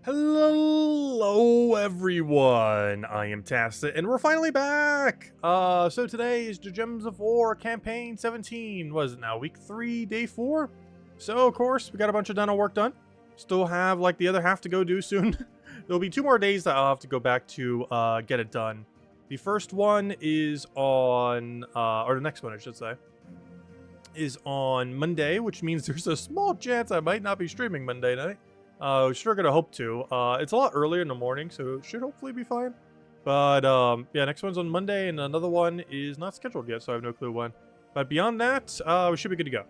Hello everyone, I am Tacit, and we're finally back! So today is the Gems of War Campaign 17, what is it now, week 3, day 4? So of course, we got a bunch of dino work done. Still have like the other half to go do soon. There'll be 2 more days that I'll have to go back to get it done. The first one is on, or the next one I should say, is on Monday, which means there's a small chance I might not be streaming Monday night. Sure gonna hope to. It's a lot earlier in the morning, so it should hopefully be fine. But, yeah, next one's on Monday, and another one is not scheduled yet, so I have no clue when. But beyond that, we should be good to go.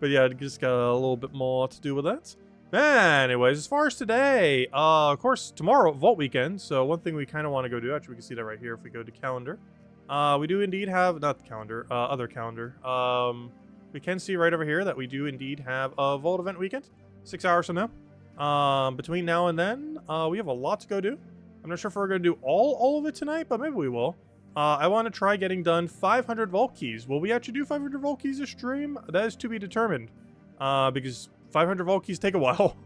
But yeah, just got a little bit more to do with that. Anyways, as far as today, of course, tomorrow, Vault Weekend, so one thing we kind of want to go do, actually, we can see that right here if we go to calendar. We do indeed have, not the calendar, other calendar. We can see right over here that we do indeed have a Vault Event Weekend. 6 hours from now. Between now and then, we have a lot to go do. I'm not sure if we're going to do all of it tonight, but maybe we will. I want to try getting done 500 vault keys. Will we actually do 500 vault keys this stream? That is to be determined. Because 500 vault keys take a while.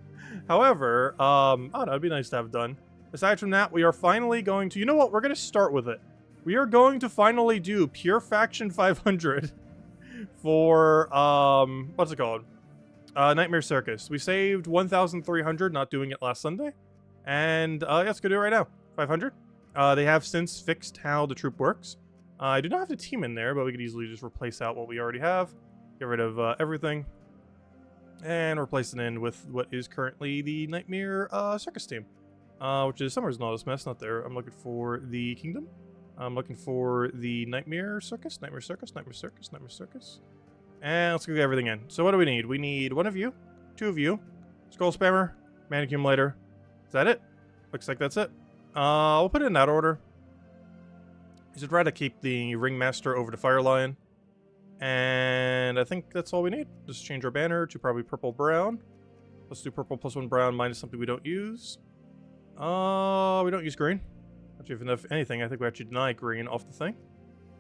However, I don't know, it'd be nice to have done. Aside from that, we are finally going to, you know what, we're going to start with it. We are going to finally do Pure Faction 500 for, what's it called? Nightmare Circus. We saved 1,300 not doing it last Sunday. And yeah, let's go do it right now. 500. They have since fixed how the troop works. I do not have the team in there, but we could easily just replace out what we already have. Get rid of everything. And replace it in with what is currently the Nightmare Circus team. Which is Summer's Not Mess, not there. I'm looking for the Kingdom. I'm looking for the Nightmare Circus. Nightmare Circus, Nightmare Circus, Nightmare Circus. And let's go get everything in. So what do we need? We need 1 of you, 2 of you, Skull Spammer, Man Accumulator. Is that it? Looks like that's it. We'll put it in that order. I should try to keep the Ringmaster over to Fire Lion. And I think that's all we need. Just change our banner to probably purple-brown. Let's do purple plus 1 brown minus something we don't use. We don't use green. Actually, if anything, I think we actually deny green off the thing.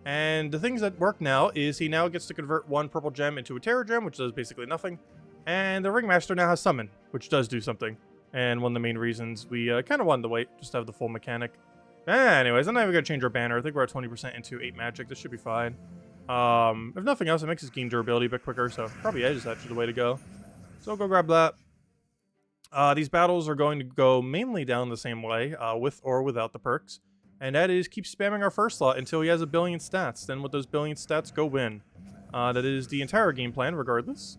And the things that work now is he now gets to convert 1 purple gem into a Terror gem, which does basically nothing. And the Ringmaster now has Summon, which does do something. And one of the main reasons we kind of wanted to wait, just to have the full mechanic. Anyways, I'm not even going to change our banner. I think we're at 20% into 8 magic. This should be fine. If nothing else, it makes us gain durability a bit quicker, so probably Edge is actually the way to go. So go grab that. These battles are going to go mainly down the same way, with or without the perks. And that is keep spamming our first slot until he has 1 billion stats. Then with those 1 billion stats, go win. That is the entire game plan, regardless.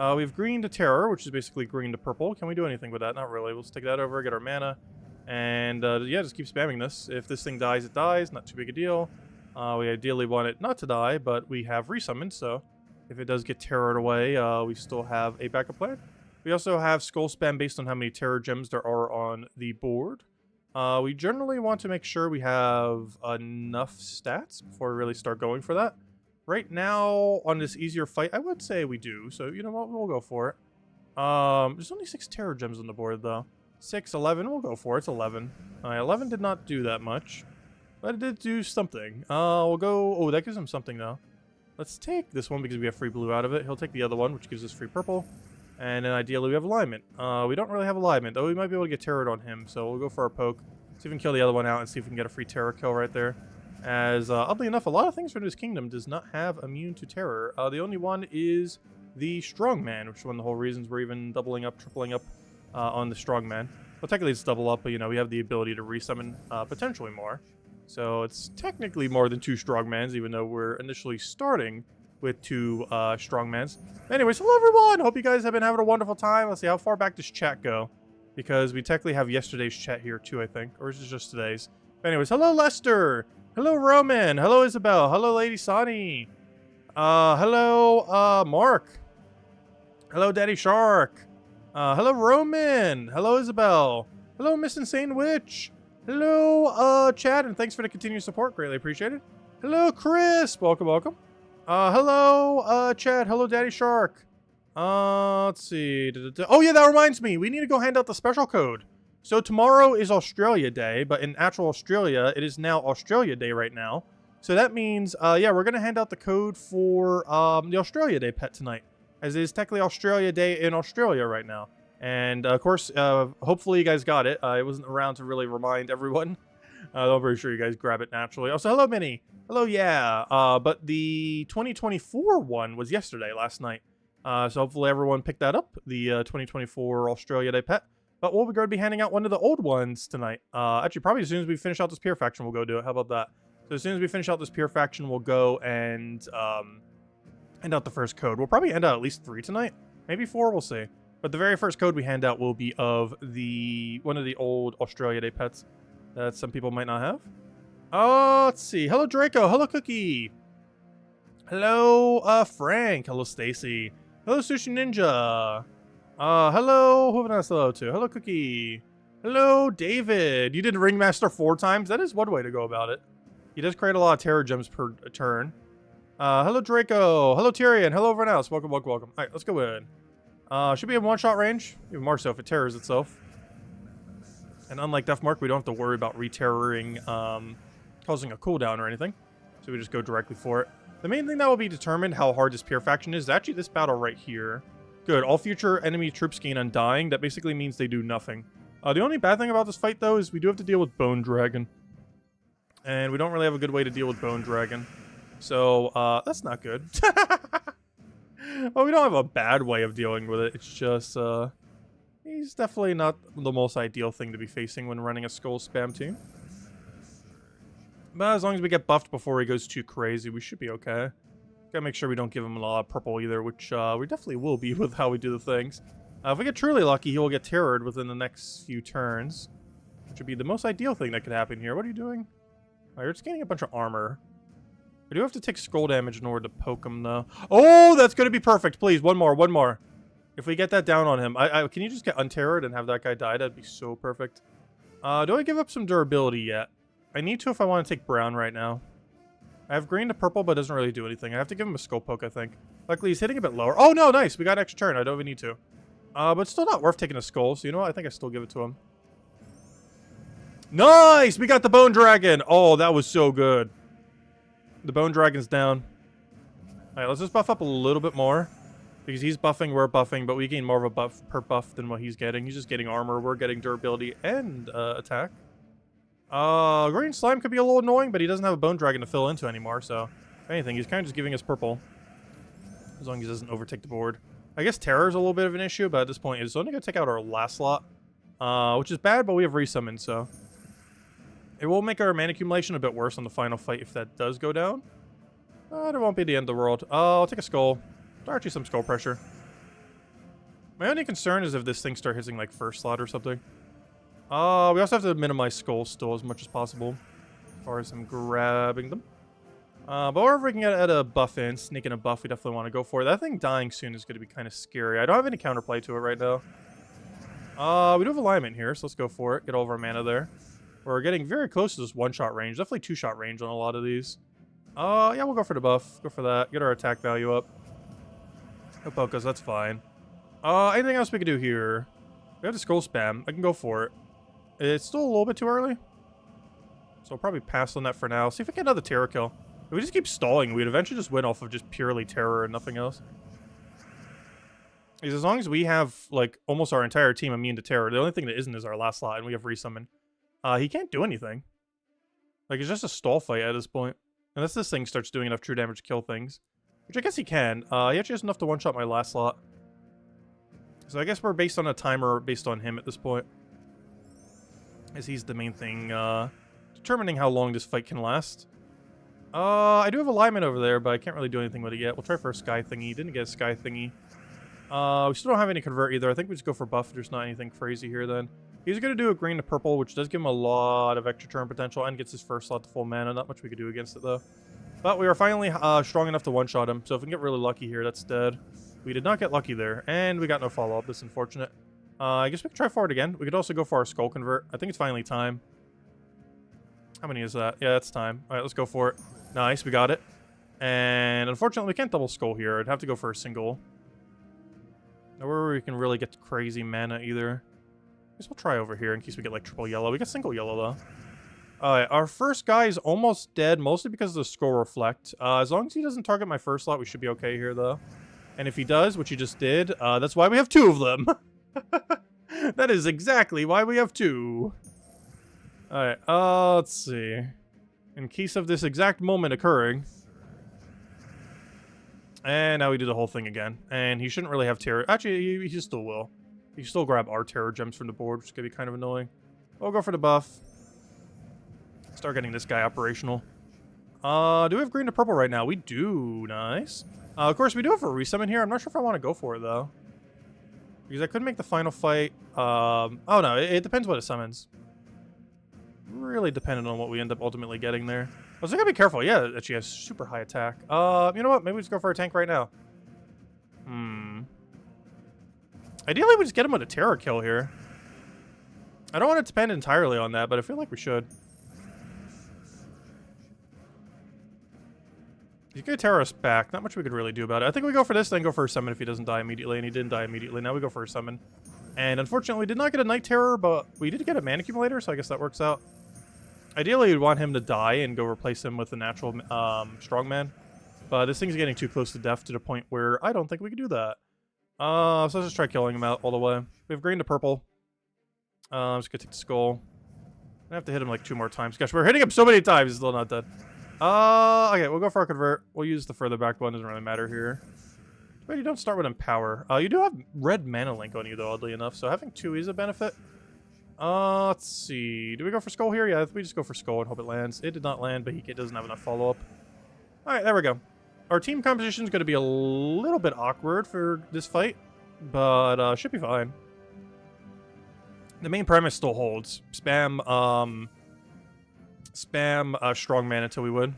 We have green to terror, which is basically green to purple. Can we do anything with that? Not really. We'll just take that over, get our mana. And yeah, just keep spamming this. If this thing dies, it dies. Not too big a deal. We ideally want it not to die, but we have resummoned, so if it does get terrored away, we still have a backup plan. We also have skull spam based on how many terror gems there are on the board. We generally want to make sure we have enough stats before we really start going for that. Right now, on this easier fight, I would say we do. So, you know what? We'll go for it. There's only 6 terror gems on the board, though. 6, 11, we'll go for it. It's 11. 11 did not do that much. But it did do something. We'll go... Oh, that gives him something, though. Let's take this one because we have free blue out of it. He'll take the other one, which gives us free purple. And then ideally we have alignment. We don't really have alignment, though we might be able to get terrored on him. So we'll go for our poke. See if we can kill the other one out and see if we can get a free terror kill right there. As, oddly enough, a lot of things from this kingdom does not have immune to terror. The only one is the strongman, which is one of the whole reasons we're even doubling up, tripling up on the strongman. Well, technically it's double up, but, you know, we have the ability to resummon potentially more. So it's technically more than 2 strongmans, even though we're initially starting with 2 strongmans. Anyways, hello everyone! Hope you guys have been having a wonderful time. Let's see, how far back does chat go? Because we technically have yesterday's chat here too, I think. Or is it just today's? But anyways, hello Lester! Hello Roman! Hello Isabel! Hello Lady Sonny! Hello Mark! Hello Daddy Shark! Hello Roman! Hello Isabel! Hello Miss Insane Witch! Hello Chad, and thanks for the continued support. Greatly appreciated. Hello Chris! Welcome, welcome. Hello Chad. Hello Daddy Shark. Let's see. Oh yeah, that reminds me. We need to go hand out the special code. So tomorrow is Australia Day, but in actual Australia, it is now Australia Day right now. So that means, yeah, we're going to hand out the code for the Australia Day pet tonight, as it is technically Australia Day in Australia right now. And of course, hopefully you guys got it. I wasn't around to really remind everyone. I'm pretty sure you guys grab it naturally. Also, hello, Minnie. Hello, yeah. But the 2024 one was yesterday, last night. So hopefully everyone picked that up, the 2024 Australia Day pet. But we'll be going to be handing out one of the old ones tonight. Actually, probably as soon as we finish out this Pure Faction, we'll go do it. How about that? So as soon as we finish out this Pure Faction, we'll go and hand out the first code. We'll probably hand out at least 3 tonight. Maybe 4, we'll see. But the very first code we hand out will be of one of the old Australia Day pets that some people might not have. Oh, let's see. Hello, Draco. Hello, Cookie. Hello, Frank. Hello, Stacy. Hello, Sushi Ninja. Hello, who have I said hello to? Hello, Cookie. Hello, David. You did Ringmaster 4 times? That is one way to go about it. He does create a lot of Terror Gems per turn. Hello, Draco. Hello, Tyrion. Hello, everyone else. Welcome, welcome, welcome. All right, let's go in. Should be in one-shot range. Even more so if it terrors itself. And unlike Deathmark, we don't have to worry about re-terroring, causing a cooldown or anything. So we just go directly for it. The main thing that will be determined how hard this Pure Faction is actually this battle right here. Good. All future enemy troops gain Undying. That basically means they do nothing. The only bad thing about this fight, though, is we do have to deal with Bone Dragon. And we don't really have a good way to deal with Bone Dragon. So, that's not good. Well, we don't have a bad way of dealing with it. It's just, he's definitely not the most ideal thing to be facing when running a Skull Spam team. But as long as we get buffed before he goes too crazy, we should be okay. Gotta make sure we don't give him a lot of purple either, which we definitely will be with how we do the things. If we get truly lucky, he will get terrored within the next few turns, which would be the most ideal thing that could happen here. What are you doing? Oh, you're just gaining a bunch of armor. I do have to take skull damage in order to poke him, though. Oh, that's gonna be perfect. Please, one more, one more. If we get that down on him, can you just get unterrored and have that guy die? That'd be so perfect. Do I give up some durability yet? I need to if I want to take brown right now. I have green to purple, but it doesn't really do anything. I have to give him a skull poke, I think. Luckily, he's hitting a bit lower. Oh, no, nice. We got an extra turn. I don't even need to. But still not worth taking a skull, so you know what? I think I still give it to him. Nice! We got the Bone Dragon! Oh, that was so good. The Bone Dragon's down. Alright, let's just buff up a little bit more. Because he's buffing, we're buffing, but we gain more of a buff per buff than what he's getting. He's just getting armor, we're getting durability and attack. Green Slime could be a little annoying, but he doesn't have a Bone Dragon to fill into anymore, so if anything, he's kind of just giving us purple. As long as he doesn't overtake the board. I guess Terror's a little bit of an issue, but at this point, it's only going to take out our last slot. Which is bad, but we have resummon, so it will make our mana accumulation a bit worse on the final fight if that does go down. It won't be the end of the world. I'll take a skull. Actually, some skull pressure. My only concern is if this thing starts hitting like first slot or something. We also have to minimize skulls still as much as possible. As far as I'm grabbing them. But wherever we can get a buff in, sneaking a buff, we definitely want to go for it. That thing dying soon is going to be kind of scary. I don't have any counterplay to it right now. We do have alignment here, so let's go for it. Get all of our mana there. We're getting very close to this one-shot range. Definitely two-shot range on a lot of these. Yeah, we'll go for the buff. Go for that. Get our attack value up. No poke us, that's fine. Anything else we can do here? We have the skull spam. I can go for it. It's still a little bit too early. So I'll probably pass on that for now. See if we get another terror kill. If we just keep stalling, we'd eventually just win off of just purely terror and nothing else. Because as long as we have, like, almost our entire team immune to terror, the only thing that isn't is our last slot, and we have resummon. He can't do anything. Like, it's just a stall fight at this point. Unless this thing starts doing enough true damage to kill things. Which I guess he can. He actually has enough to one-shot my last slot. So I guess we're based on a timer based on him at this point. As he's the main thing, determining how long this fight can last. I do have alignment over there, but I can't really do anything with it yet. We'll try for a sky thingy. Didn't get a sky thingy. We still don't have any convert either. I think we just go for buff. There's not anything crazy here then. He's going to do a green to purple, which does give him a lot of extra turn potential and gets his first slot to full mana. Not much we could do against it though. But we are finally strong enough to one-shot him. So if we can get really lucky here, that's dead. We did not get lucky there. And we got no follow-up. That's unfortunate. I guess we could try for it again. We could also go for our skull convert. I think it's finally time. How many is that? Yeah, that's time. All right, let's go for it. Nice, we got it. And unfortunately, we can't double skull here. I'd have to go for a single. Nowhere where we can really get crazy mana either. I guess we'll try over here in case we get like triple yellow. We got single yellow though. Alright, our first guy is almost dead, mostly because of the skull reflect. As long as he doesn't target my first slot, we should be okay here though. And if he does, which he just did, that's why we have two of them. That is exactly why we have 2. Alright, let's see. In case of this exact moment occurring. And now we do the whole thing again. And he shouldn't really have terror. Actually, he still will. He still grab our terror gems from the board, which is going to be kind of annoying. We'll go for the buff. Start getting this guy operational. Do we have green to purple right now? We do. Nice. Of course, we do have a resummon here. I'm not sure if I want to go for it, though. Because I could make the final fight. Oh, no. It depends what it summons. Really dependent on what we end up ultimately getting there. I was going to be careful. Yeah, that she has super high attack. You know what? Maybe we just go for a tank right now. Ideally, we just get him with a terror kill here. I don't want to depend entirely on that, but I feel like we should. He's going to terror us back. Not much we could really do about it. I think we go for this, then go for a summon if he doesn't die immediately, and he didn't die immediately. Now we go for a summon. And unfortunately, we did not get a night terror, but we did get a mana accumulator, so I guess that works out. Ideally, we'd want him to die and go replace him with a natural strongman. But this thing's getting too close to death to the point where I don't think we can do that. So let's just try killing him out all the way. We have green to purple. I'm just going to take the skull. I have to hit him like 2 more times. Gosh, we're hitting him so many times, he's still not dead. Okay, we'll go for our convert. We'll use the further back one, doesn't really matter here. But you don't start with Empower. You do have red mana link on you, though, oddly enough, so having 2 is a benefit. Let's see. Do we go for skull here? Yeah, we just go for skull and hope it lands. It did not land, but he doesn't have enough follow-up. Alright, there we go. Our team composition is going to be a little bit awkward for this fight, but should be fine. The main premise still holds. Spam strong man until we win.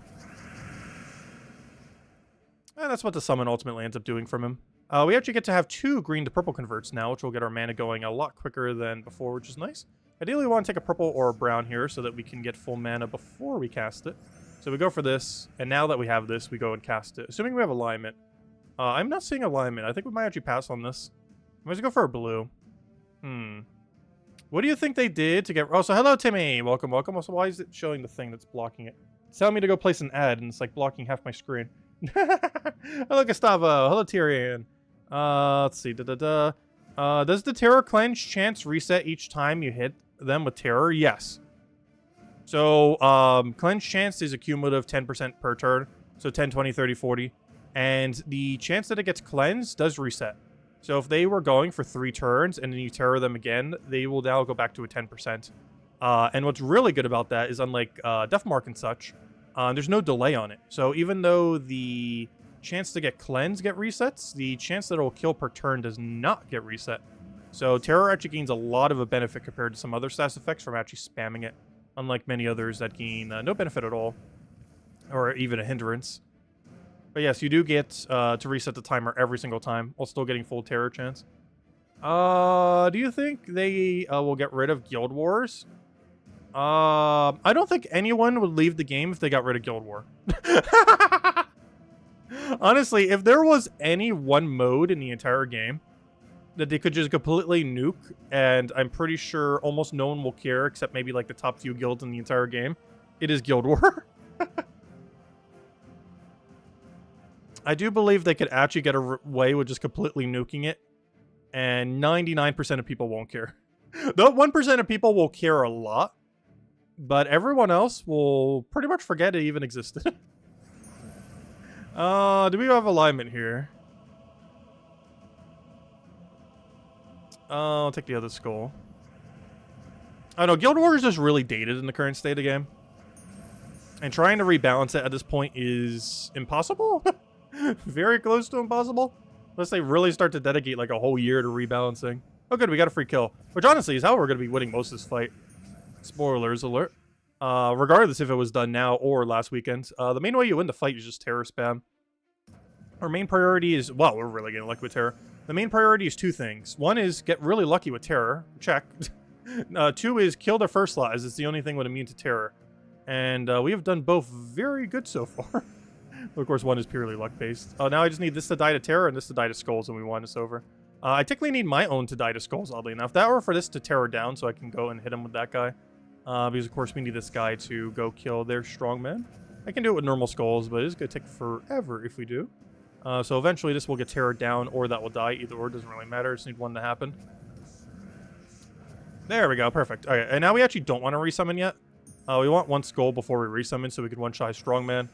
And that's what the summon ultimately ends up doing from him. We actually get to have 2 green to purple converts now, which will get our mana going a lot quicker than before, which is nice. Ideally, we want to take a purple or a brown here so that we can get full mana before we cast it. So we go for this, and now that we have this, we go and cast it. Assuming we have alignment. I'm not seeing alignment. I think we might actually pass on this. I'm going to go for a blue. What do you think they did to get... Oh, so hello, Timmy. Welcome, welcome. Also, why is it showing the thing that's blocking it? It's telling me to go place an ad, and it's like blocking half my screen. Hello, Gustavo. Hello, Tyrion. Let's see. Does the Terror Cleanse chance reset each time you hit them with Terror? Yes. So, Cleanse chance is a cumulative 10% per turn. So 10, 20, 30, 40. And the chance that it gets cleansed does reset. So if they were going for 3 turns and then you terror them again, they will now go back to a 10%. And what's really good about that is, unlike Deathmark and such, there's no delay on it. So even though the chance to get cleansed resets, the chance that it will kill per turn does not get reset. So terror actually gains a lot of a benefit compared to some other stats effects from actually spamming it, unlike many others that gain no benefit at all, or even a hindrance. But yes, you do get to reset the timer every single time, while still getting full terror chance. Do you think they will get rid of Guild Wars? I don't think anyone would leave the game if they got rid of Guild War. Honestly, if there was any one mode in the entire game that they could just completely nuke, and I'm pretty sure almost no one will care except maybe like the top few guilds in the entire game, it is Guild War. I do believe they could actually get away with just completely nuking it, and 99% of people won't care. Though 1% of people will care a lot, but everyone else will pretty much forget it even existed. Do we have alignment here? I'll take the other skull. I know, Guild Wars is just really dated in the current state of the game. And trying to rebalance it at this point is impossible? Very close to impossible. Unless they really start to dedicate like a whole year to rebalancing. Oh good, we got a free kill. Which honestly is how we're going to be winning most of this fight. Spoilers alert. Regardless if it was done now or last weekend. The main way you win the fight is just terror spam. Our main priority is... Well, we're really getting lucky with terror. The main priority is 2 things. 1 is get really lucky with terror. Check. 2 is kill their first slot, as it's the only thing with immune to terror. And we have done both very good so far. Of course, 1 is purely luck-based. Now I just need this to die to terror and this to die to skulls, and we won this over. I technically need my own to die to skulls, oddly enough. That or for this to terror down so I can go and hit him with that guy. Because, of course, we need this guy to go kill their strongman. I can do it with normal skulls, but it's going to take forever if we do. So eventually this will get terrored down, or that will die. Either or, doesn't really matter. Just need 1 to happen. There we go. Perfect. Okay, and now we actually don't want to resummon yet. We want one skull before we resummon so we can one-shot Strongman.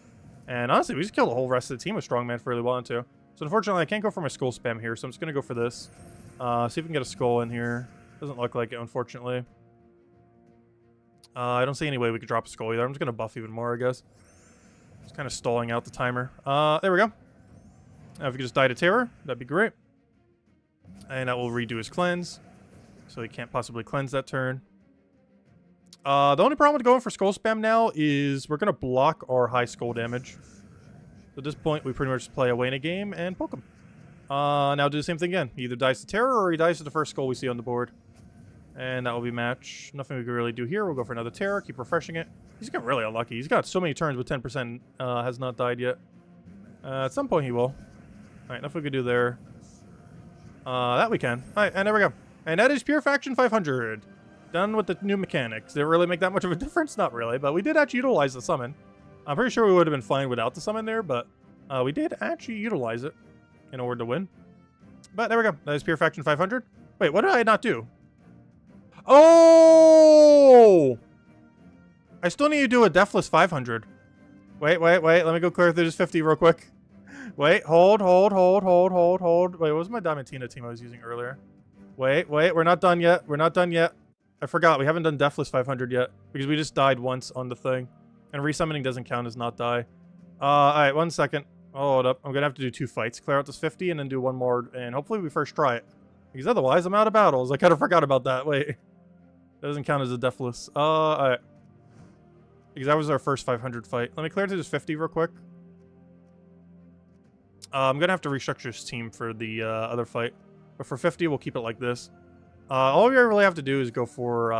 And honestly, we just killed the whole rest of the team with Strongman if we really wanted to. So unfortunately, I can't go for my skull spam here, so I'm just going to go for this. See if we can get a skull in here. Doesn't look like it, unfortunately. I don't see any way we could drop a skull either. I'm just going to buff even more, I guess. Just kind of stalling out the timer. There we go. Now if we could just die to Terror, that'd be great. And that will redo his cleanse. So he can't possibly cleanse that turn. The only problem with going for skull spam now is we're going to block our high skull damage. So at this point, we pretty much just play away in a game and poke him. Now do the same thing again. He either dies to Terror or he dies to the first skull we see on the board. And that will be match. Nothing we can really do here. We'll go for another Terror, keep refreshing it. He's getting really unlucky. He's got so many turns with 10%, has not died yet. At some point he will. Alright, enough we could do there. That we can. Alright, and there we go. And that is Pure Faction 500. Done with the new mechanics. Did it really make that much of a difference? Not really, but we did actually utilize the summon. I'm pretty sure we would have been fine without the summon there, but we did actually utilize it in order to win. But there we go. That is Pure Faction 500. Wait, what did I not do? Oh! I still need to do a Deathless 500. Wait. Let me go clear through this 50 real quick. Wait, hold. Wait, what was my Diamantina team I was using earlier? Wait, we're not done yet. I forgot, we haven't done Deathless 500 yet, because we just died once on the thing. And resummoning doesn't count as not die. Alright, 1 second. Hold up. I'm gonna have to do 2 fights. Clear out this 50 and then do one more, and hopefully we first try it. Because otherwise, I'm out of battles. I kind of forgot about that. Wait. That doesn't count as a Deathless. Alright. Because that was our first 500 fight. Let me clear to this 50 real quick. I'm gonna have to restructure this team for the other fight. But for 50, we'll keep it like this. All we really have to do is go for,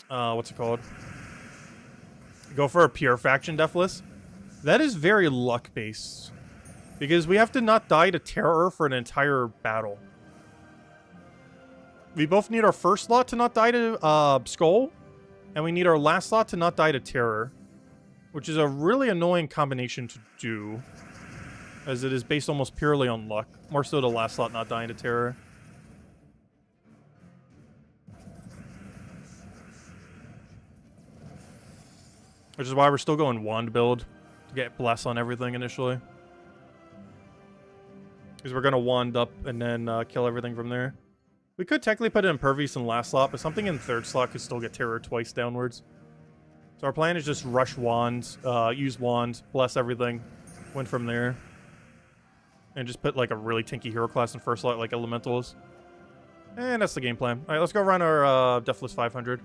what's it called? Go for a Pure Faction Deathless. That is very luck-based. Because we have to not die to Terror for an entire battle. We both need our first slot to not die to, Skull. And we need our last slot to not die to Terror. Which is a really annoying combination to do. As it is based almost purely on luck. More so the last slot not dying to Terror. Which is why we're still going Wand build. To get Bless on everything initially. Because we're going to Wand up and then kill everything from there. We could technically put it in Pervious in last slot, but something in third slot could still get Terror twice downwards. So our plan is just rush Wand, use Wand, Bless everything, win from there. And just put like a really tinky hero class in first slot like Elementals. And that's the game plan. Alright, let's go run our Deathless 500.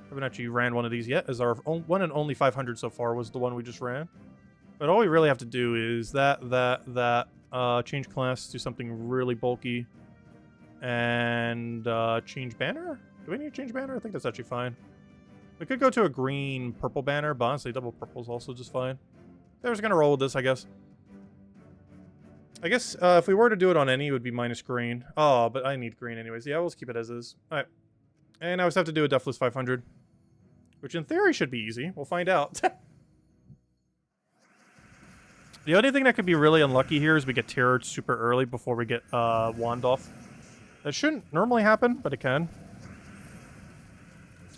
Haven't actually ran one of these yet, as our one and only 500 so far was the one we just ran. But all we really have to do is change class to something really bulky. And change banner? Do we need to change banner? I think that's actually fine. We could go to a green-purple banner, but honestly, double purple is also just fine. They're just going to roll with this, I guess. I guess if we were to do it on any, it would be minus green. Oh, but I need green anyways. Yeah, we'll just keep it as is. Alright. And I just have to do a Deathless 500. Which in theory should be easy. We'll find out. The only thing that could be really unlucky here is we get Terror super early before we get Wand off. That shouldn't normally happen, but it can.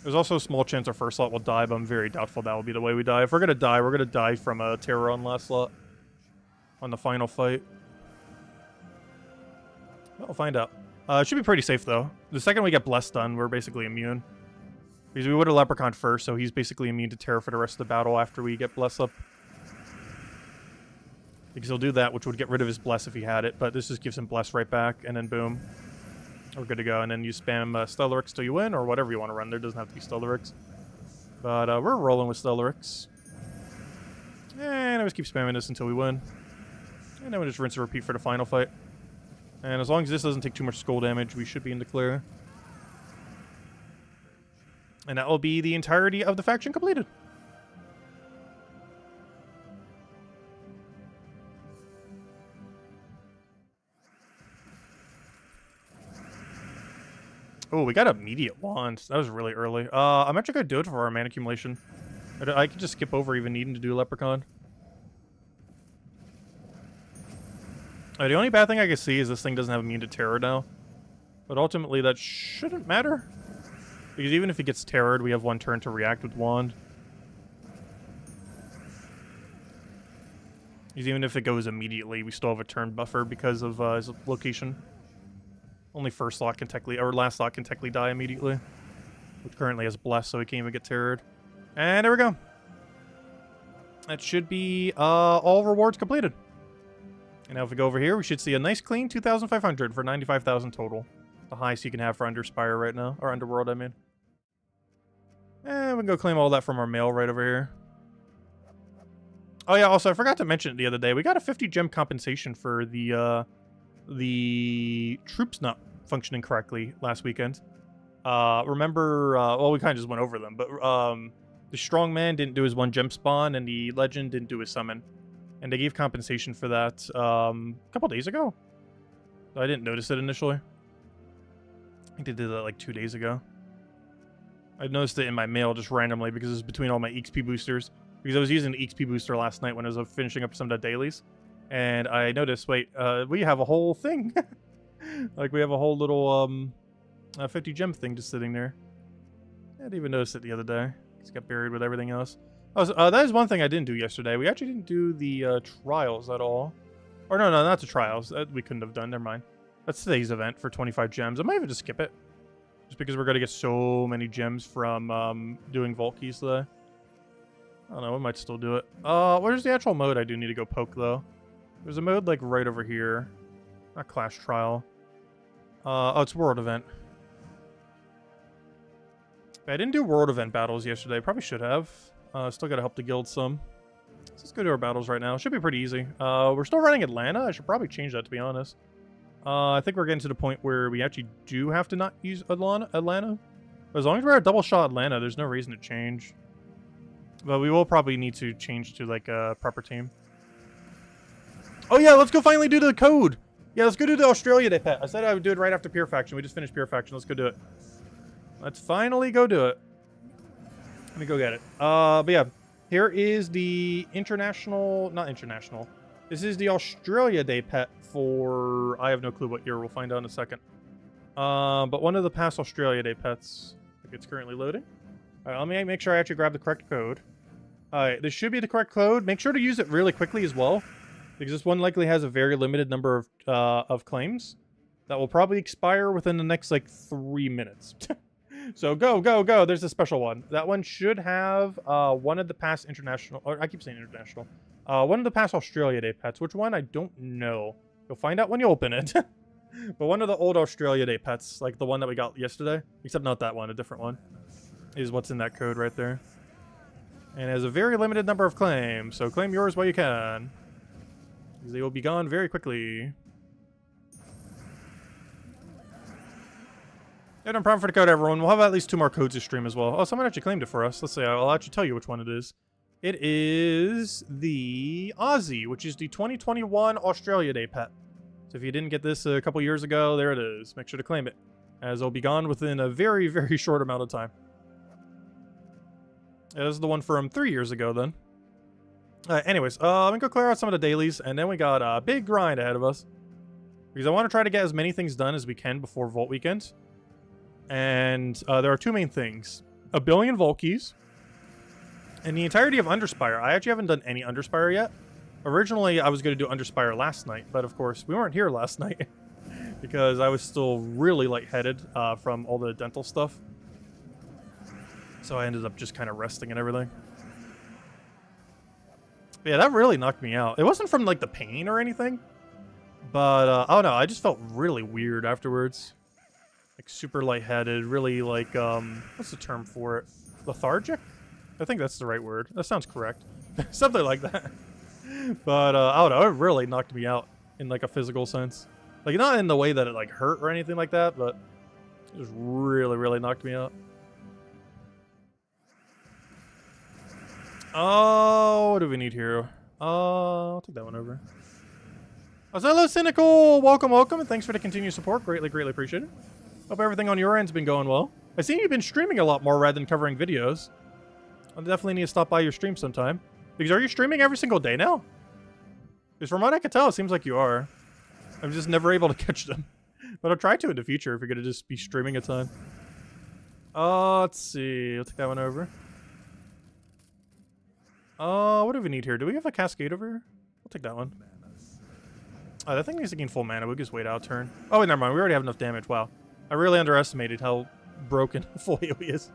There's also a small chance our first slot will die, but I'm very doubtful that will be the way we die. If we're going to die from a Terror on last slot. On the final fight. We'll find out. It should be pretty safe, though. The second we get Blessed done, we're basically immune. Because we would have Leprechaun first, so he's basically immune to Terror for the rest of the battle after we get Bless up. Because he'll do that, which would get rid of his Bless if he had it, but this just gives him Bless right back, and then boom. We're good to go, and then you spam Stellarix till you win, or whatever you want to run. There doesn't have to be Stellarix. But we're rolling with Stellarix. And I just keep spamming this until we win. And then we just rinse and repeat for the final fight. And as long as this doesn't take too much skull damage, we should be in the clear. And that will be the entirety of the faction completed. Oh, we got immediate wand. That was really early. I'm actually going to do it for our mana accumulation. I could just skip over even needing to do Leprechaun. The only bad thing I can see is this thing doesn't have immune to Terror now. But ultimately, that shouldn't matter. Because even if he gets terrored, we have 1 turn to react with Wand. Because even if it goes immediately, we still have a turn buffer because of his location. Only first slot can technically, or last slot can technically die immediately. Which currently has Bless, so he can't even get terrored. And there we go. That should be all rewards completed. And now if we go over here, we should see a nice clean 2,500 for 95,000 total. The highest you can have for Under Spire right now. Or Underworld, I mean. And we can go claim all that from our mail right over here. Oh yeah, also I forgot to mention it the other day. We got a 50 gem compensation for the troops not functioning correctly last weekend. Remember, well, we kind of just went over them, but the strongman didn't do his 1 gem spawn, and the legend didn't do his summon. And they gave compensation for that a couple days ago. I didn't notice it initially. I think they did that like 2 days ago. I noticed it in my mail just randomly because it's between all my XP boosters. Because I was using the XP booster last night when I was finishing up some of the dailies. And I noticed, wait, we have a whole thing. Like, we have a whole little 50 gem thing just sitting there. I didn't even notice it the other day. It's got buried with everything else. Oh, so, that is one thing I didn't do yesterday. We actually didn't do the trials at all. Or no, not the trials. We couldn't have done. Never mind. That's today's event for 25 gems. I might even just skip it. Just because we're going to get so many gems from doing Vault Keys today. I don't know. We might still do it. Where's the actual mode I do need to go poke, though? There's a mode, like, right over here. Not Clash Trial. Oh, it's World Event. I didn't do World Event battles yesterday. Probably should have. Still got to help the guild some. Let's just go to our battles right now. Should be pretty easy. We're still running Atlanta. I should probably change that, to be honest. I think we're getting to the point where we actually do have to not use Atlanta. But as long as we're at double shot Atlanta, there's no reason to change. But we will probably need to change to, like, a proper team. Oh, yeah, let's go finally do the code. Yeah, let's go do the Australia Day pet. I said I would do it right after Pure Faction. We just finished Pure Faction. Let's go do it. Let's finally go do it. Let me go get it. But yeah, here is the international, not international. This is the Australia Day pet for, I have no clue what year. We'll find out in a second. But one of the past Australia Day pets. I think it's currently loading. All right, let me make sure I actually grab the correct code. All right, this should be the correct code. Make sure to use it really quickly as well, because this one likely has a very limited number of claims that will probably expire within the next, like, 3 minutes. So go, go, go. There's a special one. That one should have one of the past international, or I keep saying international, one of the past Australia Day pets. Which one? I don't know. You'll find out when you open it. But one of the old Australia Day pets, like the one that we got yesterday, except not that one, a different one, is what's in that code right there. And it has a very limited number of claims, so claim yours while you can. Because they will be gone very quickly. Yeah, no problem for the code, everyone. We'll have at least 2 more codes to stream as well. Oh, someone actually claimed it for us. Let's see. I'll actually tell you which one it is. It is the Aussie, which is the 2021 Australia Day pet. So if you didn't get this a couple years ago, there it is. Make sure to claim it, as it'll be gone within a very, very short amount of time. Yeah, this is the one from 3 years ago, then. Anyways, let me go clear out some of the dailies, and then we got a big grind ahead of us. Because I want to try to get as many things done as we can before Vault Weekend. And there are 2 main things. 1 billion Vault Keys. And the entirety of Underspire. I actually haven't done any Underspire yet. Originally, I was going to do Underspire last night, but of course, we weren't here last night. Because I was still really lightheaded from all the dental stuff. So I ended up just kind of resting and everything. But yeah, that really knocked me out. It wasn't from, like, the pain or anything. But, oh no, I just felt really weird afterwards. Like, super lightheaded, really, like, what's the term for it? Lethargic? I think that's the right word. That sounds correct. Something like that. But, I don't know, it really knocked me out in, like, a physical sense. Like, not in the way that it, like, hurt or anything like that, but it just really, really knocked me out. Oh, what do we need here? I'll take that one over. Oh, hello, Cynical! Welcome, welcome, and thanks for the continued support. Greatly, greatly appreciated. Hope everything on your end's been going well. I've seen you've been streaming a lot more rather than covering videos. I'll definitely need to stop by your stream sometime. Because are you streaming every single day now? Because from what I can tell, it seems like you are. I'm just never able to catch them. But I'll try to in the future if you're going to just be streaming a ton. Let's see. I'll take that one over. What do we need here? Do we have a cascade over here? We'll take that one. That thing needs to gain full mana. We'll just wait out turn. Oh, wait, never mind. We already have enough damage. Wow. I really underestimated how broken full AoE is.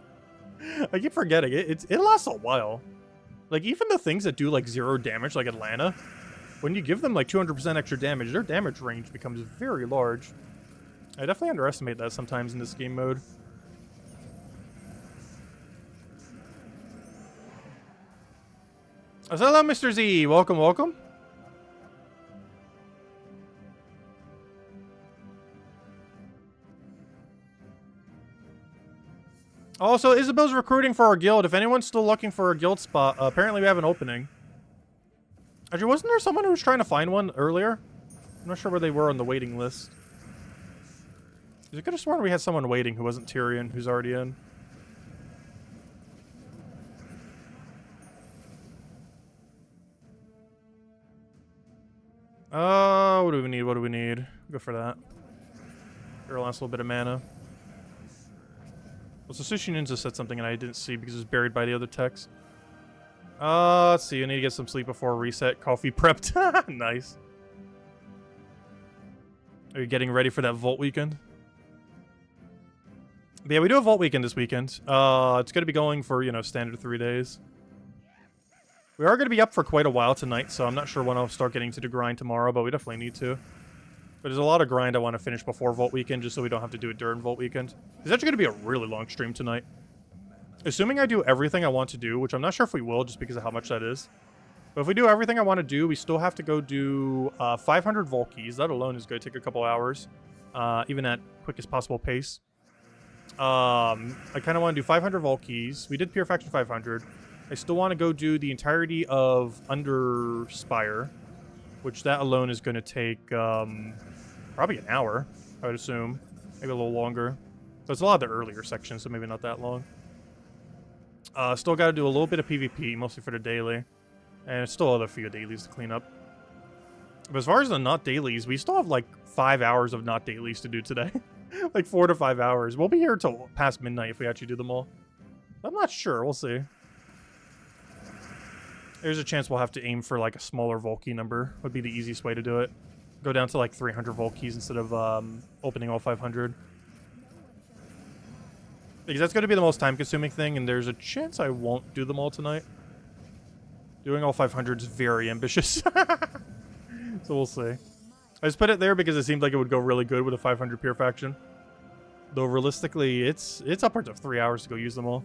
I keep forgetting. It lasts a while. Like, even the things that do, like, 0 damage, like Atlanta, when you give them, like, 200% extra damage, their damage range becomes very large. I definitely underestimate that sometimes in this game mode. Oh, hello, Mr. Z. Welcome, welcome. Also, Isabel's recruiting for our guild. If anyone's still looking for a guild spot, apparently we have an opening. Actually, wasn't there someone who was trying to find one earlier? I'm not sure where they were on the waiting list. I could have sworn we had someone waiting who wasn't Tyrion, who's already in. What do we need? What do we need? Go for that. It'll last a little bit of mana. Well, so Sushi Ninja said something and I didn't see because it was buried by the other text. Let's see. I need to get some sleep before reset. Coffee prepped. Nice. Are you getting ready for that Vault weekend? But yeah, we do a Vault weekend this weekend. It's going to be going for, you know, standard 3 days. We are going to be up for quite a while tonight, so I'm not sure when I'll start getting to the grind tomorrow, but we definitely need to. But there's a lot of grind I want to finish before Vault weekend, just so we don't have to do it during Vault weekend. It's actually going to be a really long stream tonight. Assuming I do everything I want to do, which I'm not sure if we will, just because of how much that is. But if we do everything I want to do, we still have to go do 500 Vault keys. That alone is going to take a couple hours, even at quickest possible pace. I kind of want to do 500 Vault keys. We did Pure Faction 500. I still want to go do the entirety of Under Spire, which that alone is going to take probably an hour, I would assume. Maybe a little longer. So it's a lot of the earlier sections, so maybe not that long. Still got to do a little bit of PvP, mostly for the daily. And still other few dailies to clean up. But as far as the not dailies, we still have like 5 hours of not dailies to do today. Like 4 to 5 hours. We'll be here till past midnight if we actually do them all. I'm not sure. We'll see. There's a chance we'll have to aim for like a smaller Volkey number. Would be the easiest way to do it. Go down to like 300 Volkeys instead of opening all 500. Because that's going to be the most time-consuming thing, and there's a chance I won't do them all tonight. Doing all 500 is very ambitious. So we'll see. I just put it there because it seemed like it would go really good with a 500 Pure Faction. Though realistically, it's upwards of 3 hours to go use them all.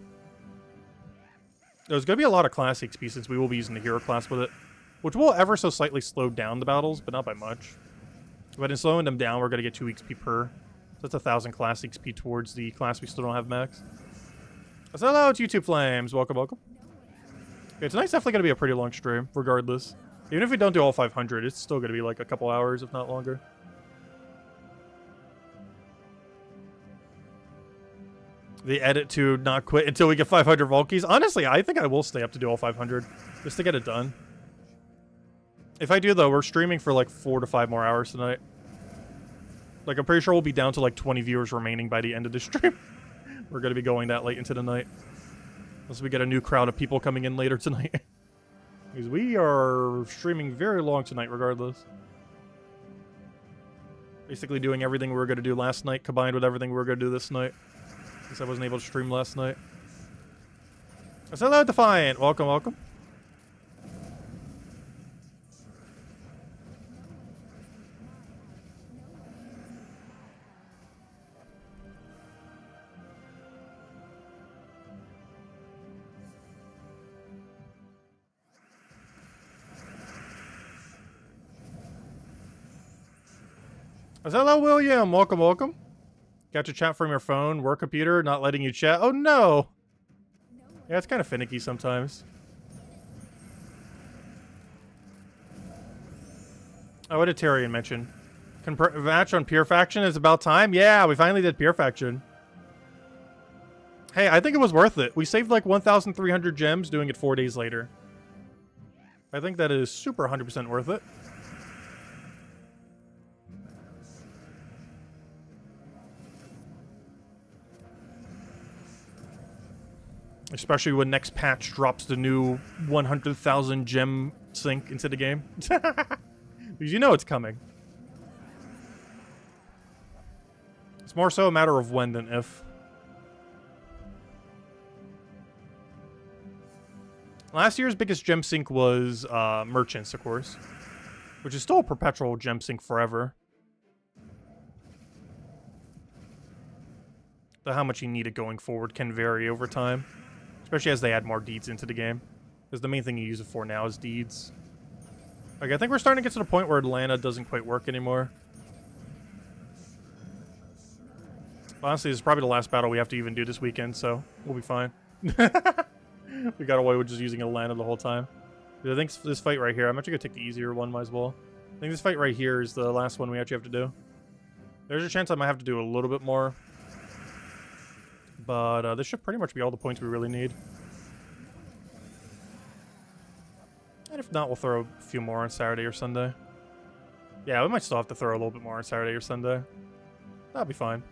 There's going to be a lot of class XP since we will be using the hero class with it. Which will ever so slightly slow down the battles, but not by much. But in slowing them down, we're going to get 2 XP per. So that's 1,000 class XP towards the class we still don't have max. So hello, it's YouTube Flames. Welcome, welcome. Okay, tonight's definitely going to be a pretty long stream, regardless. Even if we don't do all 500, it's still going to be like a couple hours, if not longer. The edit to not quit until we get 500 Volkeys. Honestly, I think I will stay up to do all 500, just to get it done. If I do, though, we're streaming for like 4 to 5 more hours tonight. Like, I'm pretty sure we'll be down to like 20 viewers remaining by the end of the stream. We're going to be going that late into the night. Unless we get a new crowd of people coming in later tonight. Because we are streaming very long tonight regardless. Basically doing everything we were going to do last night combined with everything we were going to do this night. Since I wasn't able to stream last night. So hello, Defiant. Welcome, welcome. Hello, William. Welcome, welcome. Got your chat from your phone, work computer, not letting you chat. Oh, no. Yeah, it's kind of finicky sometimes. Oh, what did Tyrion mention? Match on Pure Faction is about time? Yeah, we finally did Pure Faction. Hey, I think it was worth it. We saved like 1,300 gems doing it 4 days later. I think that is super 100% worth it. Especially when next patch drops the new 100,000 gem sink into the game. Because you know it's coming. It's more so a matter of when than if. Last year's biggest gem sink was merchants, of course. Which is still a perpetual gem sink forever. Though how much you need it going forward can vary over time. Especially as they add more deeds into the game. Because the main thing you use it for now is deeds. Like, I think we're starting to get to the point where Atlanta doesn't quite work anymore. Honestly, this is probably the last battle we have to even do this weekend, so we'll be fine. We got away with just using Atlanta the whole time. I think this fight right here, I'm actually going to take the easier one, might as well. I think this fight right here is the last one we actually have to do. There's a chance I might have to do a little bit more. But this should pretty much be all the points we really need. And if not, we'll throw a few more on Saturday or Sunday. Yeah, we might still have to throw a little bit more on Saturday or Sunday. That'll be fine.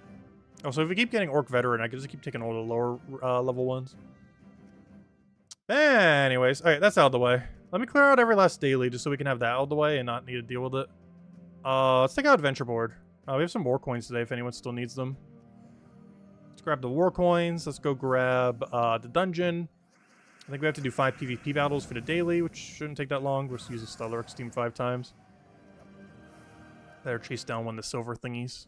Also, if we keep getting Orc Veteran, I can just keep taking all the lower level ones. Anyways, alright, that's out of the way. Let me clear out every last daily just so we can have that out of the way and not need to deal with it. Let's take out Adventure Board. We have some war coins today if anyone still needs them. Let's grab the war coins. Let's go grab the dungeon. I think we have to do 5 PvP battles for the daily, which shouldn't take that long. We'll just use a Stellar Team 5 times. Better chase down one of the silver thingies.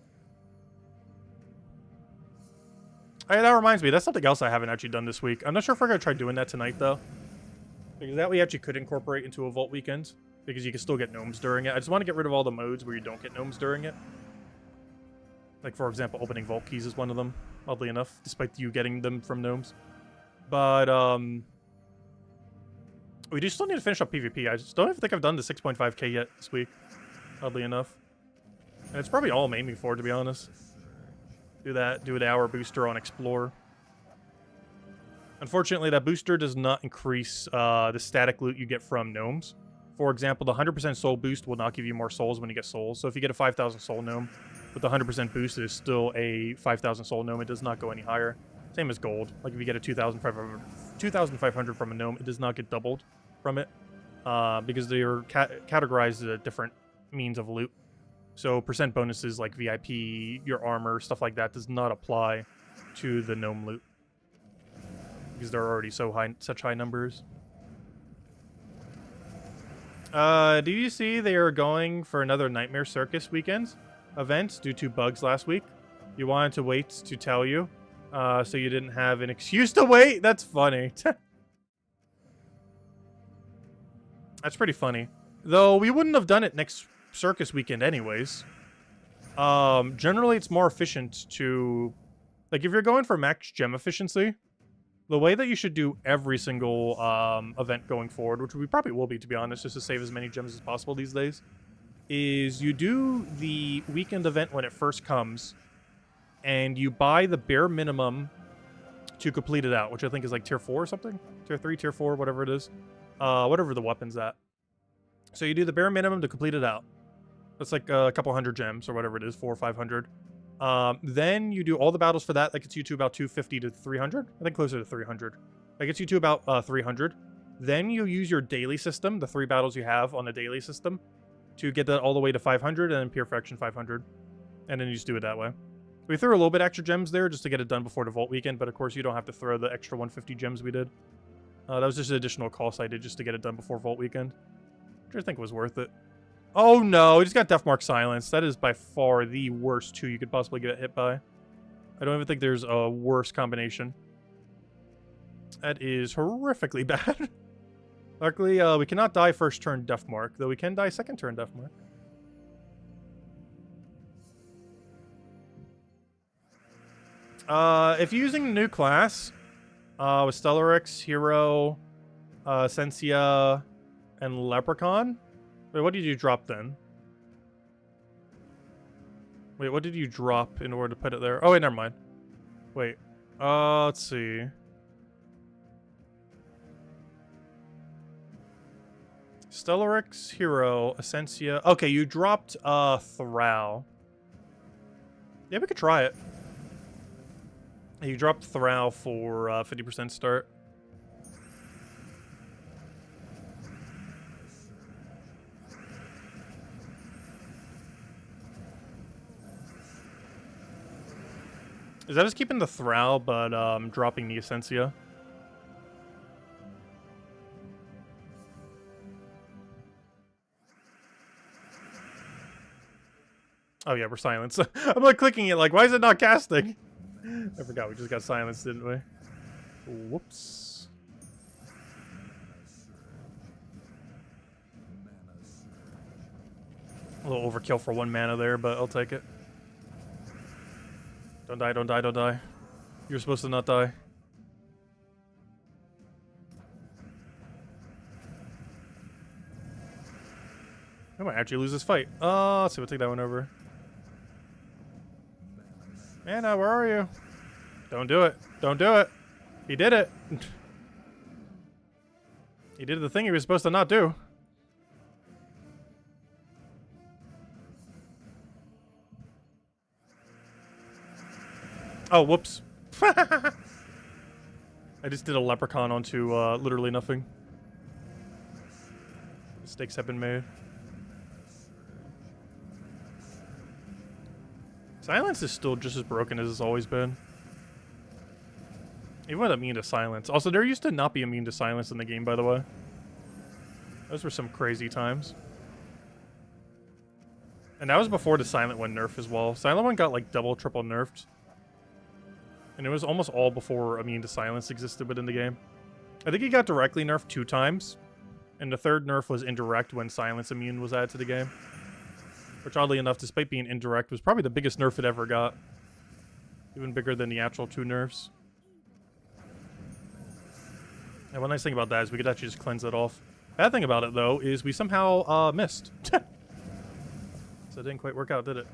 Hey, that reminds me, that's something else I haven't actually done this week. I'm not sure if we're going to try doing that tonight, though. Because that we actually could incorporate into a Vault weekend. Because you can still get gnomes during it. I just want to get rid of all the modes where you don't get gnomes during it. Like, for example, opening Vault keys is one of them. Oddly enough, despite you getting them from gnomes. But, we do still need to finish up PvP. I just don't even think I've done the 6.5k yet this week. Oddly enough. And it's probably all I'm aiming for, to be honest. Do that, do an hour booster on Explore. Unfortunately, that booster does not increase the static loot you get from gnomes. For example, the 100% soul boost will not give you more souls when you get souls. So if you get a 5,000 soul gnome with the 100% boost, it is still a 5,000 soul gnome. It does not go any higher. Same as gold. Like if you get a 2,500 from a gnome, it does not get doubled from it. Because they are categorized as different means of loot. So percent bonuses like VIP, your armor, stuff like that does not apply to the gnome loot. Because they're already so high, such high numbers. Do you see they are going for another Nightmare Circus weekend event due to bugs last week? You wanted to wait to tell you, so you didn't have an excuse to wait? That's funny. That's pretty funny. Though we wouldn't have done it next circus weekend anyways. Generally it's more efficient to, like, if you're going for max gem efficiency, the way that you should do every single event going forward, which we probably will be, to be honest, just to save as many gems as possible these days, is you do the weekend event when it first comes, and you buy the bare minimum to complete it out, which I think is like tier 4 or something? Tier 3, tier 4, whatever it is. Whatever the weapon's at. So you do the bare minimum to complete it out. That's like a couple hundred gems or whatever it is, 400 or 500. Then you do all the battles for that. That gets you to about 250 to 300. I think closer to 300. That gets you to about 300. Then you use your daily system, the 3 battles you have on the daily system, to get that all the way to 500 and then Purification 500. And then you just do it that way. We threw a little bit extra gems there just to get it done before the Vault weekend, but of course you don't have to throw the extra 150 gems we did. That was just an additional cost I did just to get it done before Vault weekend. Which I think was worth it. Oh no, he just got Deathmark Silence. That is by far the worst 2 you could possibly get hit by. I don't even think there's a worse combination. That is horrifically bad. Luckily, we cannot die first turn Deathmark, though we can die second turn Deathmark. If you're using a new class, with Stellarix, Hero, Sensia, and Leprechaun. Wait, what did you drop then? Wait, what did you drop in order to put it there? Oh, wait, never mind. Wait. Let's see. Stellarix, Hero, Essentia. Okay, you dropped, Thrall. Yeah, we could try it. You dropped Thrall for 50% start. Is that just keeping the Thrall, but dropping the Essentia? Oh yeah, we're silenced. I'm like clicking it like, why is it not casting? I forgot we just got silenced, didn't we? Whoops. A little overkill for 1 mana there, but I'll take it. Don't die, don't die, don't die. You're supposed to not die. I might actually lose this fight. Let's see, we'll take that one over. Mana, where are you? Don't do it. Don't do it. He did it. He did the thing he was supposed to not do. Oh, whoops. I just did a leprechaun onto literally nothing. Mistakes have been made. Silence is still just as broken as it's always been. Even with immune to silence. Also, there used to not be immune to silence in the game, by the way. Those were some crazy times. And that was before the Silent One nerf as well. Silent One got like double, triple nerfed. And it was almost all before immune to silence existed within the game. I think he got directly nerfed 2 times. And the third nerf was indirect when silence immune was added to the game. Which, oddly enough, despite being indirect, was probably the biggest nerf it ever got. Even bigger than the actual 2 nerfs. And one nice thing about that is we could actually just cleanse it off. Bad thing about it, though, is we somehow missed. So it didn't quite work out, did it?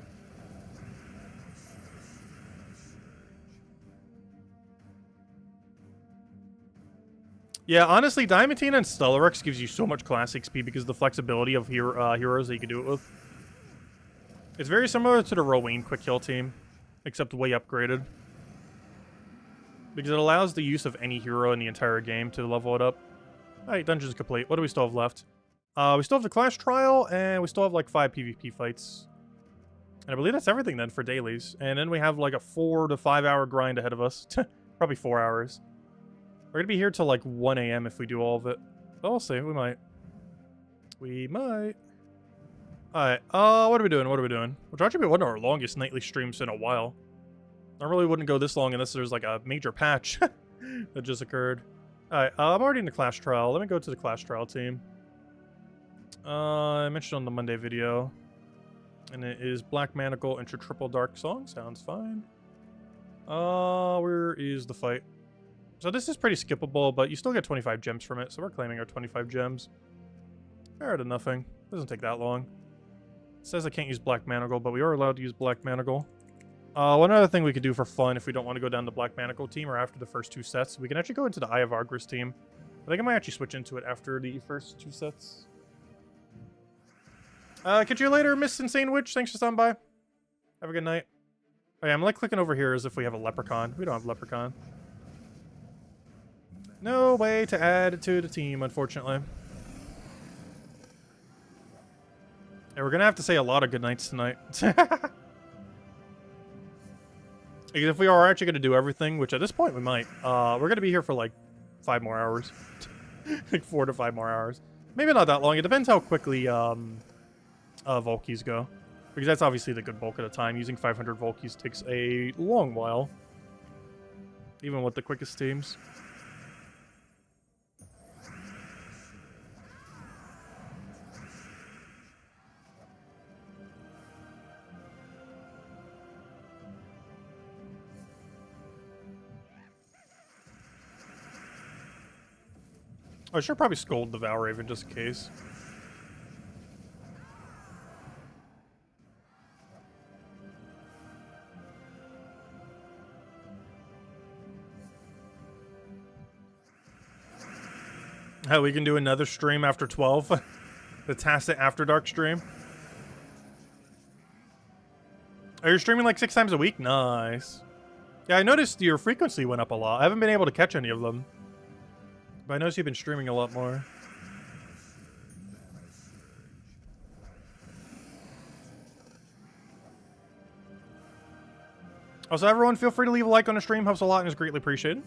Yeah, honestly, Diamantine and Stellarex gives you so much class XP because of the flexibility of heroes that you can do it with. It's very similar to the Rowan quick kill team, except way upgraded. Because it allows the use of any hero in the entire game to level it up. Alright, dungeon's complete. What do we still have left? We still have the Clash Trial, and we still have like 5 PvP fights. And I believe that's everything then for dailies. And then we have like a 4 to 5 hour grind ahead of us. Probably 4 hours. We're gonna be here till like 1 AM if we do all of it. But we'll see, we might. We might. Alright, what are we doing? What are we doing? Which actually be one of our longest nightly streams in a while. I really wouldn't go this long unless there's like a major patch that just occurred. Alright, I'm already in the Clash Trial. Let me go to the Clash Trial team. I mentioned on the Monday video. And it is Black Manacle into Triple Dark Song. Sounds fine. Where is the fight? So this is pretty skippable, but you still get 25 gems from it, so we're claiming our 25 gems. Fair to nothing. Doesn't take that long. It says I can't use Black Manacle, but we are allowed to use Black Manacle. One other thing we could do for fun if we don't want to go down the Black Manacle team or after the first 2 sets, we can actually go into the Eye of Argus team. I think I might actually switch into it after the first 2 sets. Catch you later, Miss Insane Witch. Thanks for stopping by. Have a good night. Oh yeah, I'm like clicking over here as if we have a Leprechaun. We don't have Leprechaun. No way to add it to the team, unfortunately. Yeah, we're gonna have to say a lot of good nights tonight. If we are actually gonna do everything, which at this point we might, we're gonna be here for like 5 more hours. Like 4 to 5 more hours. Maybe not that long. It depends how quickly Volkies go. Because that's obviously the good bulk of the time. Using 500 Volkies takes a long while. Even with the quickest teams. I should probably scold the Valraven just in case. Hell, we can do another stream after 12. The Tacit After Dark stream. Are you streaming like 6 times a week? Nice. Yeah, I noticed your frequency went up a lot. I haven't been able to catch any of them. But I noticed you've been streaming a lot more. Also, everyone, feel free to leave a like on the stream. Helps a lot and is greatly appreciated.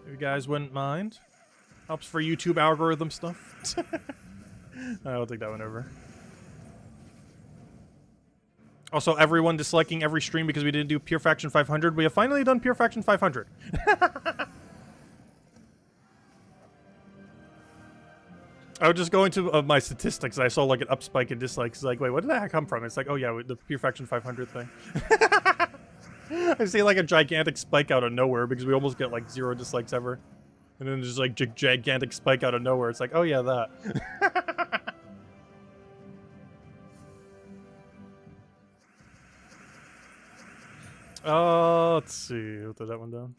If you guys wouldn't mind. Helps for YouTube algorithm stuff. I'll take that one over. Also, everyone disliking every stream because we didn't do Pure Faction 500. We have finally done Pure Faction 500. I was just going to my statistics. And I saw like an up spike in dislikes. It's like, wait, what did that come from? It's like, oh yeah, the Pure Faction 500 thing. I see like a gigantic spike out of nowhere because we almost get like 0 dislikes ever. And then there's like gigantic spike out of nowhere. It's like, oh yeah, that. Let's see. We'll throw that one down.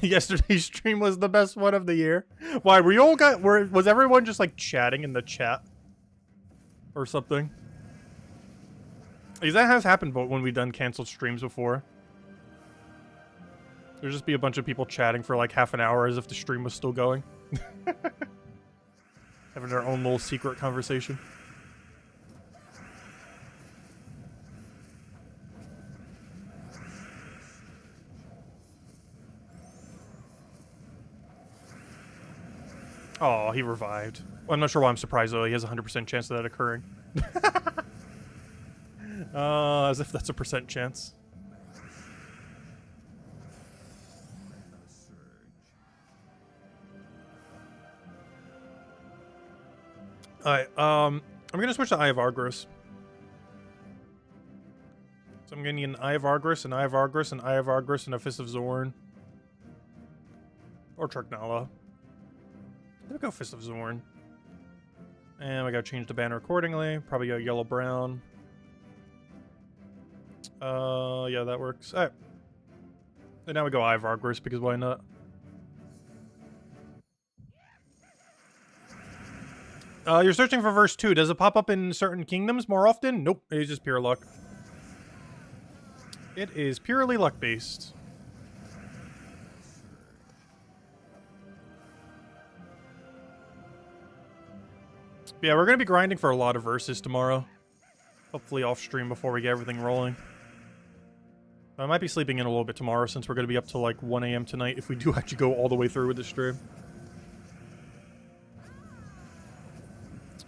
Yesterday's stream was the best one of the year. Why? Was everyone just like chatting in the chat? Or something? Because that has happened when we've done canceled streams before. There'll just be a bunch of people chatting for like half an hour as if the stream was still going. Having their own little secret conversation. Oh, he revived. Well, I'm not sure why I'm surprised, though. He has a 100% chance of that occurring. As if that's a percent chance. Alright, I'm gonna switch to Eye of Argos. So I'm gonna need an Eye of Argos, an Eye of Argos, an Eye of Argos, and a Fist of Zorn. Or Truknala. We'll go Fist of Zorn. And we gotta change the banner accordingly. Probably go yellow-brown. Yeah, that works. Alright. And now we go Eye of Argos, because why not? You're searching for verse 2. Does it pop up in certain kingdoms more often? Nope. It's just pure luck. It is purely luck-based. Yeah, we're going to be grinding for a lot of verses tomorrow. Hopefully off stream before we get everything rolling. I might be sleeping in a little bit tomorrow since we're going to be up till like 1 a.m. tonight if we do actually go all the way through with the stream.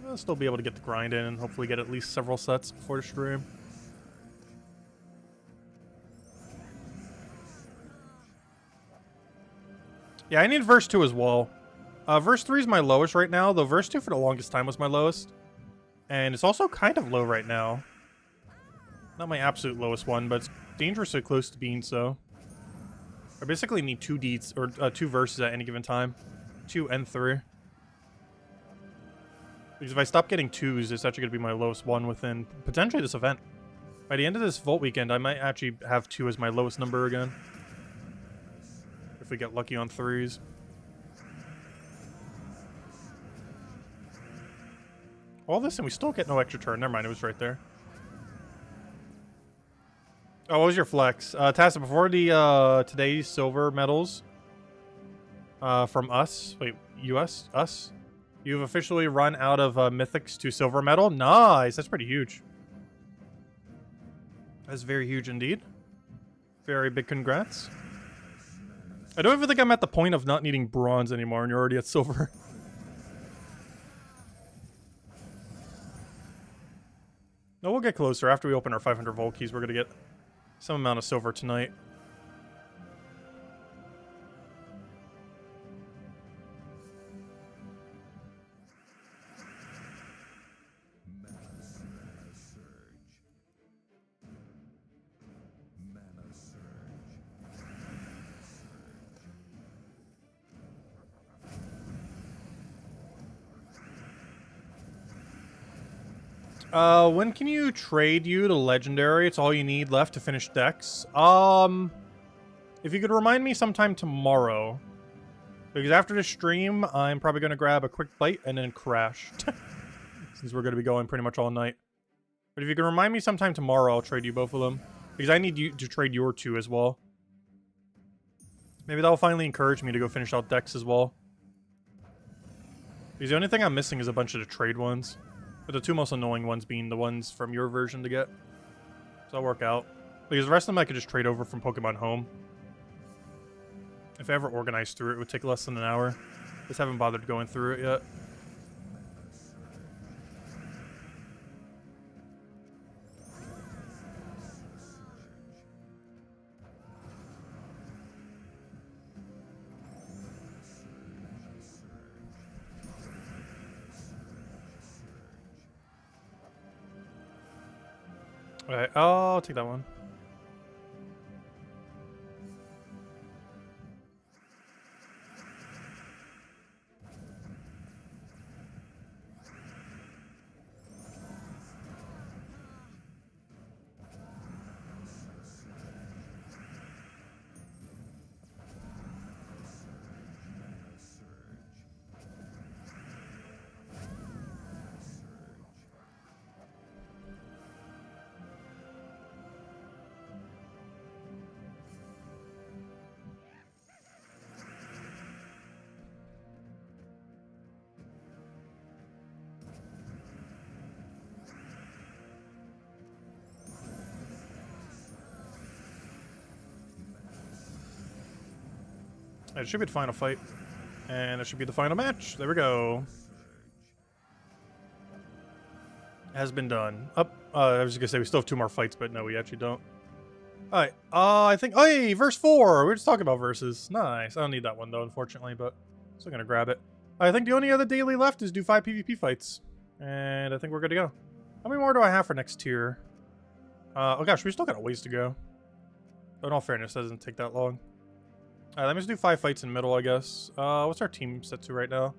I'll still be able to get the grind in and hopefully get at least several sets before the stream. Yeah, I need verse 2 as well. Verse 3 is my lowest right now, though verse 2 for the longest time was my lowest. And it's also kind of low right now. Not my absolute lowest one, but it's dangerously close to being so. I basically need 2 deeds, or 2 verses at any given time. 2 and 3. Because if I stop getting 2s, it's actually going to be my lowest one within potentially this event. By the end of this Vault weekend, I might actually have 2 as my lowest number again. If we get lucky on 3s. All this and we still get no extra turn. Never mind, it was right there. Oh, what was your flex? Tassa, before the today's silver medals from us, wait, US? Us? You've officially run out of mythics to silver medal? Nice, that's pretty huge. That's very huge indeed. Very big congrats. I don't even think I'm at the point of not needing bronze anymore and you're already at silver. No, we'll get closer. After we open our 500 Vault keys, we're going to get some amount of silver tonight. When can you trade you to Legendary? It's all you need left to finish decks. If you could remind me sometime tomorrow. Because after the stream, I'm probably going to grab a quick bite and then crash. Since we're going to be going pretty much all night. But if you can remind me sometime tomorrow, I'll trade you both of them. Because I need you to trade your 2 as well. Maybe that'll finally encourage me to go finish out decks as well. Because the only thing I'm missing is a bunch of the trade ones. But the 2 most annoying ones being the ones from your version to get. So that'll work out. Because the rest of them I could just trade over from Pokemon Home. If I ever organized through it, it would take less than an hour. Just haven't bothered going through it yet. Alright, I'll take that one. It should be the final fight. And it should be the final match. There we go. Has been done. Up. I was just gonna say we still have 2 more fights, but no, we actually don't. Alright. I think. Oh, hey, verse 4. We were just talking about verses. Nice. I don't need that one, though, unfortunately, but I'm still gonna grab it. I think the only other daily left is do 5 PvP fights. And I think we're good to go. How many more do I have for next tier? Oh gosh, we still got a ways to go. But in all fairness, it doesn't take that long. Let me just do 5 fights in middle, I guess. What's our team set to right now?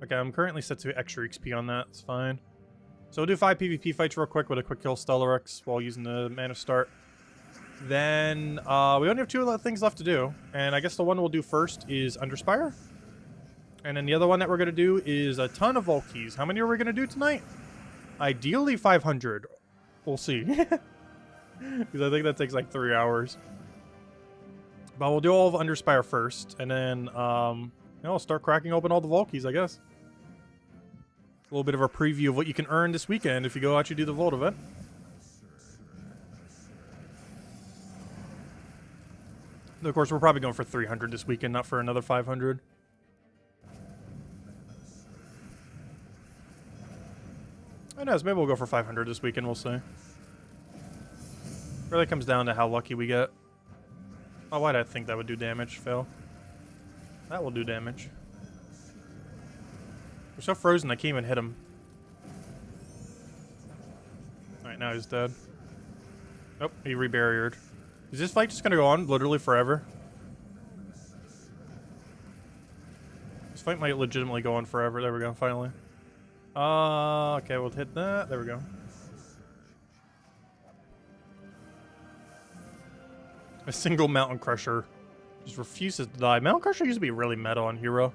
Okay, I'm currently set to extra XP on that. It's fine. So we'll do 5 PvP fights real quick with a quick kill Stellarex while using the mana start. Then, we only have 2 things left to do. And I guess the one we'll do first is Under Spire. And then the other one that we're going to do is a ton of Volkeys. How many are we going to do tonight? Ideally 500. We'll see. Because I think that takes like 3 hours. But we'll do all of Under Spire first, and then, I'll start cracking open all the Volkeys, I guess. A little bit of a preview of what you can earn this weekend if you go actually do the Vault event. And of course, we're probably going for 300 this weekend, not for another 500. Who knows, maybe we'll go for 500 this weekend, we'll see. Really comes down to how lucky we get. Oh, why did I think that would do damage, Phil? That will do damage. We're so frozen, I can't even hit him. Alright, now he's dead. Oh, he rebarriered. Is this fight just gonna go on literally forever? This fight might legitimately go on forever. There we go, finally. Okay, we'll hit that. There we go. A single Mountain Crusher just refuses to die. Mountain Crusher used to be really meta on Hero.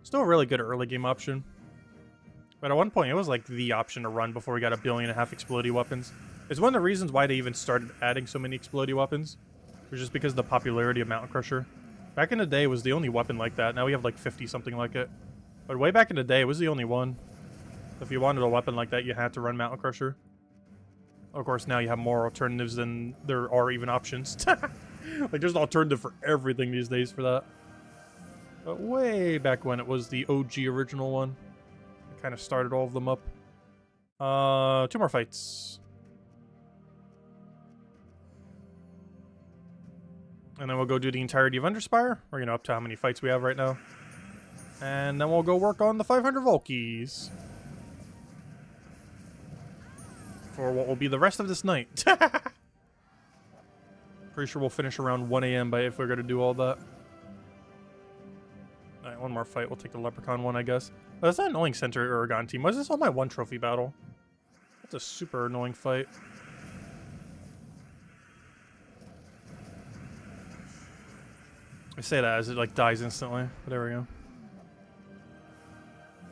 Still a really good early game option. But at one point, it was like the option to run before we got 1.5 billion explodey weapons. It's one of the reasons why they even started adding so many explodey weapons. It was just because of the popularity of Mountain Crusher. Back in the day, it was the only weapon like that. Now we have like 50 something like it. But way back in the day, it was the only one. If you wanted a weapon like that, you had to run Mountain Crusher. Of course, now you have more alternatives than there are even options. Like, there's an alternative for everything these days for that. But way back when, it was the OG original one. It kind of started all of them up. 2 more fights. And then we'll go do the entirety of Under Spire. Or, up to how many fights we have right now. And then we'll go work on the 500 Volkeys. For what will be the rest of this night. Pretty sure we'll finish around 1 a.m. if we're going to do all that. Alright, 1 more fight. We'll take the Leprechaun one, I guess. Oh, that's that annoying Center Oregon team. Why is this on my 1 trophy battle? That's a super annoying fight. I say that as it like dies instantly. But there we go.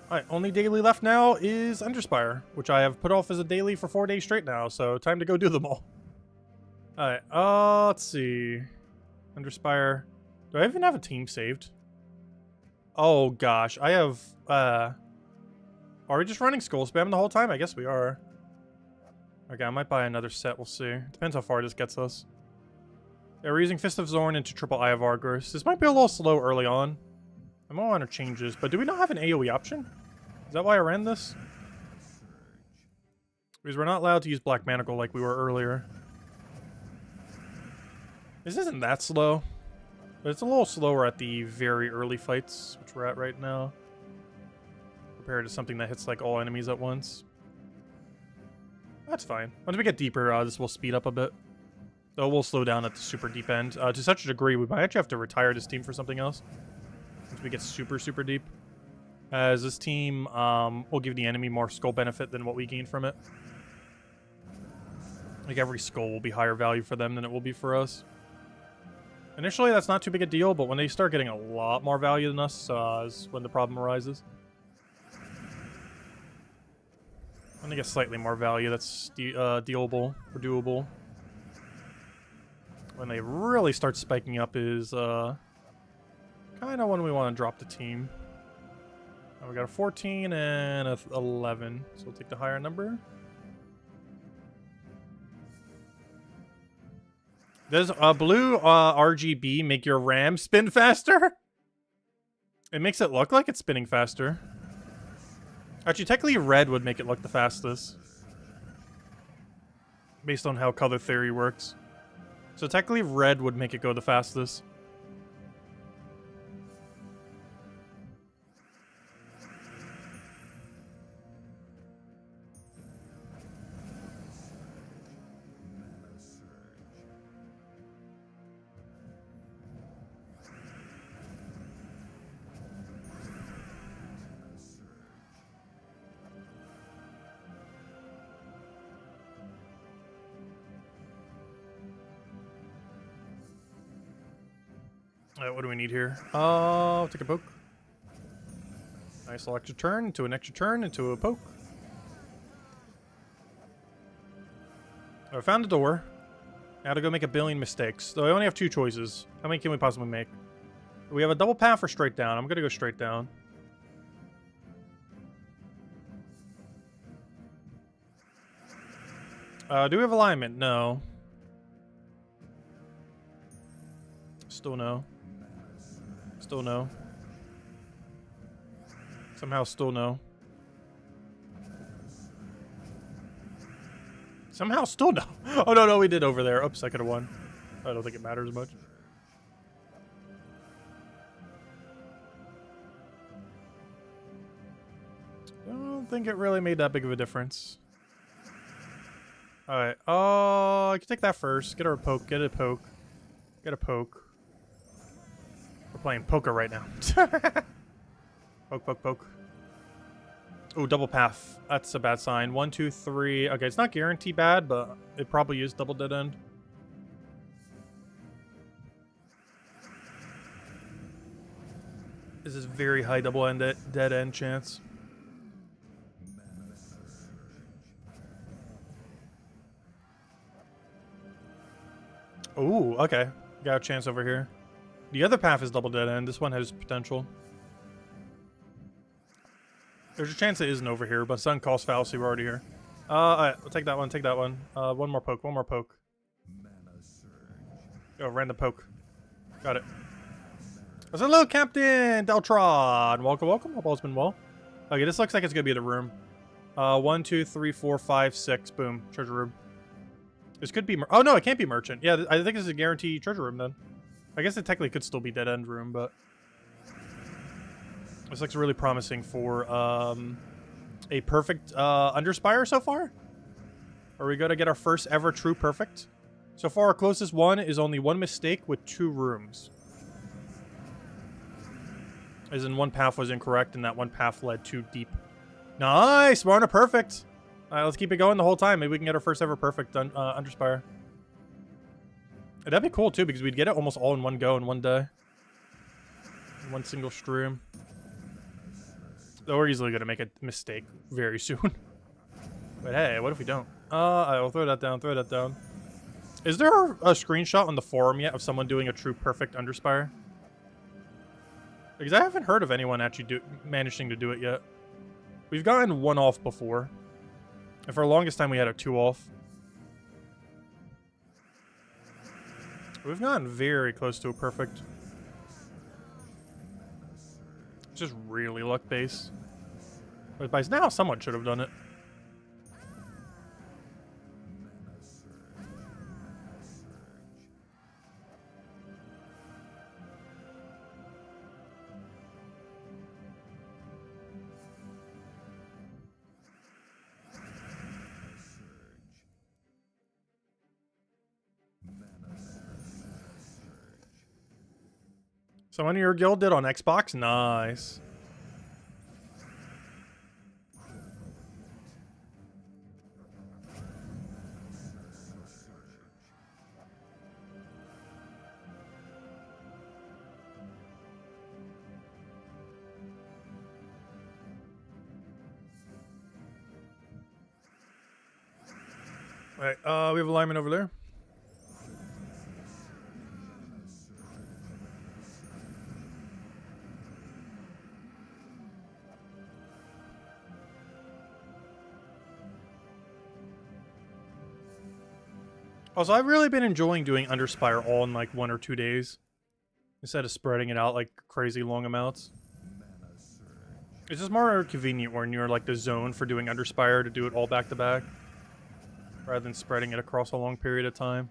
Alright, only daily left now is Under Spire, which I have put off as a daily for 4 days straight now, so time to go do them all. Alright, let's see. Under Spire. Do I even have a team saved? Oh gosh, I have, are we just running Skull Spam the whole time? I guess we are. Okay, I might buy another set. We'll see. Depends how far this gets us. Yeah, we're using Fist of Zorn into Triple Eye of Argus. This might be a little slow early on. I might want to change this, but do we not have an AoE option? Is that why I ran this? Because we're not allowed to use Black Manacle like we were earlier. This isn't that slow, but it's a little slower at the very early fights, which we're at right now, compared to something that hits like all enemies at once. That's fine. Once we get deeper, this will speed up a bit. Though we'll slow down at the super deep end. To such a degree, we might actually have to retire this team for something else. Once we get super, super deep. As this team will give the enemy more skull benefit than what we gain from it. Like every skull will be higher value for them than it will be for us. Initially, that's not too big a deal, but when they start getting a lot more value than us, is when the problem arises. When they get slightly more value, that's dealable or doable. When they really start spiking up is kind of when we want to drop the team. We got a 14 and a 11, so we'll take the higher number. Does blue RGB make your RAM spin faster? It makes it look like it's spinning faster. Actually, technically red would make it look the fastest. Based on how color theory works. So technically red would make it go the fastest. What do we need here? Take a poke. Nice extra turn into an extra turn into a poke. I found a door. Now to go make a billion mistakes. So I only have two choices. How many can we possibly make? We have a double path or straight down. I'm gonna go straight down. Do we have alignment? No. Still no. Still no. Somehow still no. Somehow still no. Oh, no, we did over there. Oops, I could have won. I don't think it matters much. I don't think it really made that big of a difference. Alright. Oh, I can take that first. Get her a poke. Get a poke. Get a poke. We're playing poker right now. Poke, poke, poke. Ooh, double path. That's a bad sign. 1, 2, 3. Okay, it's not guaranteed bad, but it probably is double dead end. This is very high double end dead end chance. Ooh, okay. Got a chance over here. The other path is double dead end. This one has potential. There's a chance it isn't over here, but Sun calls fallacy. We're already here. Alright, we'll take that one. Take that one. One more poke. One more poke. Oh, random poke. Got it. Hello, Captain Deltron. Welcome, welcome. Hope all's been well. Okay, this looks like it's gonna be the room. 1, 2, 3, 4, 5, 6. Boom. Treasure room. This could be. Oh no, it can't be merchant. Yeah, I think this is a guaranteed treasure room then. I guess it technically could still be dead end room, but this looks really promising for a perfect under Spire so far. Are we gonna get our first ever true perfect? So far, our closest one is only one mistake with 2 rooms. As in, one path was incorrect, and that one path led too deep. Nice! We're on a perfect! Alright, let's keep it going the whole time. Maybe we can get our first ever perfect under Spire. And that'd be cool, too, because we'd get it almost all in one go in one day. In one single stream. Though we're easily going to make a mistake very soon. But hey, what if we don't? I'll throw that down, throw that down. Is there a screenshot on the forum yet of someone doing a true perfect under Spire? Because I haven't heard of anyone actually managing to do it yet. We've gotten 1 off before. And for the longest time we had a 2 off. We've gotten very close to a perfect. It's just really luck-based. But by now, someone should have done it. Someone in your guild did on Xbox? Nice. Alright, we have a lineman over there. Also, I've really been enjoying doing Under Spire all in like 1 or 2 days, instead of spreading it out like crazy long amounts. It's just more convenient when you're like the zone for doing Under Spire to do it all back to back, rather than spreading it across a long period of time.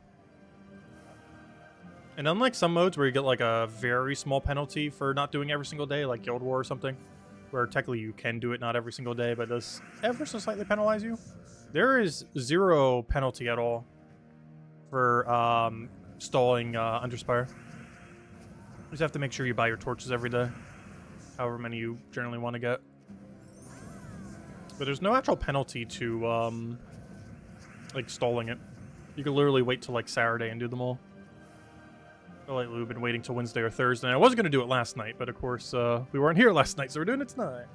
And unlike some modes where you get like a very small penalty for not doing every single day, like Guild War or something, where technically you can do it not every single day, but it does ever so slightly penalize you, there is 0 penalty at all for stalling Under Spire. You just have to make sure you buy your torches every day, however many you generally want to get. But there's no actual penalty to like stalling it. You can literally wait till like Saturday and do them all. I feel like we've been waiting till Wednesday or Thursday. I was going to do it last night, but of course we weren't here last night, so we're doing it tonight.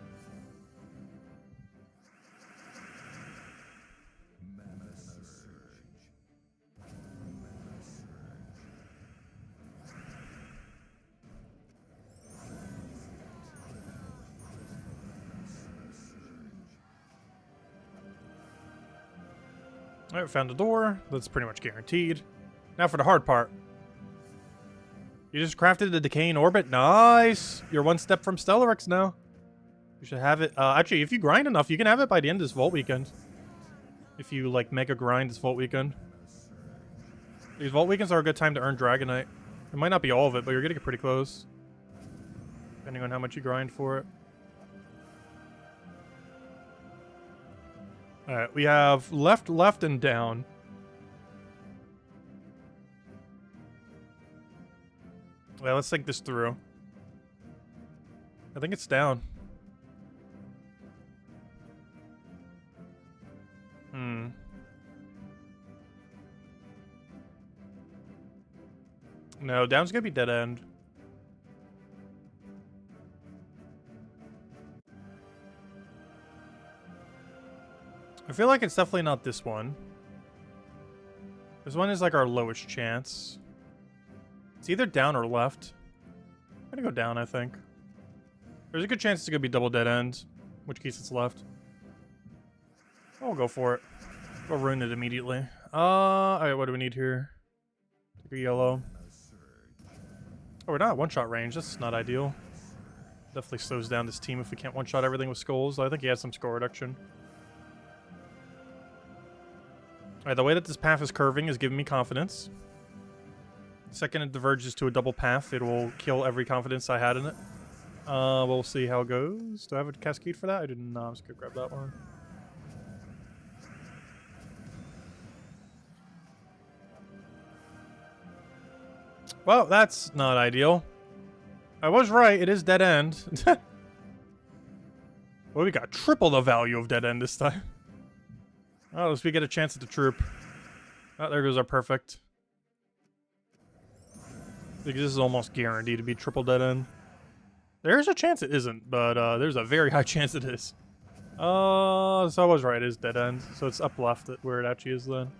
Alright, found a door. That's pretty much guaranteed. Now for the hard part. You just crafted the Decaying Orbit? Nice! You're 1 step from Stellarix now. You should have it. Actually, if you grind enough, you can have it by the end of this Vault Weekend. If you, like, mega grind this Vault Weekend. These Vault Weekends are a good time to earn Dragonite. It might not be all of it, but you're gonna get pretty close. Depending on how much you grind for it. Alright, we have left, and down. Well, let's think this through. I think it's down. No, down's gonna be dead end. I feel like it's definitely not this one. This one is like our lowest chance. It's either down or left. I'm gonna go down, I think. There's a good chance it's gonna be double dead end, in which case it's left. I'll go for it. We'll ruin it immediately. Alright, what do we need here? Take a yellow. Oh, we're not at one-shot range. That's not ideal. Definitely slows down this team if we can't one-shot everything with skulls. I think he has some score reduction. Alright, the way that this path is curving is giving me confidence. The second it diverges to a double path, it will kill every confidence I had in it. We'll see how it goes. Do I have a cascade for that? I didn't. I'm just gonna grab that one. Well, that's not ideal. I was right. It is dead end. Well, we got triple the value of dead end this time. Oh, at least we get a chance at the troop. Oh, there goes our perfect. Because this is almost guaranteed to be triple dead end. There's a chance it isn't, but there's a very high chance it is. So I was right, it is dead end. So it's up left at where it actually is then.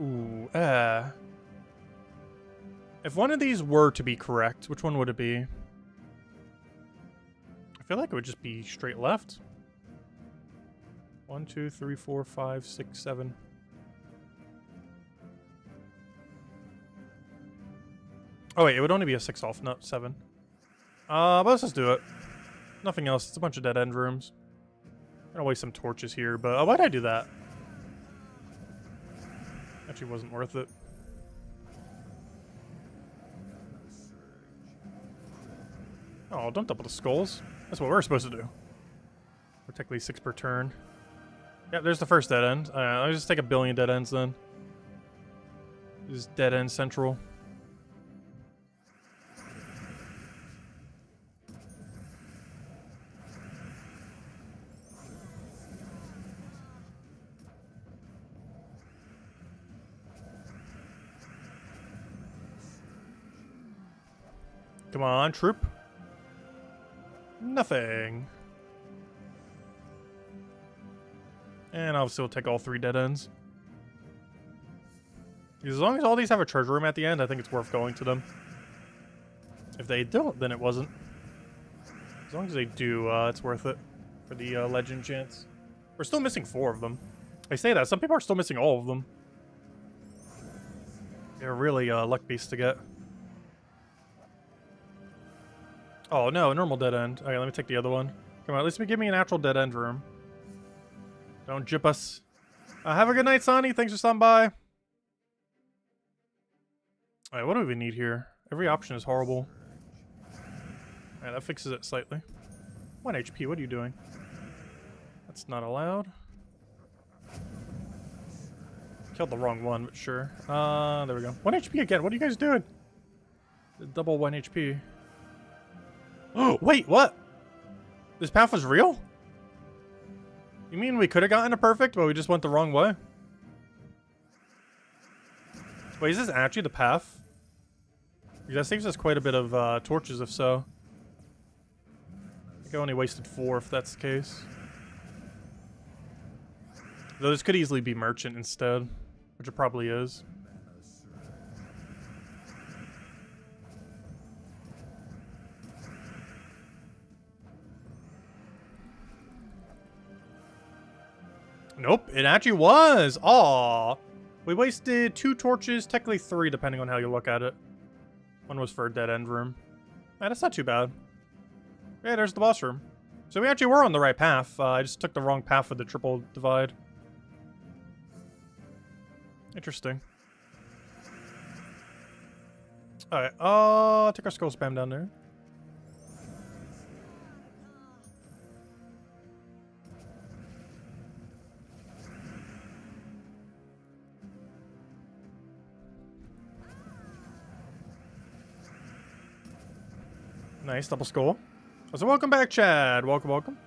Ooh, If one of these were to be correct, which one would it be? I feel like it would just be straight left. 1, 2, 3, 4, 5, 6, 7. Oh wait, it would only be a 6 off, not 7. But let's just do it. Nothing else. It's a bunch of dead end rooms. I'm gonna waste some torches here, but why'd I do that? Actually wasn't worth it. Oh, don't double the skulls. That's what we're supposed to do. We're technically 6 per turn. Yeah, there's the first dead end. Let me just take a billion dead ends then. This is dead end central. Come on, troop. Nothing. And obviously we'll take all 3 dead ends. As long as all these have a treasure room at the end, I think it's worth going to them. If they don't, then it wasn't. As long as they do, it's worth it for the legend chance. We're still missing 4 of them. I say that, some people are still missing all of them. They're really luck beasts to get. Oh no, normal dead end. Okay, let me take the other one. Come on, at least give me an actual dead end room. Don't jip us. Have a good night, Sonny. Thanks for stopping by. Alright, what do we need here? Every option is horrible. Alright, that fixes it slightly. 1 HP, what are you doing? That's not allowed. Killed the wrong one, but sure. There we go. 1 HP again. What are you guys doing? Double 1 HP. Oh, wait, what? This path was real? You mean we could have gotten a perfect, but we just went the wrong way? Wait, is this actually the path? Because that saves us quite a bit of torches, if so. I think I only wasted 4 if that's the case. Though this could easily be merchant instead, which it probably is. Nope, it actually was. Aw, we wasted 2 torches, technically 3 depending on how you look at it. 1 was for a dead end room. Man, that's not too bad. Yeah, there's the boss room. So we actually were on the right path. I just took the wrong path with the triple divide. Interesting. Alright, take our skull spam down there. Nice, double skull. So welcome back, Chad. Welcome, welcome.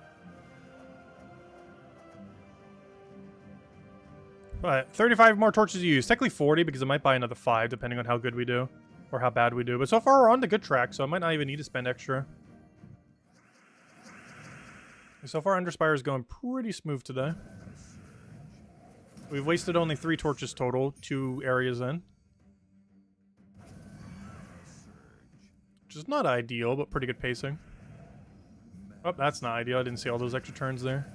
Alright, 35 more torches to use. Technically 40 because I might buy another 5 depending on how good we do. Or how bad we do. But so far we're on the good track, so I might not even need to spend extra. So far Under Spire is going pretty smooth today. We've wasted only 3 torches total, 2 areas in. Which is not ideal, but pretty good pacing. Oh, that's not ideal. I didn't see all those extra turns there.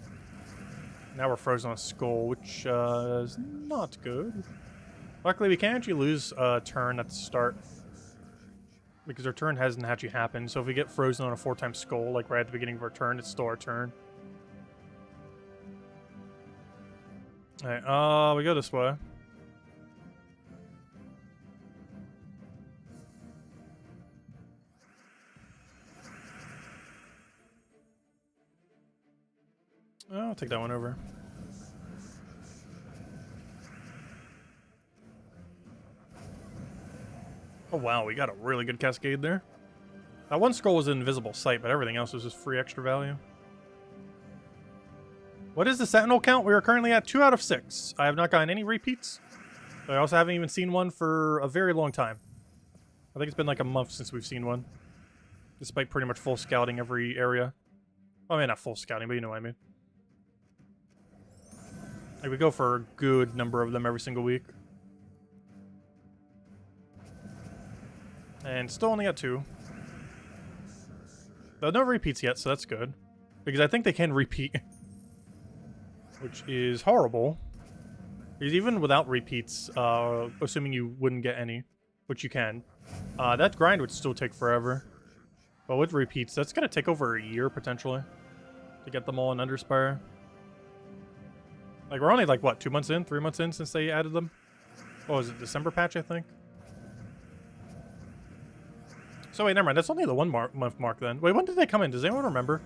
Now we're frozen on a skull, which is not good. Luckily, we can't actually lose a turn at the start. Because our turn hasn't actually happened. So if we get frozen on a 4-time skull, like right at the beginning of our turn, it's still our turn. Alright, we go this way. I'll take that one over. Oh wow, we got a really good cascade there. That one skull was an invisible sight, but everything else was just free extra value. What is the sentinel count? We are currently at 2 out of 6. I have not gotten any repeats. I also haven't even seen one for a very long time. I think it's been like a month since we've seen one. Despite pretty much full scouting every area. I mean, not full scouting, but you know what I mean. Like, we go for a good number of them every single week. And still only got 2. Though no repeats yet, so that's good. Because I think they can repeat. Which is horrible. Because even without repeats, assuming you wouldn't get any, which you can. That grind would still take forever. But with repeats, that's going to take over a year, potentially, to get them all in Underspire. Like, we're only, like, what, 2 months in? 3 months in since they added them? What was it, December patch, I think? So, wait, never mind. That's only the month mark, then. Wait, when did they come in? Does anyone remember?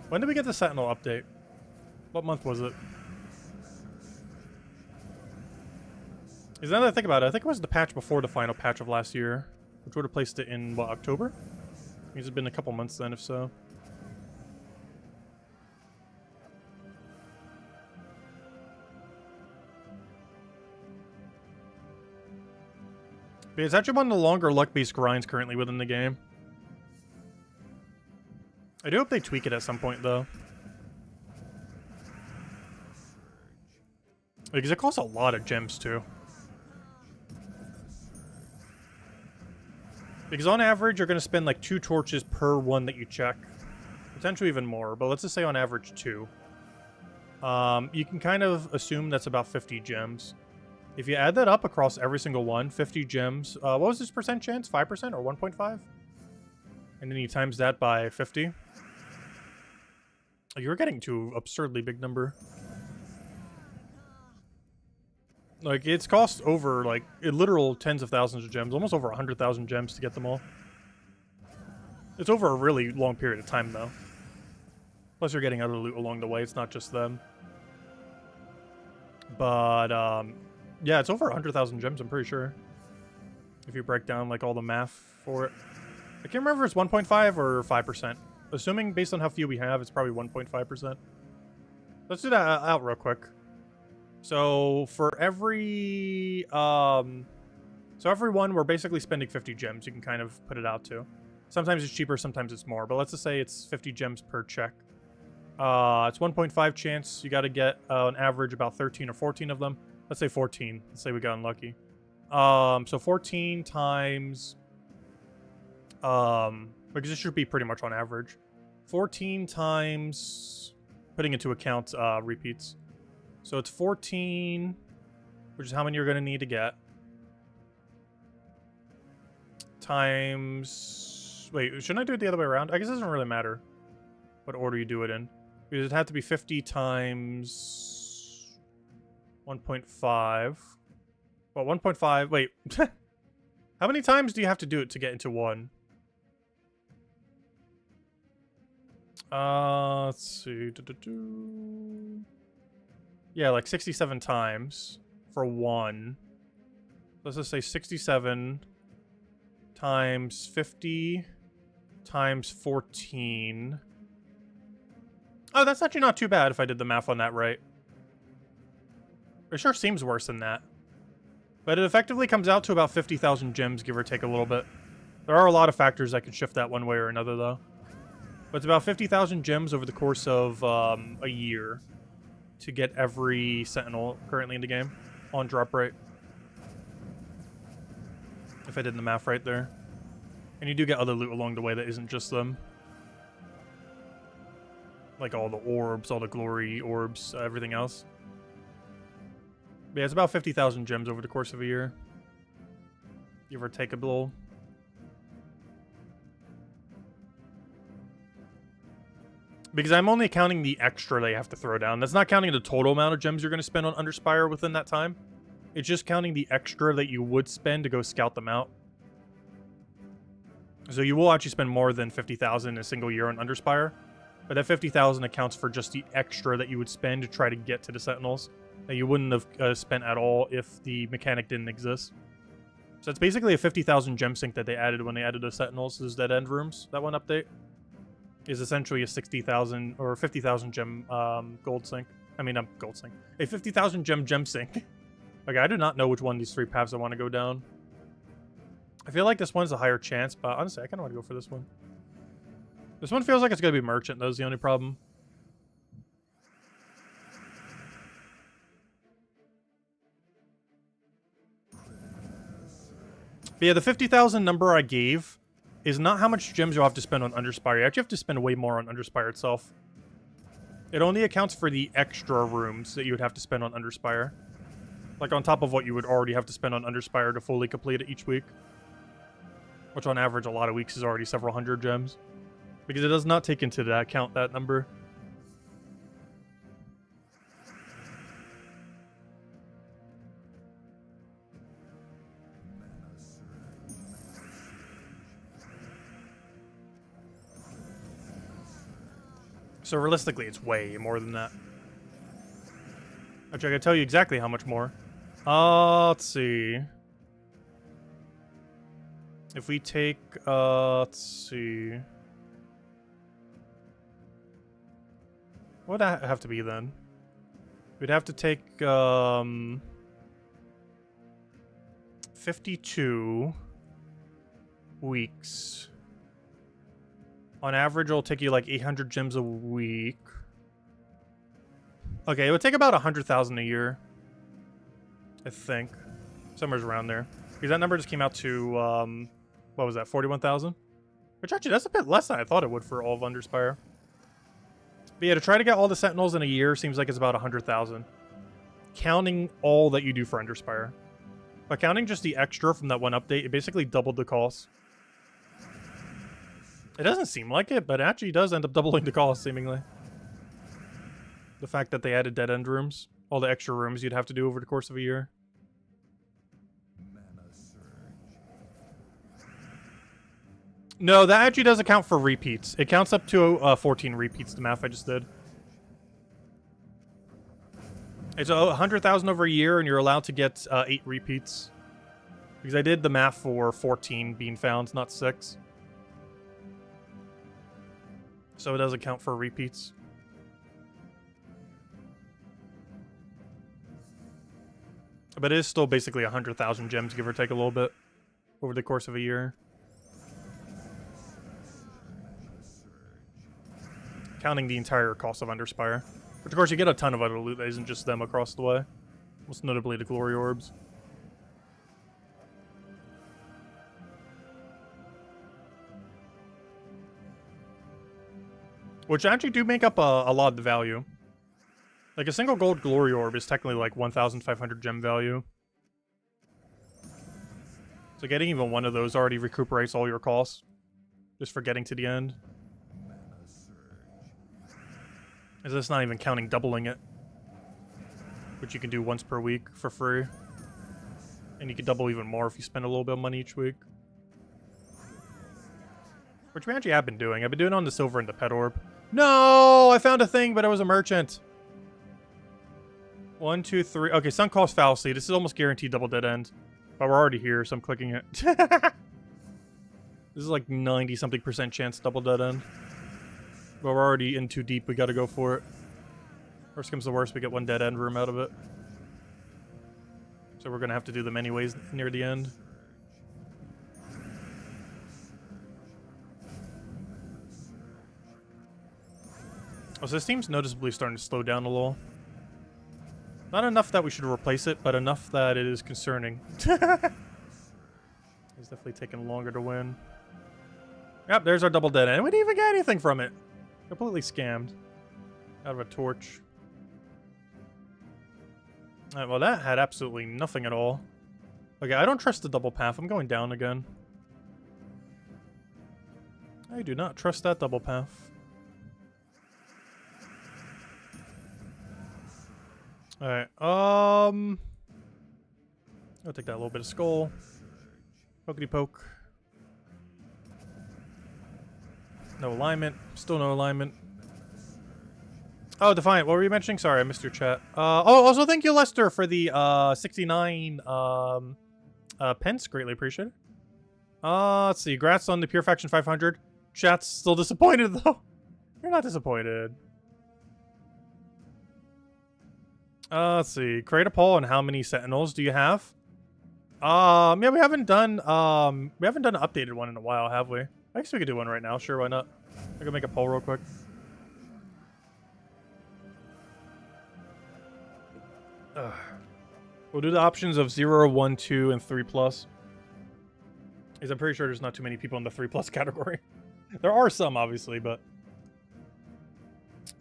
When did we get the Sentinel update? What month was it? Because now that I think about it, I think it was the patch before the final patch of last year, which would have placed it in, what, October? Means it's been a couple months then, if so. But it's actually one of the longer luck-based grinds currently within the game. I do hope they tweak it at some point, though. Because it costs a lot of gems, too. Because on average, you're going to spend like 2 torches per one that you check. Potentially even more, but let's just say on average 2. You can kind of assume that's about 50 gems. If you add that up across every single one, 50 gems, what was this percent chance? 5% or 1.5? And then you times that by 50. You're getting to an absurdly big number. Like, it's cost over, like, literal tens of thousands of gems. Almost over 100,000 gems to get them all. It's over a really long period of time, though. Plus, you're getting other loot along the way. It's not just them. But, yeah, it's over 100,000 gems, I'm pretty sure. If you break down, like, all the math for it. I can't remember if it's 1.5 or 5%. Assuming, based on how few we have, it's probably 1.5%. Let's do that out real quick. So for every every one, we're basically spending 50 gems. You can kind of put it out to. Sometimes it's cheaper, sometimes it's more. But let's just say it's 50 gems per check. It's 1.5 chance. You got to get an average about 13 or 14 of them. Let's say 14. Let's say we got unlucky. So 14 times, because it should be pretty much on average. 14 times, putting into account repeats. So it's 14, which is how many you're going to need to get. Times... Wait, shouldn't I do it the other way around? I guess it doesn't really matter what order you do it in. Because it'd have to be 50 times 1.5. Well, 1.5... Wait. How many times do you have to do it to get into 1? Let's see. Yeah, like 67 times for 1. Let's just say 67 times 50 times 14. Oh, that's actually not too bad if I did the math on that right. It sure seems worse than that. But it effectively comes out to about 50,000 gems, give or take a little bit. There are a lot of factors that could shift that one way or another, though. But it's about 50,000 gems over the course of a year to get every Sentinel currently in the game on drop rate. If I did the math right there. And you do get other loot along the way that isn't just them. Like all the orbs, all the glory orbs, everything else. But yeah, it's about 50,000 gems over the course of a year. Give or take a little. Because I'm only counting the extra they have to throw down. That's not counting the total amount of gems you're going to spend on Underspire within that time. It's just counting the extra that you would spend to go scout them out. So you will actually spend more than 50,000 in a single year on Underspire. But that 50,000 accounts for just the extra that you would spend to try to get to the Sentinels. That you wouldn't have spent at all if the mechanic didn't exist. So it's basically a 50,000 gem sink that they added when they added the Sentinels. Those dead end rooms, that one update. Is essentially a 60,000 or 50,000 gem gold sink. I mean, gold sink. A 50,000 gem sink. Okay, I do not know which one of these 3 paths I want to go down. I feel like this one's a higher chance, but honestly, I kind of want to go for this one. This one feels like it's going to be merchant, though, is the only problem. But yeah, the 50,000 number I gave is not how much gems you'll have to spend on Underspire. You actually have to spend way more on Underspire itself. It only accounts for the extra rooms that you would have to spend on Underspire. Like, on top of what you would already have to spend on Underspire to fully complete it each week. Which, on average, a lot of weeks is already several hundred gems. Because it does not take into account that number. So, realistically, it's way more than that. Actually, I can tell you exactly how much more. Let's see. If we take, let's see. What would that have to be then? We'd have to take, 52 weeks. On average, it'll take you like 800 gems a week. Okay, it would take about 100,000 a year. I think. Somewhere around there. Because that number just came out to, what was that, 41,000? Which actually, that's a bit less than I thought it would for all of Underspire. But yeah, to try to get all the Sentinels in a year seems like it's about 100,000. Counting all that you do for Underspire. But counting just the extra from that one update, it basically doubled the cost. It doesn't seem like it, but it actually does end up doubling the cost, seemingly. The fact that they added dead-end rooms. All the extra rooms you'd have to do over the course of a year. No, that actually does account for repeats. It counts up to 14 repeats, the math I just did. It's 100,000 over a year, and you're allowed to get 8 repeats. Because I did the math for 14 being found, not 6. So it does account for repeats. But it is still basically 100,000 gems, give or take a little bit, over the course of a year. Counting the entire cost of Underspire. Which, of course, you get a ton of other loot that isn't just them across the way. Most notably the Glory Orbs. Which actually do make up a lot of the value. Like, a single gold Glory Orb is technically like 1,500 gem value. So getting even one of those already recuperates all your costs. Just for getting to the end. Is this not even counting doubling it? Which you can do once per week for free. And you can double even more if you spend a little bit of money each week. Which we actually have been doing. I've been doing it on the silver and the pet orb. No! I found a thing, but it was a merchant. 1, 2, 3. Okay, sunk cost fallacy. This is almost guaranteed double dead end. But we're already here, so I'm clicking it. This is like 90-something% chance double dead end. But we're already in too deep. We gotta go for it. Worst comes to worst, we get one dead end room out of it. So we're gonna have to do them anyways near the end. Oh, so this team's noticeably starting to slow down a little. Not enough that we should replace it, but enough that it is concerning. It's definitely taking longer to win. Yep, there's our double dead end. We didn't even get anything from it. Completely scammed. Out of a torch. Alright, well that had absolutely nothing at all. Okay, I don't trust the double path. I'm going down again. I do not trust that double path. Alright, I'll take that little bit of skull. Pokety poke. No alignment. Still no alignment. Oh, Defiant, what were you mentioning? Sorry, I missed your chat. Also thank you, Lester, for the 69 pence. Greatly appreciated. Let's see. Congrats on the Pure Faction 500. Chat's still disappointed, though. You're not disappointed. Let's see. Create a poll on how many Sentinels do you have? Yeah, we haven't done an updated one in a while, have we? I guess we could do one right now. Sure, why not? I can make a poll real quick. We'll do the options of 0, 1, 2, and 3+. Because I'm pretty sure there's not too many people in the 3+ category. There are some, obviously, but...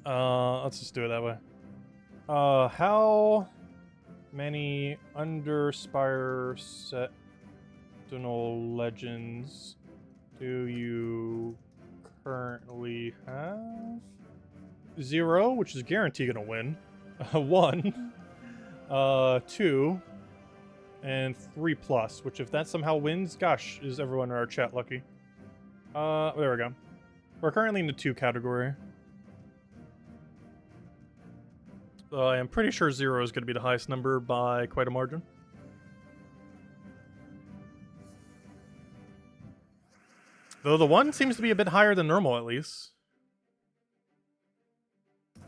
let's just do it that way. How Many under Spire Sentinel legends do you currently have? 0, which is guaranteed gonna win. 1, 2, and 3+, which if that somehow wins, gosh, is everyone in our chat lucky? There we go. We're currently in the 2 category. I am pretty sure 0 is going to be the highest number by quite a margin. Though the 1 seems to be a bit higher than normal, at least.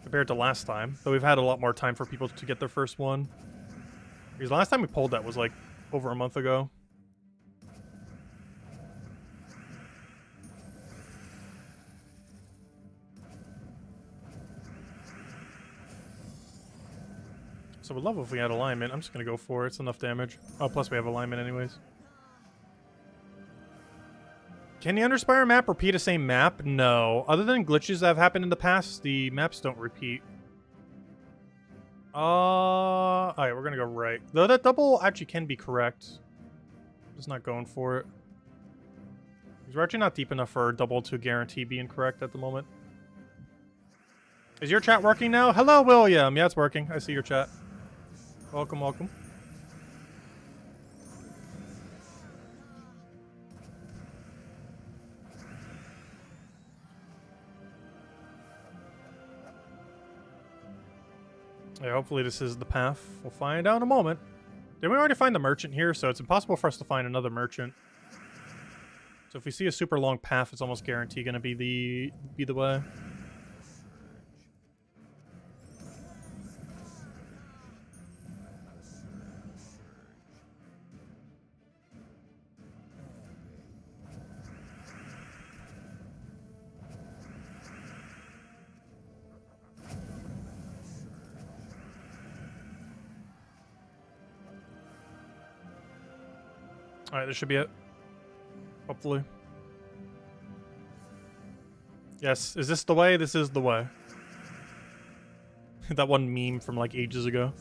Compared to last time. Though we've had a lot more time for people to get their first one. Because last time we pulled that was like over a month ago. So would love if we had alignment. I'm just going to go for it. It's enough damage. Oh, plus we have alignment anyways. Can the Underspire map repeat the same map? No. Other than glitches that have happened in the past, the maps don't repeat. Alright, we're going to go right. Though that double actually can be correct. Just not going for it. Because we're actually not deep enough for double to guarantee being correct at the moment. Is your chat working now? Hello, William. Yeah, it's working. I see your chat. Welcome, welcome. Yeah, hopefully this is the path. We'll find out in a moment. Did we already find the merchant here? So it's impossible for us to find another merchant. So if we see a super long path, it's almost guaranteed going to be the way. Alright, this should be it. Hopefully. Yes, is this the way? This is the way. That one meme from like ages ago.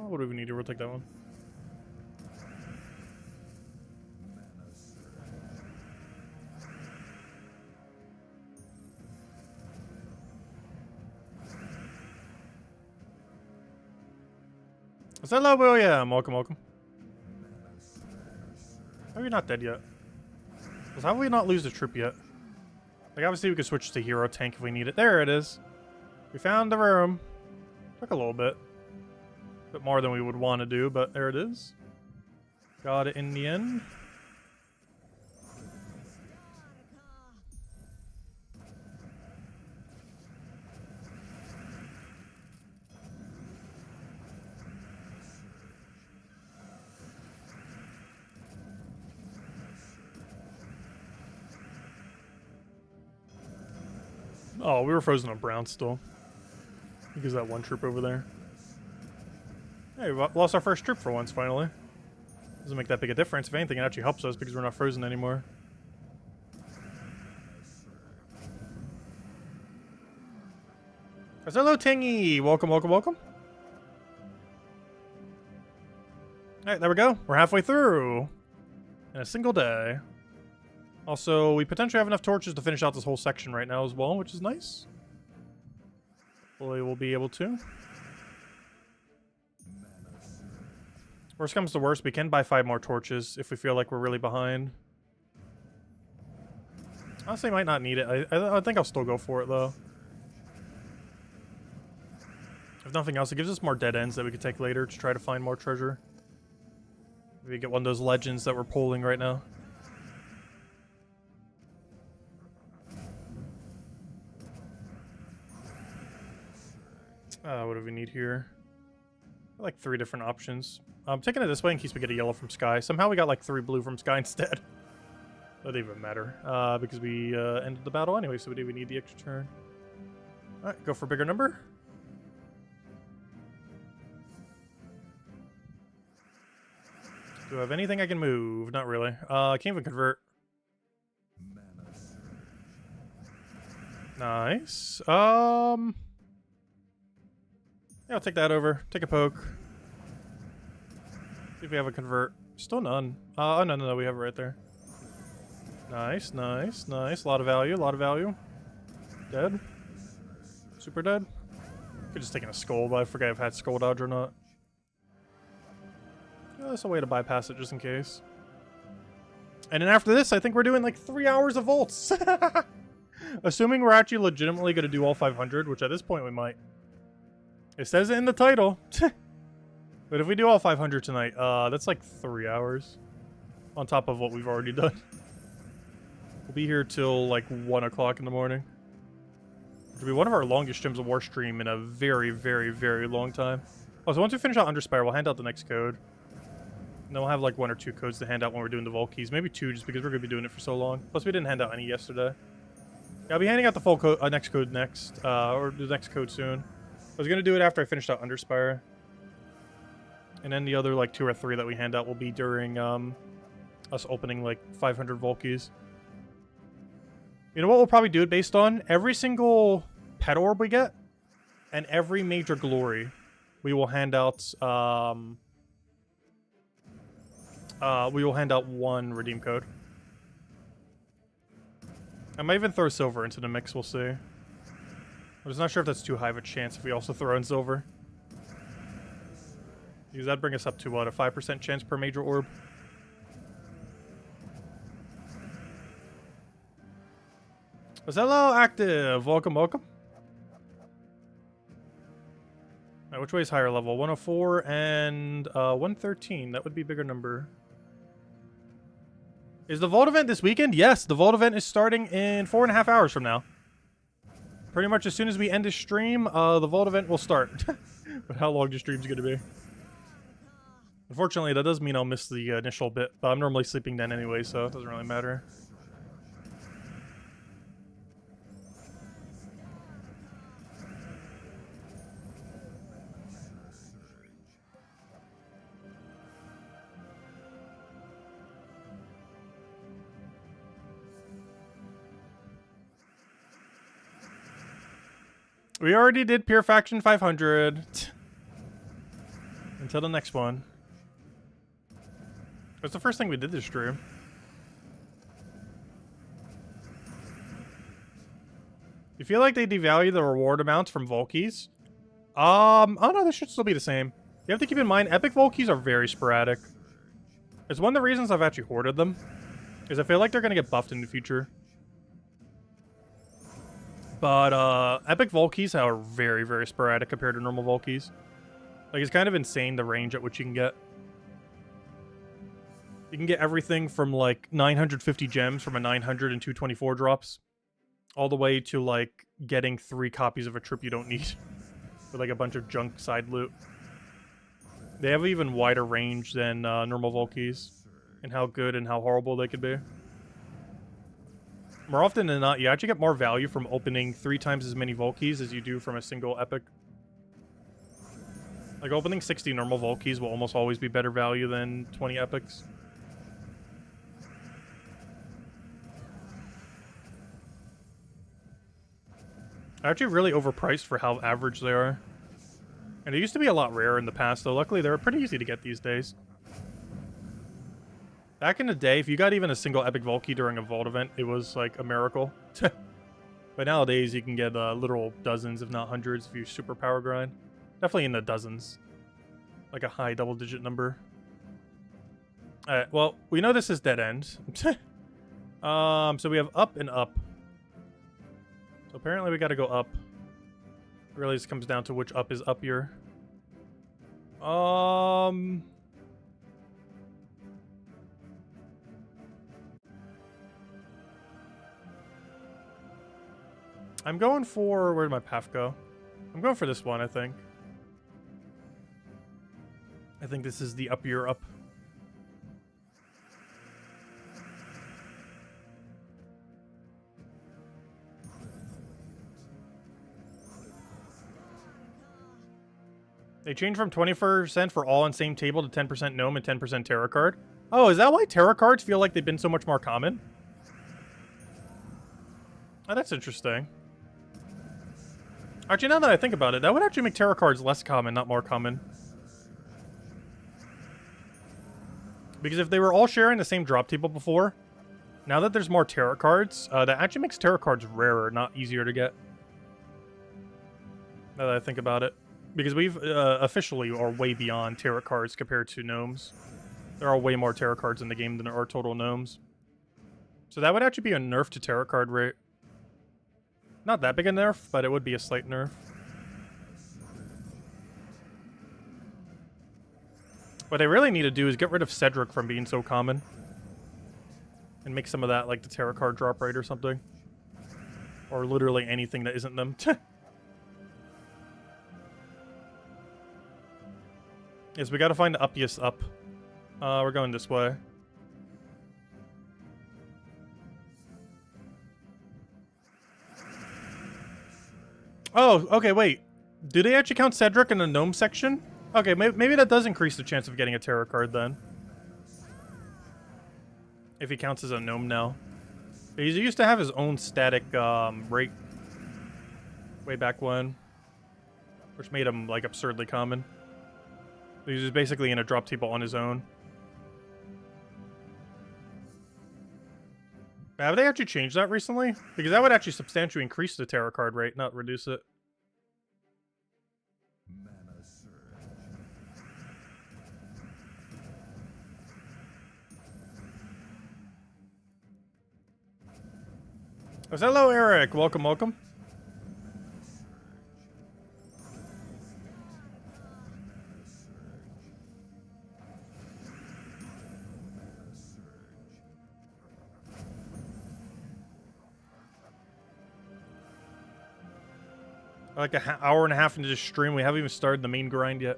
What do we need to rotate that one? Hello, William. Welcome, welcome. How are we not dead yet? Because how will we not lose the troop yet? Like, obviously we could switch to hero tank if we need it. There it is. We found the room. Took a little bit. A bit more than we would want to do, but there it is. Got it in the end. Oh, we were frozen on brown still. Because that one troop over there. Hey, we lost our first troop for once, finally. Doesn't make that big a difference. If anything, it actually helps us because we're not frozen anymore. Hello, Tingy! Welcome, welcome, welcome. Alright, there we go. We're halfway through. In a single day. Also, we potentially have enough torches to finish out this whole section right now as well, which is nice. Hopefully we'll be able to. Worst comes to worst, we can buy 5 more torches if we feel like we're really behind. Honestly, might not need it. I think I'll still go for it, though. If nothing else, it gives us more dead ends that we could take later to try to find more treasure. Maybe get one of those legends that we're pulling right now. What do we need here? Like 3 different options. I'm taking it this way in case we get a yellow from Sky. Somehow we got like 3 blue from Sky instead. Doesn't even matter. Because we ended the battle anyway, so we didn't even need the extra turn. Alright, go for a bigger number. Do I have anything I can move? Not really. I can't even convert. Nice. Yeah, I'll take that over. Take a poke. See if we have a convert. Still none. Oh, no, we have it right there. Nice, nice, nice. A lot of value, a lot of value. Dead. Super dead. Could just taken a skull, but I forget if I had skull dodge or not. That's a way to bypass it just in case. And then after this, I think we're doing like 3 hours of volts. Assuming we're actually legitimately going to do all 500, which at this point we might. It says it in the title. But if we do all 500 tonight, that's like 3 hours. On top of what we've already done. We'll be here till like 1 o'clock in the morning. It'll be one of our longest Gems of War stream in a very, very, very long time. Oh, so once we finish out Under Spire, we'll hand out the next code. And then we'll have like 1 or 2 codes to hand out when we're doing the Vault Keys. Maybe 2, just because we're going to be doing it for so long. Plus, we didn't hand out any yesterday. Yeah, I'll be handing out the full code, next code next. Or the next code soon. I was going to do it after I finished out Under Spire. And then the other like 2 or 3 that we hand out will be during us opening like 500 Vault Keys. You know what we'll probably do it based on? Every single pet orb we get and every major glory, we will hand out we will hand out 1 redeem code. I might even throw silver into the mix, we'll see. I'm just not sure if that's too high of a chance if we also throw in silver. Because that'd bring us up to what, a 5% chance per major orb? Hello, active. Welcome, welcome. Right, which way is higher level? 104 and 113. That would be a bigger number. Is the Vault event this weekend? Yes, the Vault event is starting in 4.5 hours from now. Pretty much as soon as we end this stream, the Vault event will start. But how long the stream's going to be? Unfortunately, that does mean I'll miss the initial bit, but I'm normally sleeping then anyway, so it doesn't really matter. We already did Pure Faction 500. Until the next one. That's the first thing we did this stream. You feel like they devalue the reward amounts from Vault Keys? Oh no, this should still be the same. You have to keep in mind, epic Vault Keys are very sporadic. It's one of the reasons I've actually hoarded them. Is I feel like they're going to get buffed in the future. But epic Vault Keys are very, very sporadic compared to normal Vault Keys. Like, it's kind of insane the range at which you can get. You can get everything from like 950 gems from a 900 and 224 drops, all the way to like getting 3 copies of a trip you don't need with like a bunch of junk side loot. They have an even wider range than normal Vault Keys and how good and how horrible they could be. More often than not, you actually get more value from opening 3 times as many Vault Keys as you do from a single epic. Like, opening 60 normal Vault Keys will almost always be better value than 20 epics. They're actually really overpriced for how average they are. And they used to be a lot rarer in the past, though. Luckily, they're pretty easy to get these days. Back in the day, if you got even a single epic Vault Key during a Vault event, it was like a miracle. But nowadays, you can get literal dozens, if not hundreds, if you super power grind. Definitely in the dozens. Like a high double-digit number. Alright, well, we know this is dead end. So we have up and up. So apparently we gotta go up. It really just comes down to which up is uppier. I'm going for... Where did my path go? I'm going for this one, I think. I think this is the uppier up. They changed from 20% for all on same table to 10% gnome and 10% tarot card. Oh, is that why tarot cards feel like they've been so much more common? Oh, that's interesting. Actually, now that I think about it, that would actually make tarot cards less common, not more common. Because if they were all sharing the same drop table before, now that there's more tarot cards, that actually makes tarot cards rarer, not easier to get. Now that I think about it. Because we've officially are way beyond tarot cards compared to gnomes. There are way more tarot cards in the game than there are total gnomes. So that would actually be a nerf to tarot card rate. Not that big a nerf, but it would be a slight nerf. What they really need to do is get rid of Cedric from being so common. And make some of that like the tarot card drop rate or something. Or literally anything that isn't them. Yes, we gotta find the uppiest up. We're going this way. Oh, okay, wait. Do they actually count Cedric in the gnome section? Okay, maybe that does increase the chance of getting a tarot card then. If he counts as a gnome now. He used to have his own static rate way back when. Which made him, like, absurdly common. He was basically in a drop table on his own. Have they actually changed that recently? Because that would actually substantially increase the tarot card rate, not reduce it. Oh, hello, Eric. Welcome, welcome. Like an hour and a half into this stream, we haven't even started the main grind yet.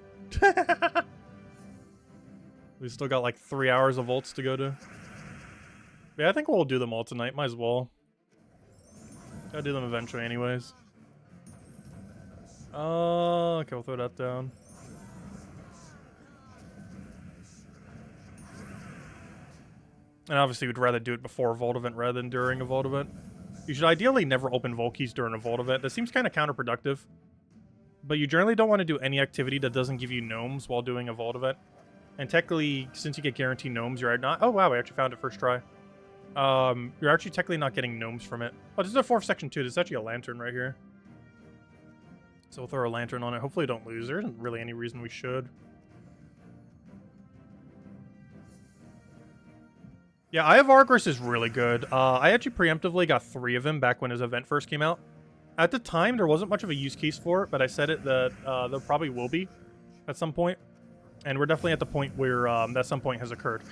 We still got like 3 hours of vaults to go to. Yeah, I think we'll do them all tonight. Might as well. Gotta do them eventually anyways. Okay, we'll throw that down. And obviously we'd rather do it before a vault event rather than during a vault event. You should ideally never open vault keys during a vault event. That seems kind of counterproductive. But you generally don't want to do any activity that doesn't give you gnomes while doing a vault event. And technically, since you get guaranteed gnomes, you're not... Oh, wow, I actually found it first try. You're actually technically not getting gnomes from it. Oh, this is a fourth section too. There's actually a lantern right here. So we'll throw a lantern on it. Hopefully we don't lose. There isn't really any reason we should. Yeah, Eye of Argris is really good. I actually preemptively got 3 of him back when his event first came out. At the time, there wasn't much of a use case for it, but I said it that there probably will be at some point. And we're definitely at the point where that some point has occurred.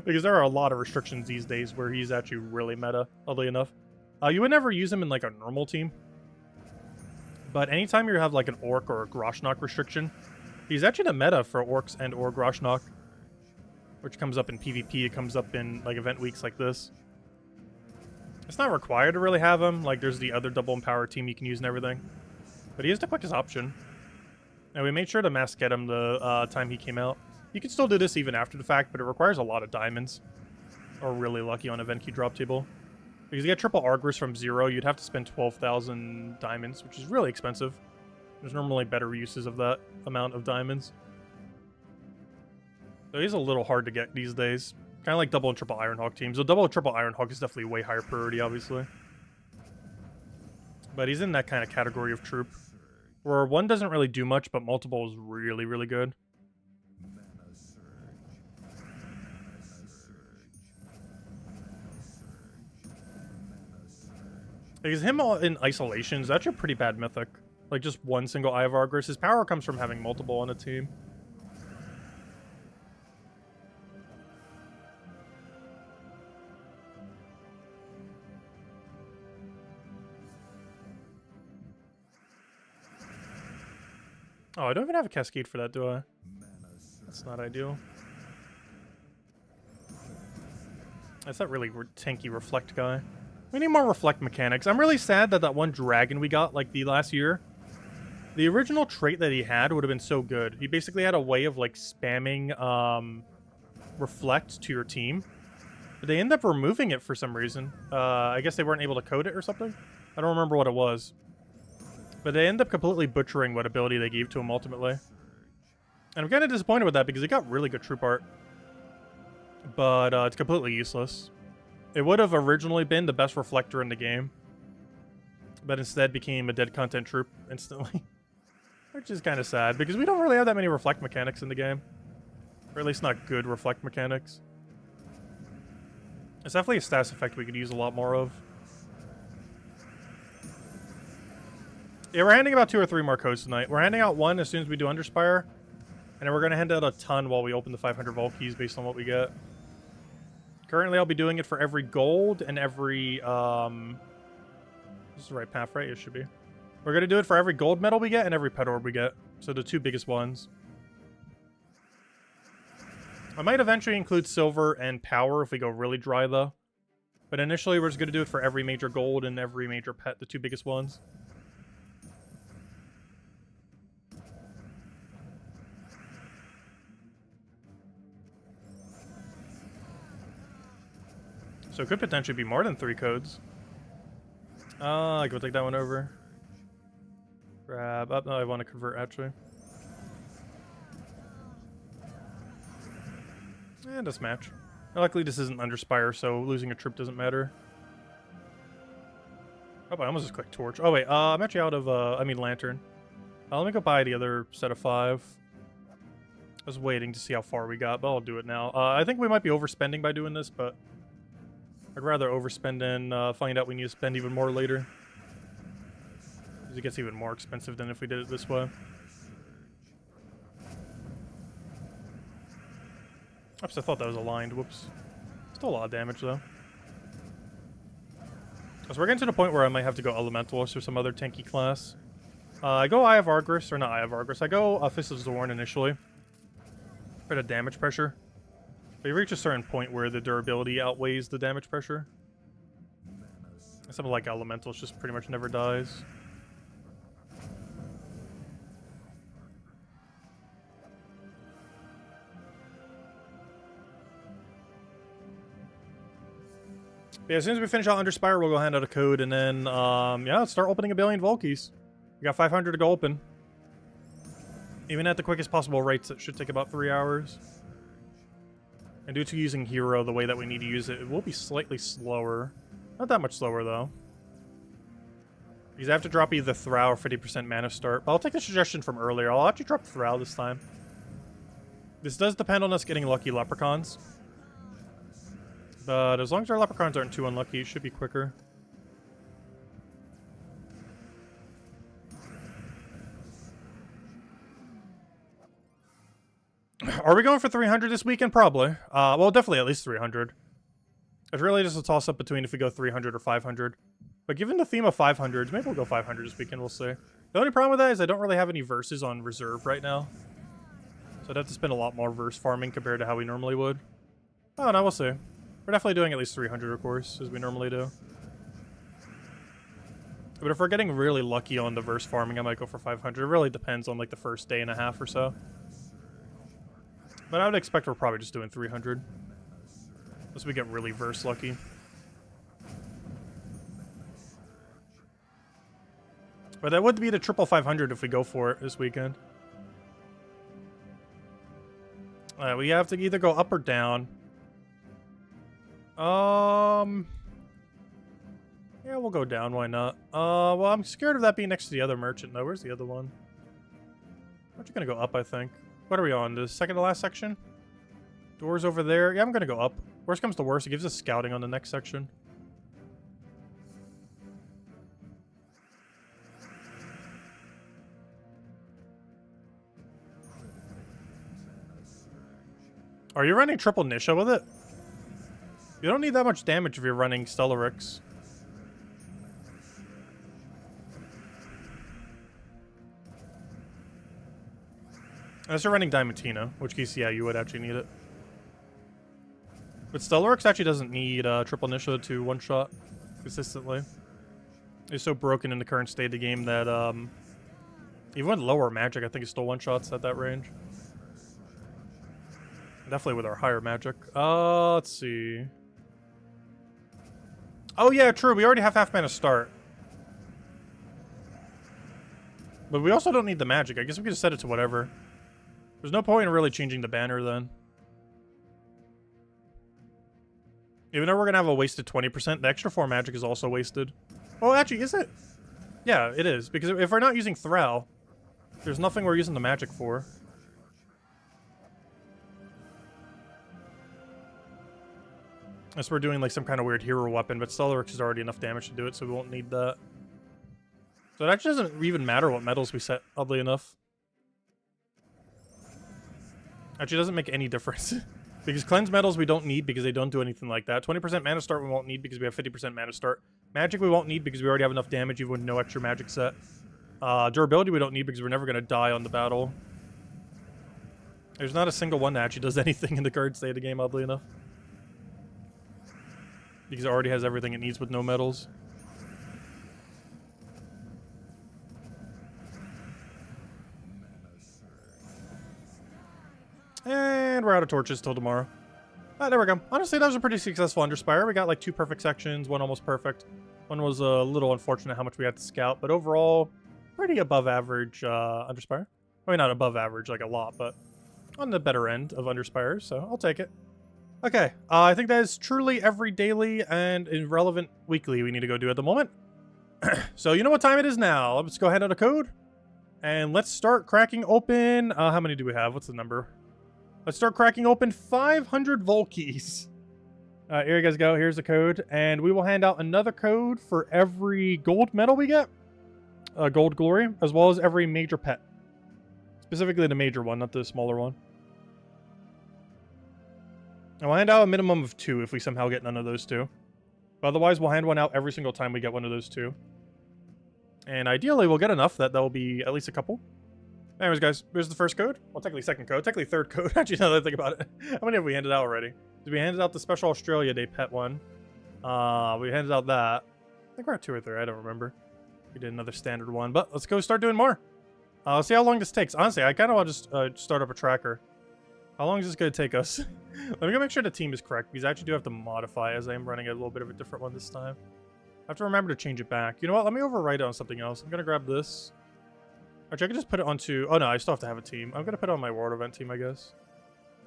Because there are a lot of restrictions these days where he's actually really meta, oddly enough. You would never use him in like a normal team. But anytime you have like an Orc or a Groshnok restriction, he's actually the meta for Orcs and or Groshnok. Which comes up in PvP, it comes up in like event weeks like this. It's not required to really have him, like there's the other double empower team you can use and everything. But he is the quickest option. And we made sure to mass get him the time he came out. You can still do this even after the fact, but it requires a lot of diamonds. Or really lucky on event key drop table. Because you get triple Argris from 0, you'd have to spend 12,000 diamonds, which is really expensive. There's normally better uses of that amount of diamonds. So he's a little hard to get these days. Kind of like double and triple Ironhawk teams. So double and triple Ironhawk is definitely way higher priority, obviously. But he's in that kind of category of troop. Where one doesn't really do much, but multiple is really, really good. Because him in isolation is actually a pretty bad mythic. Like just one single Eye of Argris. His power comes from having multiple on a team. Oh, I don't even have a cascade for that, do I? That's not ideal. That's that really tanky reflect guy. We need more reflect mechanics. I'm really sad that that one dragon we got, like, the last year, the original trait that he had would have been so good. He basically had a way of, like, spamming reflect to your team. But they ended up removing it for some reason. I guess they weren't able to code it or something. I don't remember what it was. But they end up completely butchering what ability they gave to him ultimately. And I'm kind of disappointed with that because he got really good troop art. But it's completely useless. It would have originally been the best reflector in the game. But instead became a dead content troop instantly. Which is kind of sad because we don't really have that many reflect mechanics in the game. Or at least not good reflect mechanics. It's definitely a status effect we could use a lot more of. Yeah, we're handing out 2 or 3 more codes tonight. We're handing out 1 as soon as we do Under Spire. And then we're going to hand out a ton while we open the 500 vault keys based on what we get. Currently, I'll be doing it for every gold and every... This is the right path, right? It should be. We're going to do it for every gold medal we get and every pet orb we get. So the 2 biggest ones. I might eventually include silver and power if we go really dry, though. But initially, we're just going to do it for every major gold and every major pet, the 2 biggest ones. So it could potentially be more than 3 codes. I can take that one over. Grab up. No, I want to convert actually. And a match. Luckily, this isn't Under Spire, so losing a troop doesn't matter. Oh, I almost just clicked torch. Oh wait, I'm actually out of lantern. Let me go buy the other set of 5. I was waiting to see how far we got, but I'll do it now. I think we might be overspending by doing this, but I'd rather overspend and find out we need to spend even more later. Because it gets even more expensive than if we did it this way. Oops, I thought that was aligned. Whoops. Still a lot of damage, though. So we're getting to the point where I might have to go Elementalist or some other tanky class. I go Eye of Argus, or not Eye of Argus. I go Fist of Zorn initially. For the damage pressure. But you reach a certain point where the durability outweighs the damage pressure. Something like Elementalist just pretty much never dies. Yeah, as soon as we finish out Under Spire, we'll go hand out a code, and then, yeah, let's start opening a billion vault keys. We got 500 to go open. Even at the quickest possible rates, it should take about 3 hours. And due to using Hero the way that we need to use it, it will be slightly slower. Not that much slower, though. Because I have to drop either Throw or 50% mana start. But I'll take the suggestion from earlier. I'll actually drop Throw this time. This does depend on us getting lucky leprechauns. But as long as our leprechauns aren't too unlucky, it should be quicker. Are we going for 300 this weekend? Probably. Well, definitely at least 300. It's really just a toss-up between if we go 300 or 500. But given the theme of 500s, maybe we'll go 500 this weekend, we'll see. The only problem with that is I don't really have any verses on reserve right now. So I'd have to spend a lot more verse farming compared to how we normally would. Oh, no, we'll see. We're definitely doing at least 300, of course, as we normally do. But if we're getting really lucky on the verse farming, I might go for 500. It really depends on, like, the first day and a half or so. But I would expect we're probably just doing 300. Unless we get really verse lucky. But that would be the triple 500 if we go for it this weekend. We have to either go up or down. Yeah, we'll go down. Why not? Well, I'm scared of that being next to the other merchant, though. Where's the other one? We're just gonna go up, I think. What are we on? The second to last section? Doors over there? Yeah, I'm gonna go up. Worst comes to worst, it gives us scouting on the next section. Are you running triple Nisha with it? You don't need that much damage if you're running Stellarix. Unless you're running Diamantina, which case, yeah, you would actually need it. But Stellarix actually doesn't need triple Nisha to one-shot consistently. It's so broken in the current state of the game that even with lower magic, I think it still one-shots at that range. Definitely with our higher magic. Let's see. Oh yeah, true. We already have half mana start. But we also don't need the magic. I guess we could just set it to whatever. There's no point in really changing the banner then. Even though we're going to have a wasted 20%, the extra 4 magic is also wasted. Oh, actually, is it? Yeah, it is. Because if we're not using Thrall, there's nothing we're using the magic for. Unless we're doing like some kind of weird hero weapon, but Stellaryx is already enough damage to do it, so we won't need that. So it actually doesn't even matter what metals we set, oddly enough. Actually, it doesn't make any difference. Because cleanse metals we don't need because they don't do anything like that. 20% mana start we won't need because we have 50% mana start. Magic we won't need because we already have enough damage even with no extra magic set. Durability we don't need because we're never going to die on the battle. There's not a single one that actually does anything in the current state of the game, oddly enough. Because it already has everything it needs with no metals. And we're out of torches till tomorrow. There we go. Honestly, that was a pretty successful Under Spire. We got like 2 perfect sections, 1 almost perfect. 1 was a little unfortunate how much we had to scout, but overall, pretty above average Under Spire. I mean, not above average like a lot, but on the better end of Under Spires, so I'll take it. Okay, I think that is truly every daily and irrelevant weekly we need to go do at the moment. So you know what time it is now. Let's go ahead on a code. And let's start cracking open... how many do we have? What's the number? Let's start cracking open 500 Vault keys. Here you guys go. Here's the code. And we will hand out another code for every gold medal we get. Gold glory. As well as every major pet. Specifically the major one, not the smaller one. And we'll hand out a minimum of 2 if we somehow get none of those 2. But otherwise, we'll hand one out every single time we get one of those 2. And ideally, we'll get enough that will be at least a couple. Anyways, guys, here's the first code. Well, technically second code. Technically third code. Actually, now that I think about it. How many have we handed out already? Did we handed out the special Australia Day pet one? We handed out that. I think we're at 2 or 3. I don't remember. We did another standard one. But let's go start doing more. Let's see how long this takes. Honestly, I kind of want to just start up a tracker. How long is this going to take us? Let me go make sure the team is correct, because I actually do have to modify as I am running a little bit of a different one this time. I have to remember to change it back. You know what? Let me overwrite it on something else. I'm going to grab this. Actually, I can just put it onto... Oh, no, I still have to have a team. I'm going to put it on my world event team, I guess.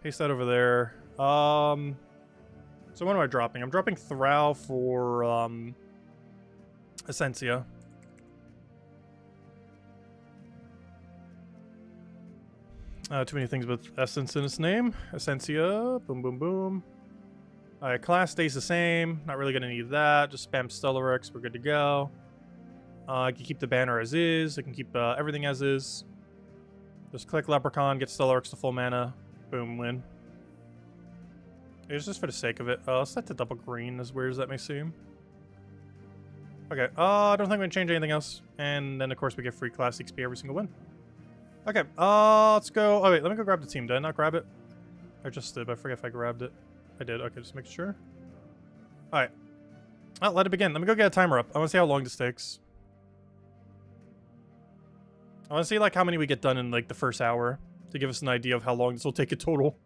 Paste that over there. So what am I dropping? I'm dropping Thrall for Essentia. Too many things with essence in its name. Essentia. Boom, boom, boom. Alright, class stays the same. Not really going to need that. Just spam Stellaryx. We're good to go. I can keep the banner as is. I can keep everything as is. Just click Leprechaun, get Stellaryx to full mana. Boom, win. It's just for the sake of it. Let's set to double green, as weird as that may seem. Okay, I don't think I'm going to change anything else. And then, of course, we get free class XP every single win. Okay, let's go. Oh, wait, let me go grab the team. Did I not grab it? I just did, but I forget if I grabbed it. I did. Okay, just make sure. Alright. Let it begin. Let me go get a timer up. I want to see how long this takes. I want to see, like, how many we get done in, like, the first hour. To give us an idea of how long this will take in total.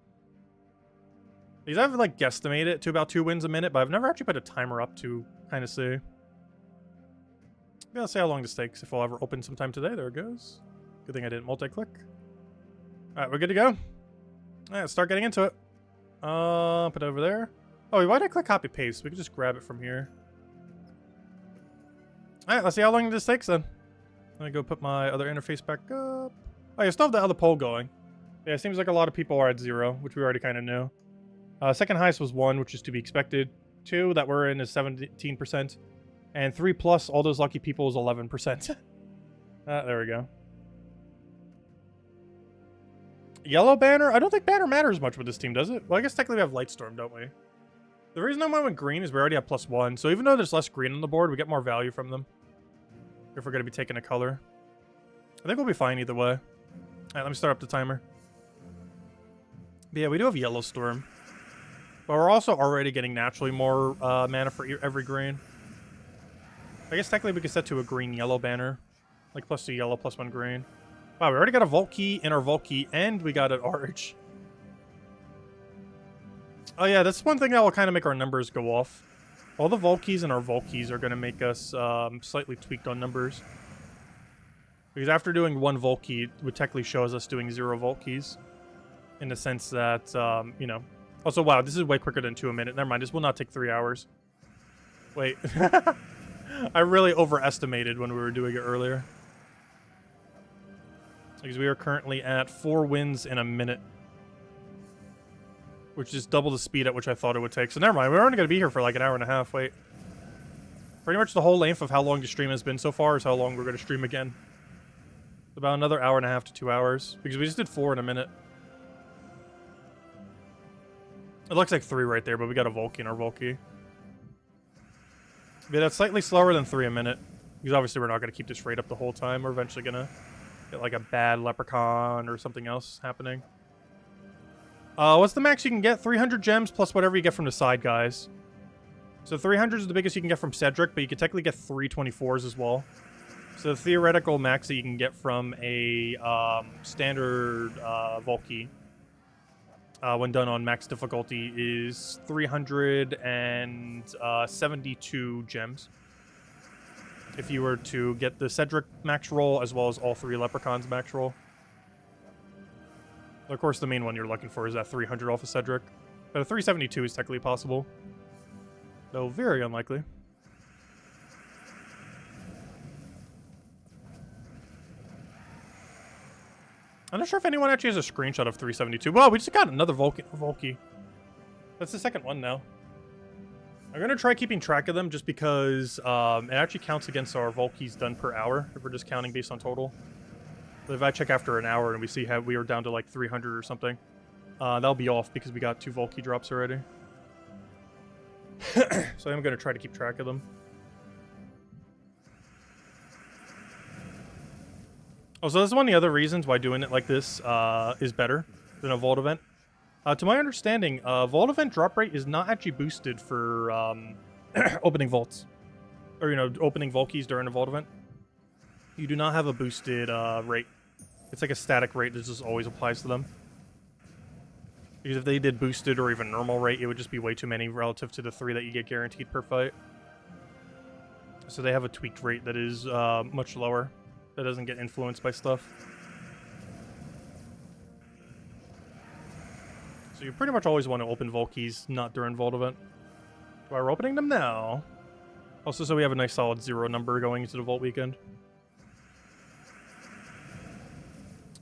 Because I've, like, guesstimated it to about 2 wins a minute, but I've never actually put a timer up to kind of see. Yeah, let's see how long this takes. If we'll ever open sometime today. There it goes. Good thing I didn't multi-click. Alright, we're good to go. Alright, let's start getting into it. Put it over there. Oh, why did I click copy-paste? We can just grab it from here. Alright, let's see how long this takes then. Let me go put my other interface back up. Oh, yeah, still have the other poll going. Yeah, it seems like a lot of people are at 0, which we already kind of knew. Second highest was 1, which is to be expected. 2 that we're in is 17%. And 3 plus, all those lucky people is 11%. There we go. Yellow banner? I don't think banner matters much with this team, does it? Well, I guess technically we have Lightstorm, don't we? The reason I went with green is we already have +1. So even though there's less green on the board, we get more value from them. If we're going to be taking a color. I think we'll be fine either way. Alright, let me start up the timer. But yeah, we do have Yellow Storm. But we're also already getting naturally more mana for every green. I guess technically we could set to a green-yellow banner. Like +2 yellow, +1 green. Wow, we already got a Vault Key in our Vault Key, and we got an Arch. Oh yeah, that's one thing that will kind of make our numbers go off. All the Vault Keys and our Vault Keys are going to make us slightly tweaked on numbers. Because after doing 1 Volt key, it would technically show us doing 0 Volt keys. In the sense that, you know. Also, wow, this is way quicker than 2 a minute. Never mind, this will not take 3 hours. Wait. I really overestimated when we were doing it earlier. Because we are currently at 4 wins in a minute. Which is double the speed at which I thought it would take. So never mind, we're only going to be here for like an hour and a half. Wait. Pretty much the whole length of how long the stream has been so far is how long we're going to stream again. About another hour and a half to 2 hours. Because we just did 4 in a minute. It looks like 3 right there, but we got a Volky in our Volky. Yeah, that's slightly slower than 3 a minute. Because obviously we're not going to keep this rate up the whole time. We're eventually going to get like a bad leprechaun or something else happening. What's the max you can get? 300 gems plus whatever you get from the side guys. So 300 is the biggest you can get from Cedric, but you can technically get 324s as well. So the theoretical max that you can get from a standard Volky when done on max difficulty is 372 gems. If you were to get the Cedric max roll as well as all 3 leprechauns max roll. Of course, the main one you're looking for is that 300 off of Cedric. But a 372 is technically possible. Though very unlikely. I'm not sure if anyone actually has a screenshot of 372. Well, we just got another Volky. That's the second one now. I'm going to try keeping track of them just because it actually counts against our Volkies done per hour if we're just counting based on total. But if I check after an hour and we see how we were down to like 300 or something, that'll be off because we got 2 Volky drops already. So I'm going to try to keep track of them. Oh, so this is one of the other reasons why doing it like this is better than a Vault event. To my understanding, Vault event drop rate is not actually boosted for opening vaults. Or, you know, opening Volkies during a Vault event. You do not have a boosted rate. It's like a static rate that just always applies to them. Because if they did boosted or even normal rate, it would just be way too many relative to the 3 that you get guaranteed per fight. So they have a tweaked rate that is much lower. That doesn't get influenced by stuff. So you pretty much always want to open Volkies, not during Vault event. But we're opening them now. Also, so we have a nice solid 0 number going into the Vault weekend.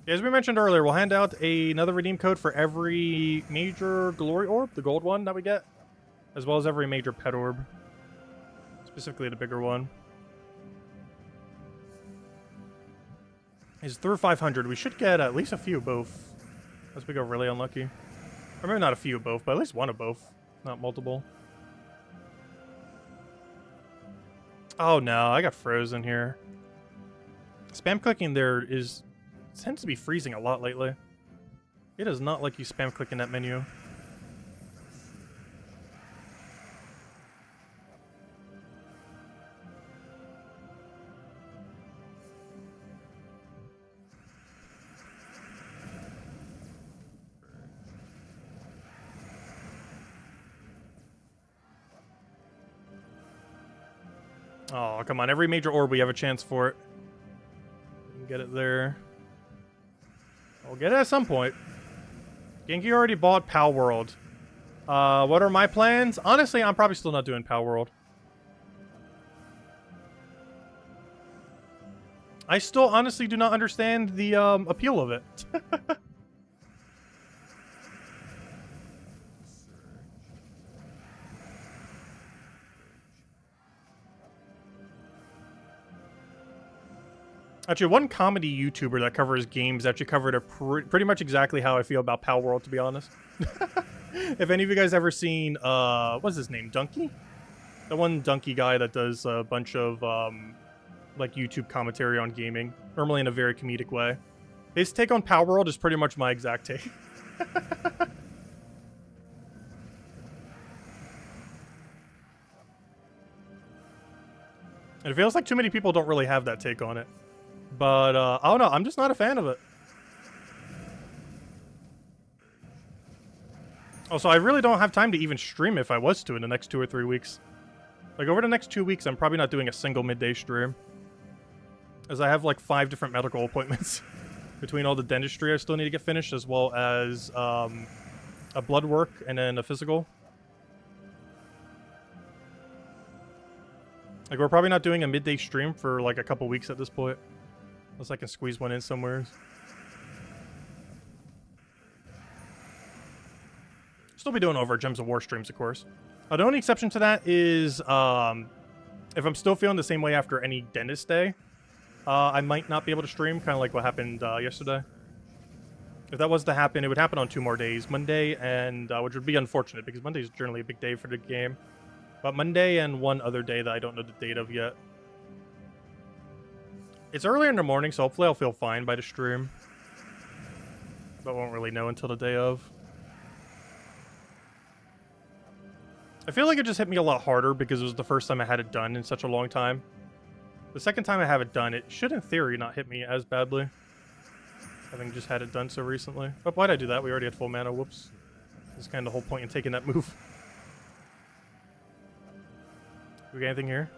As we mentioned earlier, we'll hand out another redeem code for every major glory orb, the gold one that we get, as well as every major pet orb, specifically the bigger one. Is through 500, we should get at least a few of both, unless we go really unlucky. Or maybe not a few of both, but at least one of both, not multiple. Oh no, I got frozen here. Spam clicking there tends to be freezing a lot lately. It does not like you spam clicking that menu. Oh, come on. Every major orb, we have a chance for it. We can get it there. We'll get it at some point. Genki already bought Pal World. What are my plans? Honestly, I'm probably still not doing Pal World. I still honestly do not understand the appeal of it. Actually, one comedy YouTuber that covers games actually covered it pretty much exactly how I feel about Pal World, to be honest. If any of you guys ever seen, what's his name, Donkey? The one Donkey guy that does a bunch of, like, YouTube commentary on gaming, normally in a very comedic way. His take on Pal World is pretty much my exact take. And it feels like too many people don't really have that take on it. But, I don't know, I'm just not a fan of it. Also, I really don't have time to even stream if I was to in the next 2 or 3 weeks. Like, over the next 2 weeks, I'm probably not doing a single midday stream. as I have like 5 different medical appointments between all the dentistry I still need to get finished, as well as a blood work and then a physical. Like, we're probably not doing a midday stream for like a couple weeks at this point, unless I can squeeze one in somewhere. Still be doing over Gems of War streams, of course. The only exception to that is if I'm still feeling the same way after any dentist day, I might not be able to stream, kind of like what happened yesterday. If that was to happen, it would happen on 2 more days. Monday and, which would be unfortunate, because Monday is generally a big day for the game. But Monday and one other day that I don't know the date of yet. It's earlier in the morning, so hopefully I'll feel fine by the stream. But won't really know until the day of. I feel like it just hit me a lot harder because it was the first time I had it done in such a long time. The second time I have it done, it should in theory not hit me as badly, having just had it done so recently. Oh, why'd I do that? We already had full mana. Whoops. That's kind of the whole point in taking that move. We got anything here?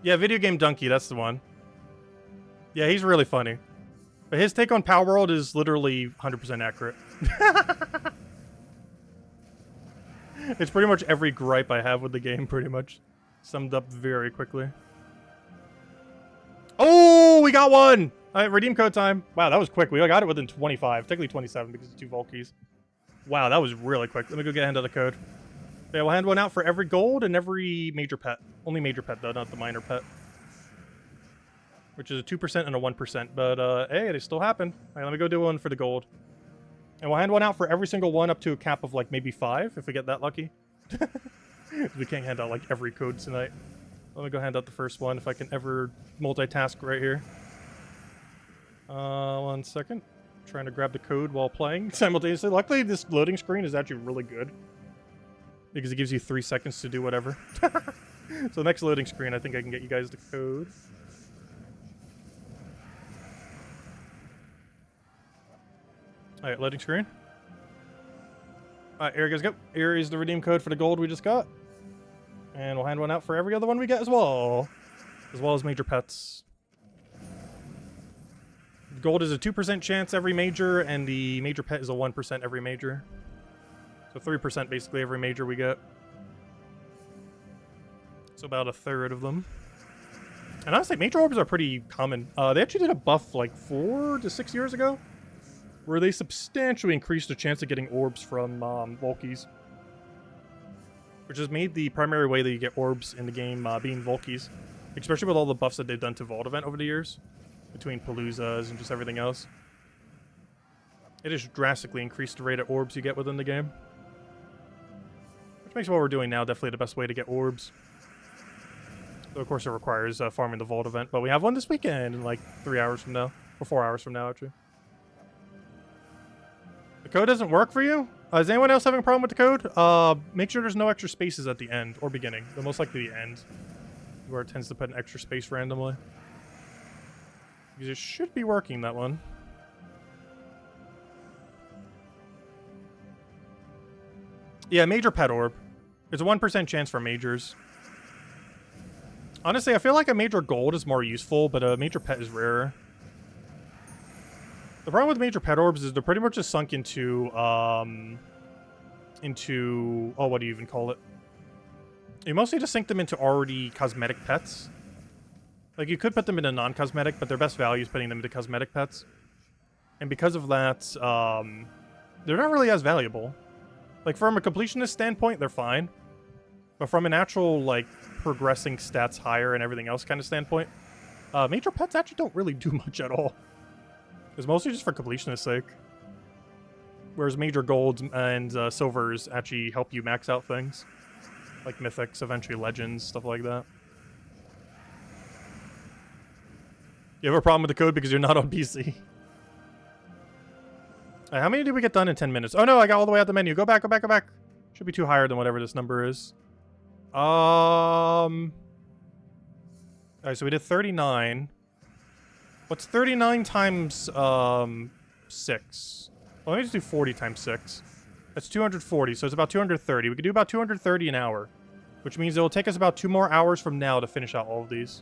Yeah, Video Game Donkey, that's the one. Yeah, he's really funny. But his take on Power World is literally 100% accurate. It's pretty much every gripe I have with the game, pretty much. Summed up very quickly. Oh, we got one! Alright, redeem code time. Wow, that was quick. We got it within 25. Technically 27 because it's 2 Volkies. Wow, that was really quick. Let me go get a hand of the code. Yeah, we'll hand one out for every gold and every major pet. Only major pet, though, not the minor pet. Which is a 2% and a 1%. But, hey, they still happen. Alright, let me go do one for the gold. And we'll hand one out for every single one up to a cap of, like, maybe 5, if we get that lucky. We can't hand out, like, every code tonight. Let me go hand out the first one, if I can ever multitask right here. 1 second. Trying to grab the code while playing simultaneously. Luckily, this loading screen is actually really good, because it gives you 3 seconds to do whatever. So next loading screen, I think I can get you guys the code. Alright, loading screen. Alright, here you guys go. Here is the redeem code for the gold we just got. And we'll hand one out for every other one we get as well. As well as major pets. Gold is a 2% chance every major, and the major pet is a 1% every major. So 3% basically every major we get. So about a third of them. And honestly, major orbs are pretty common. They actually did a buff like 4 to 6 years ago, where they substantially increased the chance of getting orbs from Volkies. Which has made the primary way that you get orbs in the game being Volkies. Especially with all the buffs that they've done to Vault Event over the years. Between Paloozas and just everything else. It has drastically increased the rate of orbs you get within the game. Which makes what we're doing now definitely the best way to get orbs. Though of course it requires farming the Vault Event. But we have one this weekend in like 3 hours from now. Or 4 hours from now, actually. The code doesn't work for you? Is anyone else having a problem with the code? Make sure there's no extra spaces at the end or beginning. But most likely the end, where it tends to put an extra space randomly. Because it should be working, that one. Yeah, major pet orb. There's a 1% chance for majors. Honestly, I feel like a major gold is more useful, but a major pet is rarer. The problem with major pet orbs is they're pretty much just sunk into, oh, what do you even call it? You mostly just sink them into already cosmetic pets. Like, you could put them into non-cosmetic, but their best value is putting them into cosmetic pets. And because of that, they're not really as valuable. Like, from a completionist standpoint, they're fine. But from an actual, like, progressing stats higher and everything else kind of standpoint, major pets actually don't really do much at all. It's mostly just for completionist sake. Whereas major golds and silvers actually help you max out things. Like mythics, eventually legends, stuff like that. You have a problem with the code because you're not on PC. How many did we get done in 10 minutes? Oh no, I got all the way out the menu. Go back, go back, go back. Should be too higher than whatever this number is. Alright, so we did 39. What's 39 times 6? Well, let me just do 40 times 6. That's 240, so it's about 230. We could do about 230 an hour, which means it will take us about 2 more hours from now to finish out all of these.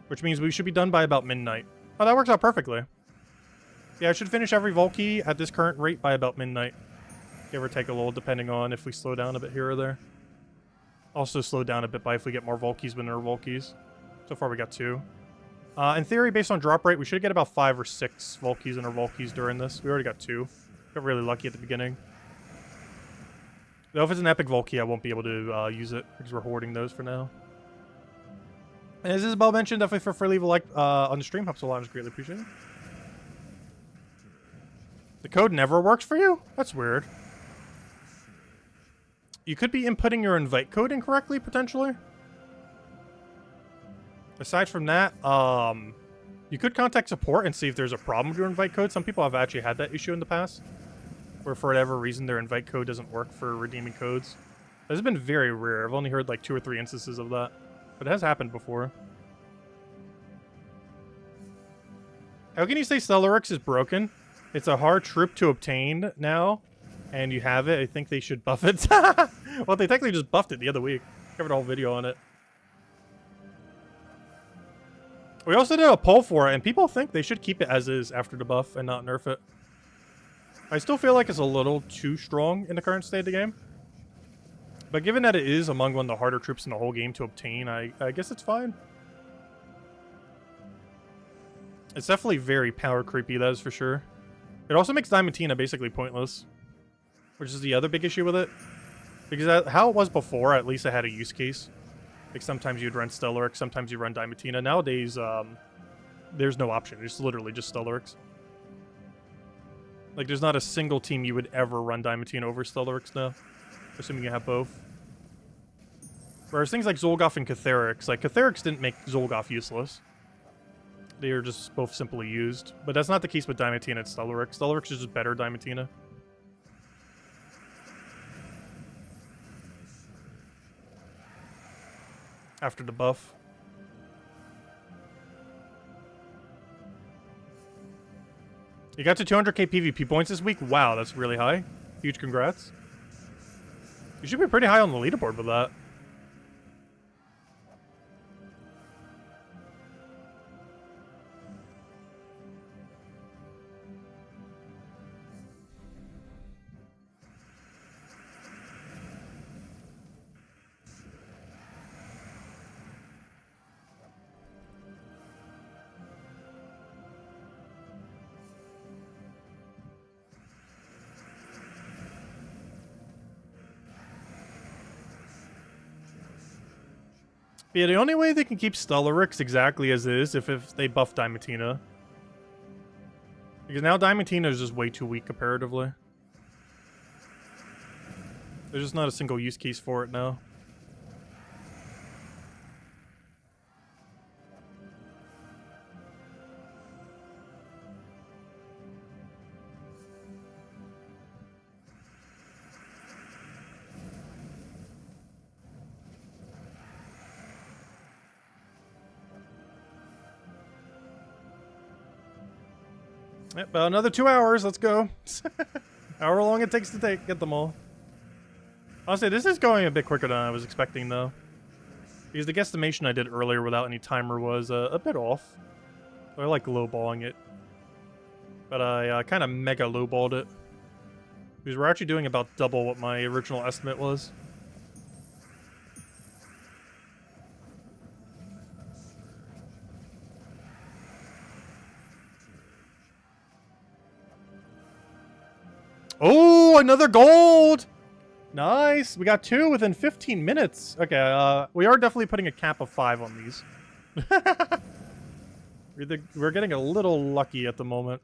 which means we should be done by about midnight. Oh, that works out perfectly. Yeah, I should finish every Volkey at this current rate by about midnight. Give or take a little, depending on if we slow down a bit here or there. Also slow down a bit by if we get more Volkeys when there are Volkeys. So far we got 2. In theory, based on drop rate, we should get about 5 or 6 Volkeys and our Volkeys during this. We already got 2. Got really lucky at the beginning. Though if it's an epic Volkey, I won't be able to use it because we're hoarding those for now. And as Isabel mentioned, definitely feel free to leave a like on the stream. Helps a lot. It's greatly appreciated. The code never works for you? That's weird. You could be inputting your invite code incorrectly, potentially. Aside from that, you could contact support and see if there's a problem with your invite code. Some people have actually had that issue in the past, where for whatever reason their invite code doesn't work for redeeming codes. This has been very rare. I've only heard like 2 or 3 instances of that, but it has happened before. How can you say Stellarix is broken? It's a hard troop to obtain now, and you have it. I think they should buff it. Well, they technically just buffed it the other week. Covered a whole video on it. We also did a poll for it, and people think they should keep it as is after the buff and not nerf it. I still feel like it's a little too strong in the current state of the game. But given that it is among one of the harder troops in the whole game to obtain, I guess it's fine. It's definitely very power creepy, that is for sure. It also makes Diamantina basically pointless, which is the other big issue with it. Because how it was before, at least it had a use case. Like sometimes you'd run Stellarix, sometimes you run Diamantina. Nowadays, there's no option. It's literally just Stellarix. Like there's not a single team you would ever run Diamantina over Stellarix now, assuming you have both. Whereas things like Zolgoth and Catharix, like Catharix didn't make Zolgoth useless. They are just both simply used. But that's not the case with Diamantina and Stellarix. Stellarix is just better Diamantina. After the buff. You got to 200k PvP points this week? Wow, that's really high. Huge congrats. You should be pretty high on the leaderboard with that. Yeah, the only way they can keep Stellarix exactly as is if they buff Diamantina. Because now Diamantina is just way too weak comparatively. There's just not a single use case for it now. Yep, about another 2 hours. Let's go. However long it takes to get them all. Honestly, this is going a bit quicker than I was expecting, though. Because the guesstimation I did earlier without any timer was a bit off. I like lowballing it. But I kind of mega lowballed it. Because we're actually doing about double what my original estimate was. Oh, another gold! Nice. We got 2 within 15 minutes. Okay, we are definitely putting a cap of 5 on these. We're getting a little lucky at the moment.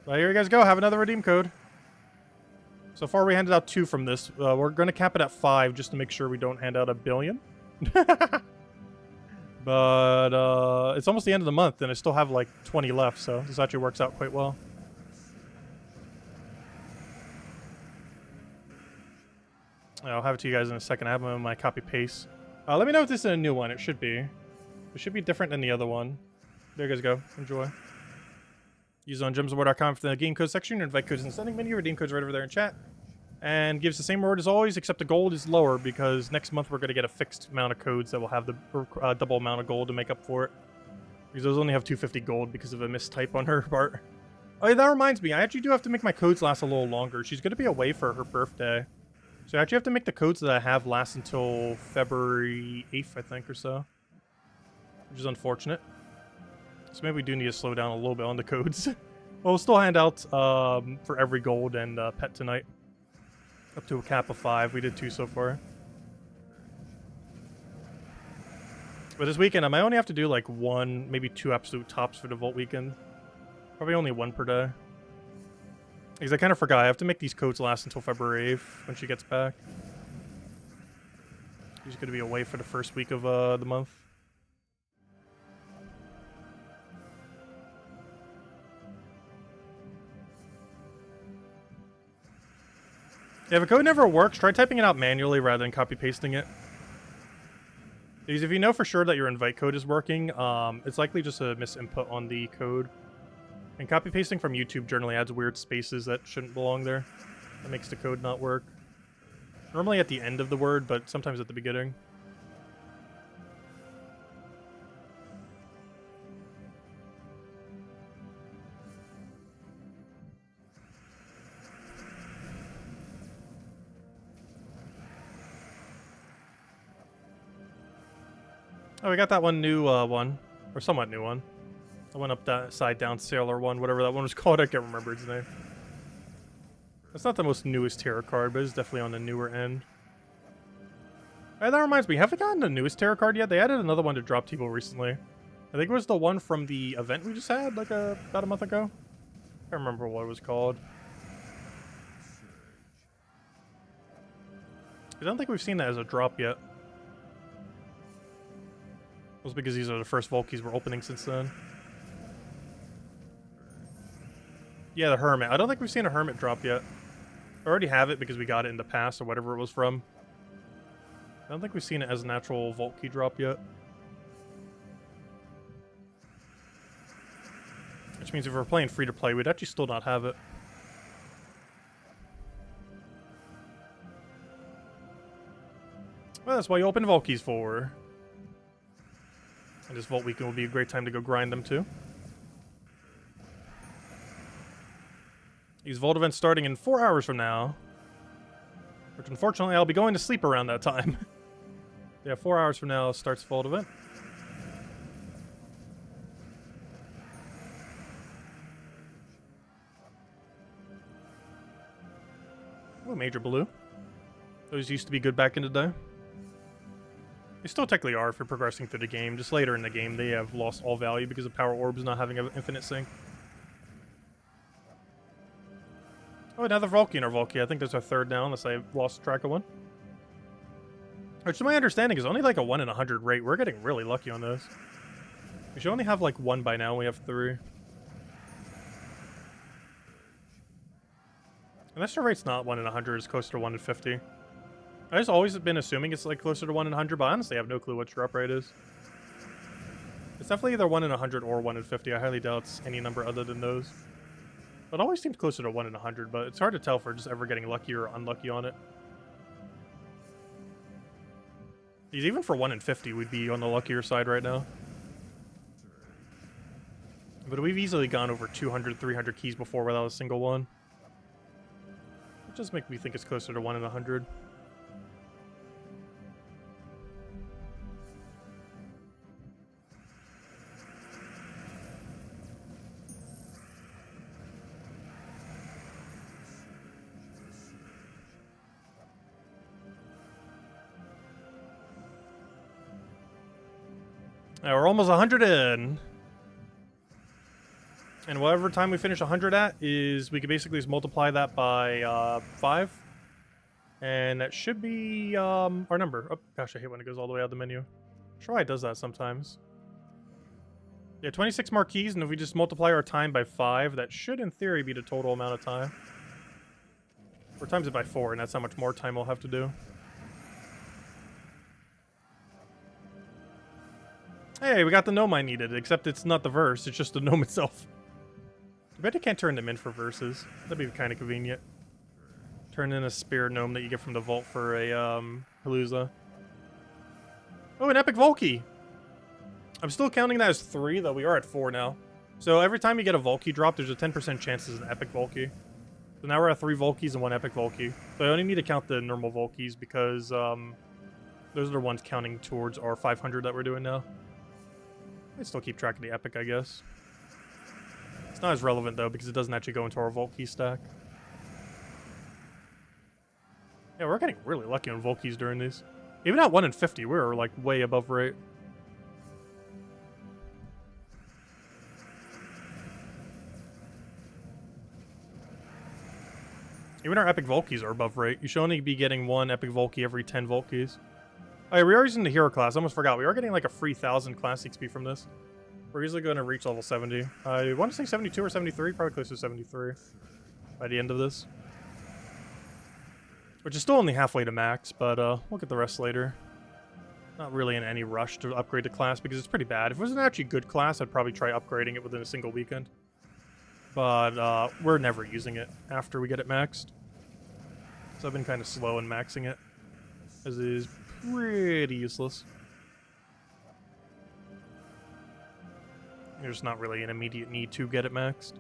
But here you guys go. Have another redeem code. So far, we handed out 2 from this. We're going to cap it at 5 just to make sure we don't hand out 1 billion. But it's almost the end of the month, and I still have like 20 left, so this actually works out quite well. I'll have it to you guys in a second. I have them in my copy-paste. Let me know if this is a new one. It should be. It should be different than the other one. There you guys go. Enjoy. Use on gemsawar.com for the game code section. Your invite codes in the sending menu. Redeem codes right over there in chat. And gives the same reward as always, except the gold is lower because next month we're going to get a fixed amount of codes that will have the double amount of gold to make up for it. Because those only have 250 gold because of a mistype on her part. Oh yeah, that reminds me, I actually do have to make my codes last a little longer. She's going to be away for her birthday. So I actually have to make the codes that I have last until February 8th, I think, or so. Which is unfortunate. So maybe we do need to slow down a little bit on the codes. We'll still hand out for every gold and pet tonight. Up to a cap of 5. We did 2 so far. But this weekend, I might only have to do like 1, maybe 2 absolute tops for the Vault weekend. Probably only 1 per day. Because I kind of forgot. I have to make these codes last until February 8th when she gets back. She's going to be away for the first week of the month. Yeah, if a code never works, try typing it out manually rather than copy-pasting it. Because if you know for sure that your invite code is working, it's likely just a misinput on the code. And copy-pasting from YouTube generally adds weird spaces that shouldn't belong there. That makes the code not work. Normally at the end of the word, but sometimes at the beginning. Oh, we got that one new one. Or somewhat new one. I went up that side down Sailor one, whatever that one was called. I can't remember its name. That's not the most newest tarot card, but it's definitely on the newer end. Hey, that reminds me, haven't gotten the newest tarot card yet? They added another one to Drop Table recently. I think it was the one from the event we just had, like about a month ago. I can't remember what it was called. I don't think we've seen that as a drop yet. It was because these are the first Vault keys we're opening since then. Yeah, the Hermit. I don't think we've seen a Hermit drop yet. I already have it because we got it in the past or whatever it was from. I don't think we've seen it as a natural Vault key drop yet. Which means if we're playing free-to-play, we'd actually still not have it. Well, that's why you open Vault keys for. And this Vault weekend will be a great time to go grind them too. These Vault events starting in 4 hours from now. Which unfortunately I'll be going to sleep around that time. Yeah, 4 hours from now starts Vault event. Oh, Major Blue. Those used to be good back in the day. They still technically are if you're progressing through the game. Just later in the game, they have lost all value because of Power Orbs not having an infinite sync. Oh, another Vulcan or Vulky. I think there's our third now, unless I lost track of one. Which, to my understanding, is only like a 1 in 100 rate. We're getting really lucky on this. We should only have like 1 by now. We have 3. Unless the rate's not 1 in 100, it's closer to 1 in 50. I've just always been assuming it's like closer to 1 in 100, but I honestly have no clue what drop rate is. It's definitely either 1 in 100 or 1 in 50. I highly doubt it's any number other than those. But it always seems closer to 1 in 100, but it's hard to tell if we're just ever getting lucky or unlucky on it. Because even for 1 in 50, we'd be on the luckier side right now. But we've easily gone over 200, 300 keys before without a single one. It just makes me think it's closer to 1 in 100. Now we're almost 100 in. And whatever time we finish 100 at is, we could basically just multiply that by 5. And that should be our number. Oh, gosh, I hate when it goes all the way out of the menu. I'm sure why it does that sometimes. Yeah, 26 more keys, and if we just multiply our time by 5, that should, in theory, be the total amount of time. Or times it by 4, and that's how much more time we'll have to do. Hey, we got the gnome I needed, except it's not the verse, it's just the gnome itself. I bet I can't turn them in for verses. That'd be kind of convenient. Turn in a Spire Gnome that you get from the vault for a Palooza. Oh, an Epic Volkey! I'm still counting that as 3, though we are at 4 now. So every time you get a Volkey drop, there's a 10% chance it's an Epic Volkey. So now we're at 3 Volkeys and 1 Epic Volkey. So I only need to count the normal Volkeys because those are the ones counting towards our 500 that we're doing now. I still keep track of the Epic, I guess. It's not as relevant, though, because it doesn't actually go into our Volkey stack. Yeah, we're getting really lucky on Volkeys during these. Even at 1 in 50, we're, like, way above rate. Even our Epic Volkeys are above rate. You should only be getting 1 Epic Volkey every 10 Volkeys. Oh yeah, we are using the hero class. I almost forgot. We are getting like a free 1,000 class XP from this. We're easily going to reach level 70. I want to say 72 or 73. Probably close to 73 by the end of this. Which is still only halfway to max, but we'll get the rest later. Not really in any rush to upgrade the class because it's pretty bad. If it was an actually good class, I'd probably try upgrading it within a single weekend. But we're never using it after we get it maxed. So I've been kind of slow in maxing it, as it is pretty useless. There's not really an immediate need to get it maxed.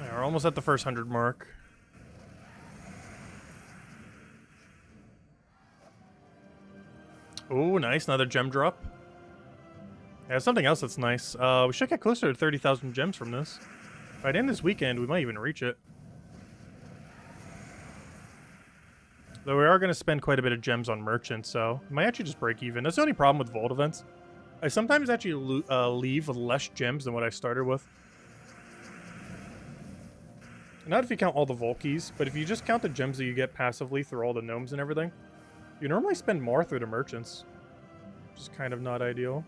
We're almost at the first 100 mark. Oh, nice. Another gem drop. Yeah, something else that's nice. We should get closer to 30,000 gems from this. By the end of this weekend, we might even reach it. Though we are going to spend quite a bit of gems on merchants, so we might actually just break even. That's the only problem with vault events. I sometimes actually leave with less gems than what I started with. Not if you count all the Volkeys, but if you just count the gems that you get passively through all the gnomes and everything, you normally spend more through the merchants, which is kind of not ideal.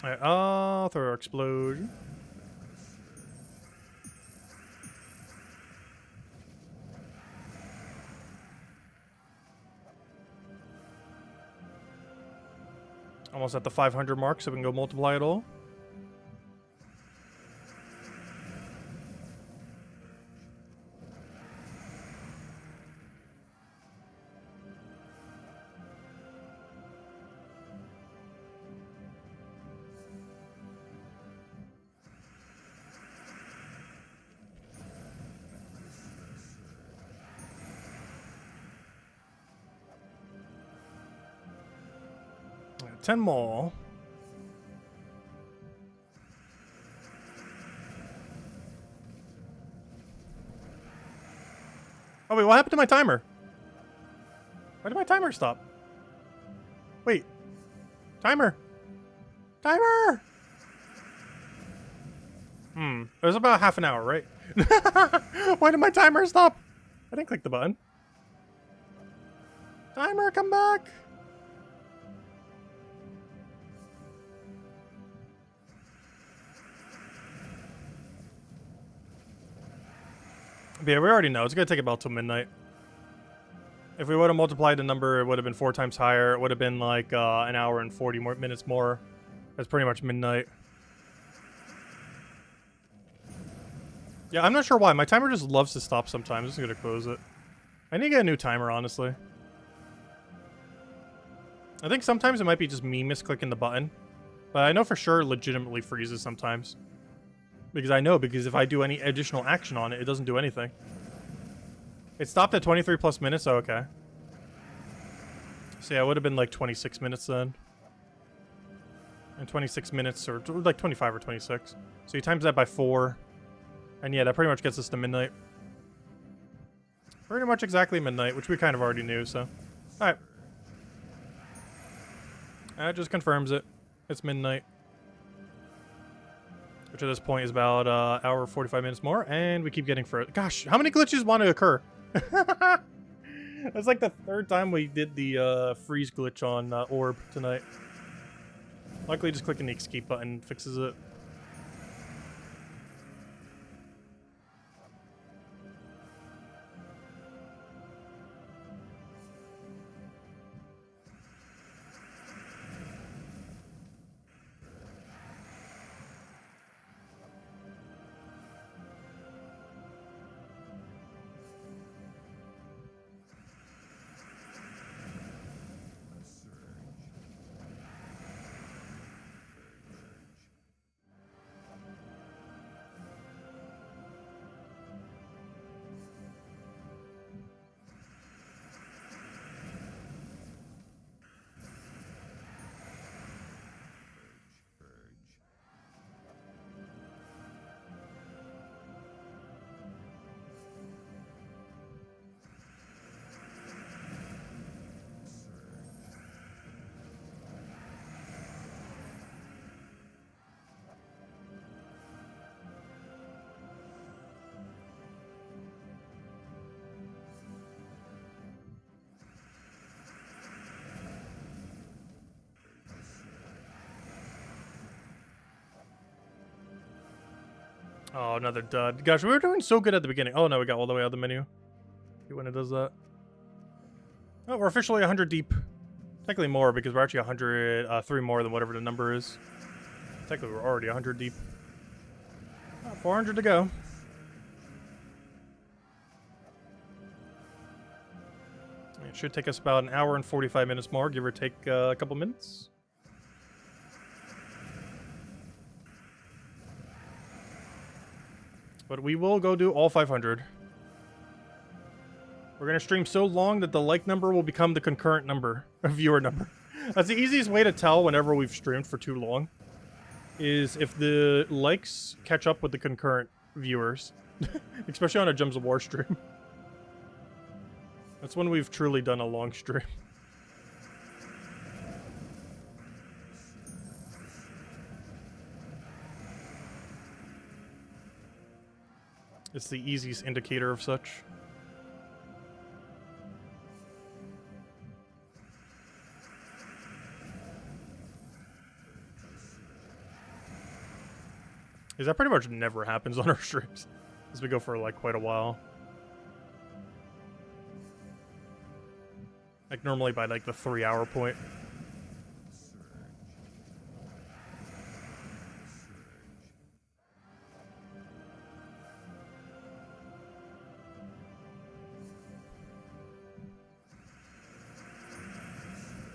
Alright, I'll throw our explosion. Almost at the 500 mark, so we can go multiply it all. Alright, 10 more. Oh wait, what happened to my timer? Why did my timer stop? Wait. Timer! Timer! It was about half an hour, right? Why did my timer stop? I didn't click the button. Timer, come back! But yeah, we already know. It's going to take about till midnight. If we would have multiplied the number, it would have been 4 times higher. It would have been like an hour and 40 more minutes more. That's pretty much midnight. Yeah, I'm not sure why. My timer just loves to stop sometimes. I'm just going to close it. I need to get a new timer, honestly. I think sometimes it might be just me misclicking the button. But I know for sure it legitimately freezes sometimes. Because I know, because if I do any additional action on it, it doesn't do anything. It stopped at 23 plus minutes, oh, okay. So yeah, it would have been like 26 minutes then. and 26 minutes, or like 25 or 26. So you times that by 4. And yeah, that pretty much gets us to midnight. Pretty much exactly midnight, which we kind of already knew, so. Alright. That just confirms it. It's midnight. Which at this point is about hour 45 minutes more, and we keep getting further. Gosh, how many glitches want to occur? That's like the 3rd time we did the freeze glitch on Orb tonight. Luckily, just clicking the escape button fixes it. Oh, another dud. Gosh, we were doing so good at the beginning. Oh no, we got all the way out of the menu. See when it does that. Oh, we're officially 100 deep. Technically more, because we're actually 100, 3 more than whatever the number is. Technically, we're already 100 deep. 400 to go. It should take us about an hour and 45 minutes more, give or take a couple minutes. But we will go do all 500. We're going to stream so long that the like number will become the concurrent number, a viewer number. That's the easiest way to tell whenever we've streamed for too long, is if the likes catch up with the concurrent viewers. Especially on a Gems of War stream. That's when we've truly done a long stream. It's the easiest indicator of such. Because that pretty much never happens on our streams, as we go for like quite a while. Like normally by like the 3-hour point.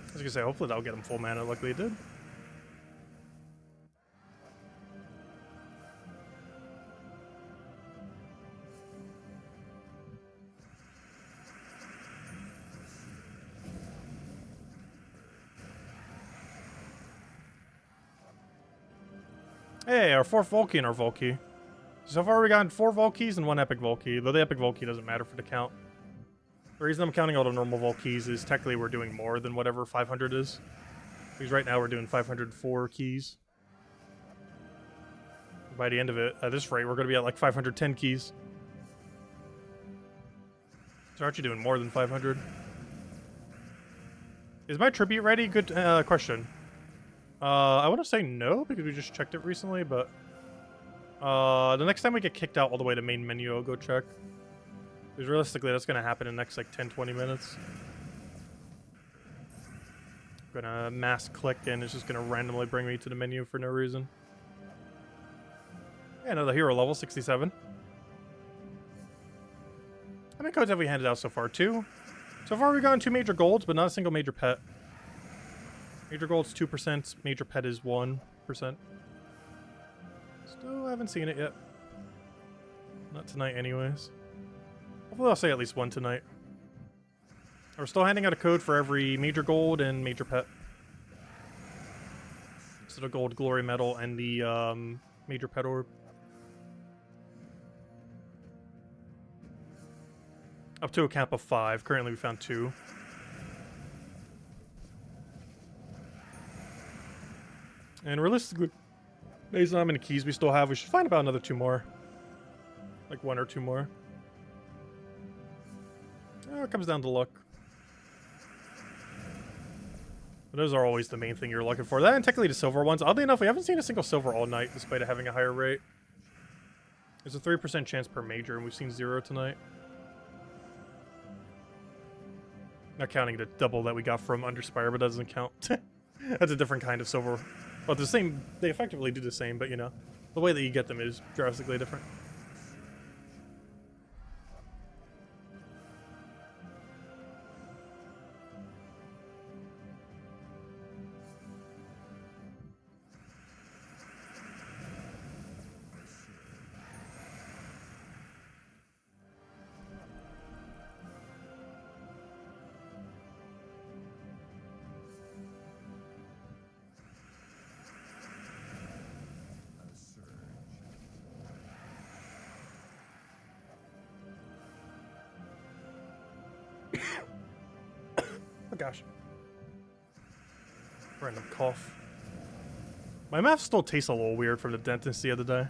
I was gonna say, hopefully that'll get him full mana like they did. Hey, our 4th Volkey and our Volkey. So far we got 4 Volkeys and 1 Epic Volkey, though the Epic Volkey doesn't matter for the count. The reason I'm counting all the normal Volkeys is technically we're doing more than whatever 500 is. Because right now we're doing 504 keys. By the end of it, at this rate, we're going to be at like 510 keys. So we're actually doing more than 500. Is my tribute ready? Good question. I want to say no, because we just checked it recently, but... the next time we get kicked out all the way to main menu, I'll go check. Because realistically, that's going to happen in the next like 10-20 minutes. I'm going to mass click and it's just going to randomly bring me to the menu for no reason. Yeah, another hero level, 67. How many codes have we handed out so far? 2? So far we've gotten 2 major golds, but not a single major pet. Major gold's 2%, major pet is 1%. Still haven't seen it yet. Not tonight anyways. Hopefully I'll say at least 1 tonight. We're still handing out a code for every major gold and major pet. So the gold glory medal and the major pet orb. Up to a cap of 5. Currently we found 2. And realistically, based on how many keys we still have, we should find about another 2 more. Like 1 or 2 more. It comes down to luck. But those are always the main thing you're looking for. That and technically the silver ones. Oddly enough, we haven't seen a single silver all night, despite it having a higher rate. There's a 3% chance per major, and we've seen 0 tonight. Not counting the double that we got from under Spire, but that doesn't count. That's a different kind of silver. But the same, they effectively do the same, but you know, the way that you get them is drastically different. Oh gosh. Random cough. My mouth still tastes a little weird from the dentist the other day.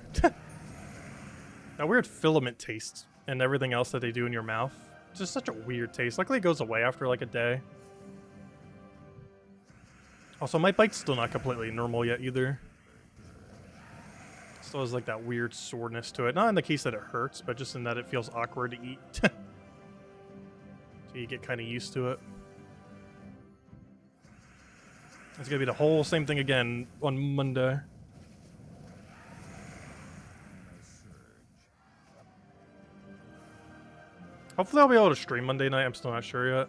That weird filament taste and everything else that they do in your mouth. It's just such a weird taste. Luckily it goes away after like a day. Also, my bite's still not completely normal yet either. Still has like that weird soreness to it. Not in the case that it hurts, but just in that it feels awkward to eat. So you get kind of used to it. It's gonna be the whole same thing again on Monday. Hopefully I'll be able to stream Monday night. I'm still not sure yet.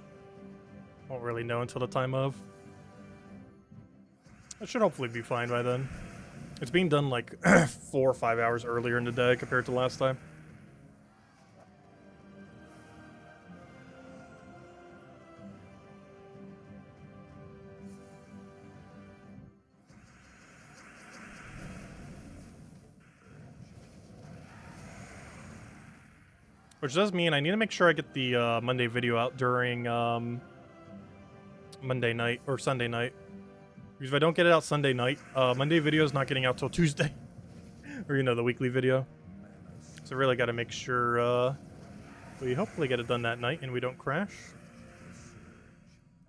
Won't really know until the time of. It should hopefully be fine by then. It's being done like 4 or 5 hours earlier in the day compared to last time. Which does mean I need to make sure I get the Monday video out during Monday night or Sunday night. Because if I don't get it out Sunday night, Monday video is not getting out till Tuesday. Or, you know, the weekly video. So really got to make sure we hopefully get it done that night and we don't crash.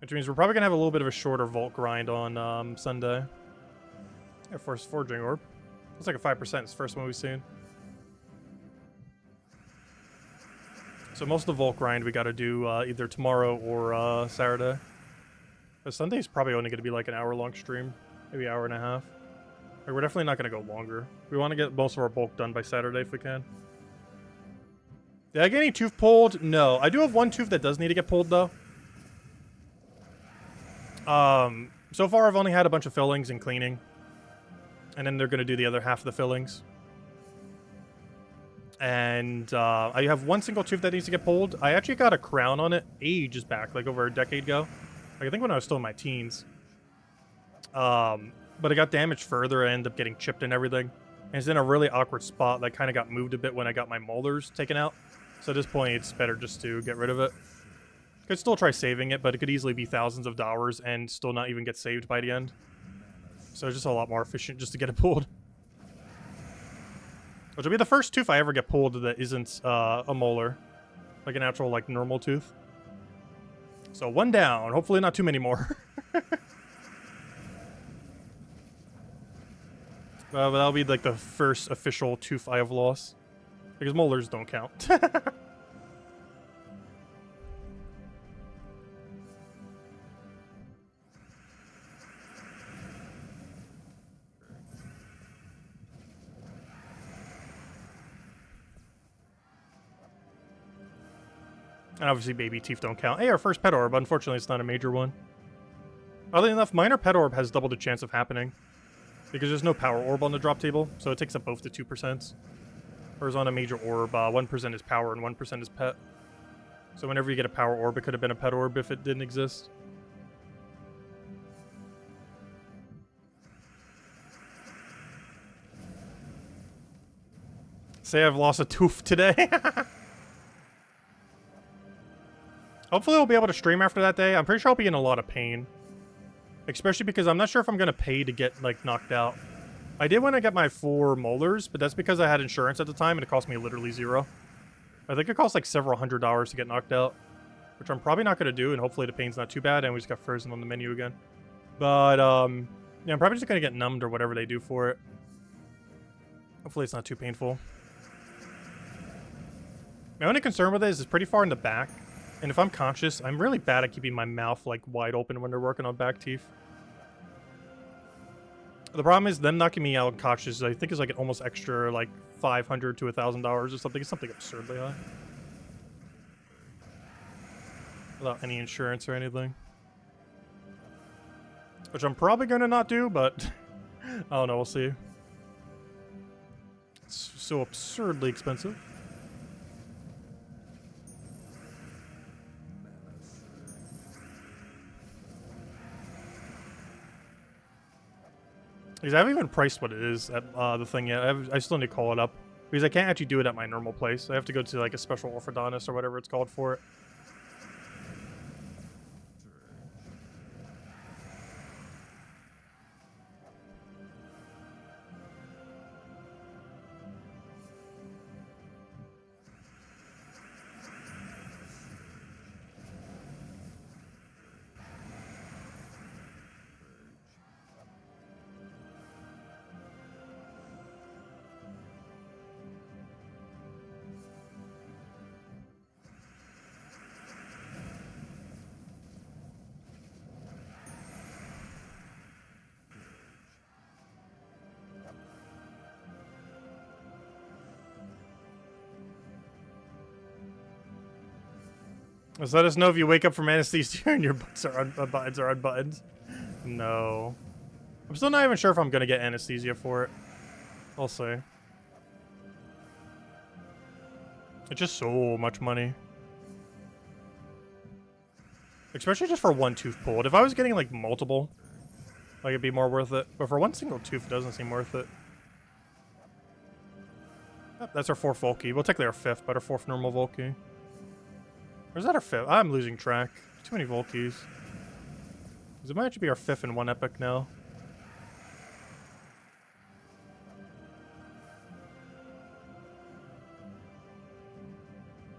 Which means we're probably going to have a little bit of a shorter vault grind on Sunday. Yeah, first forging orb. Looks like a 5%. It's the first one we've seen. So most of the vault grind we got to do either tomorrow or Saturday. But Sunday's probably only going to be like an hour-long stream, maybe an hour and a half. Like, we're definitely not going to go longer. We want to get most of our bulk done by Saturday if we can. Did I get any tooth pulled? No. I do have one tooth that does need to get pulled though. So far I've only had a bunch of fillings and cleaning. And then they're going to do the other half of the fillings. And I have one single tooth that needs to get pulled. I actually got a crown on it ages back, like over a decade ago. Like I think when I was still in my teens. But it got damaged further. I ended up getting chipped and everything. And it's in a really awkward spot that kind of got moved a bit when I got my molars taken out. So at this point, it's better just to get rid of it. Could still try saving it, but it could easily be thousands of dollars and still not even get saved by the end. So it's just a lot more efficient just to get it pulled. Which will be the first tooth I ever get pulled that isn't a molar. Like an actual, like, normal tooth. So one down. Hopefully not too many more. But that'll be, like, the first official tooth I have lost. Because molars don't count. And obviously baby teeth don't count. Hey, our first pet orb. Unfortunately, it's not a major one. Oddly enough, minor pet orb has double the chance of happening. Because there's no power orb on the drop table, so it takes up both the 2%. Whereas on a major orb, 1% is power and 1% is pet. So whenever you get a power orb, it could have been a pet orb if it didn't exist. Say I've lost a tooth today. Hopefully I'll be able to stream after that day. I'm pretty sure I'll be in a lot of pain. Especially because I'm not sure if I'm going to pay to get, like, knocked out. I did when I got my 4 molars, but that's because I had insurance at the time and it cost me literally 0. I think it cost like several $100s to get knocked out. Which I'm probably not going to do, and hopefully the pain's not too bad, and we just got frozen on the menu again. But, yeah, I'm probably just going to get numbed or whatever they do for it. Hopefully it's not too painful. My only concern with it is it's pretty far in the back. And if I'm conscious, I'm really bad at keeping my mouth, like, wide open when they're working on back teeth. The problem is them knocking me out conscious, I think is like an almost extra, like, $500 to $1,000 or something. It's something absurdly high. Without any insurance or anything. Which I'm probably going to not do, but I don't know, we'll see. It's so absurdly expensive. Because I haven't even priced what it is at the thing yet. I still need to call it up. Because I can't actually do it at my normal place. I have to go to like a special orthodontist or whatever it's called for it. Just let us know if you wake up from anesthesia and your buttons are unbuttoned. No. I'm still not even sure if I'm going to get anesthesia for it. I'll see. It's just so much money. Especially just for one tooth pulled. If I was getting, like, multiple, like, it'd be more worth it. But for one single tooth, it doesn't seem worth it. Oh, that's our 4th Volky. Well, technically our 5th, but our 4th normal Volky. Or is that our 5th? I'm losing track. Too many Volkies. It might actually be our 5th in one epic now.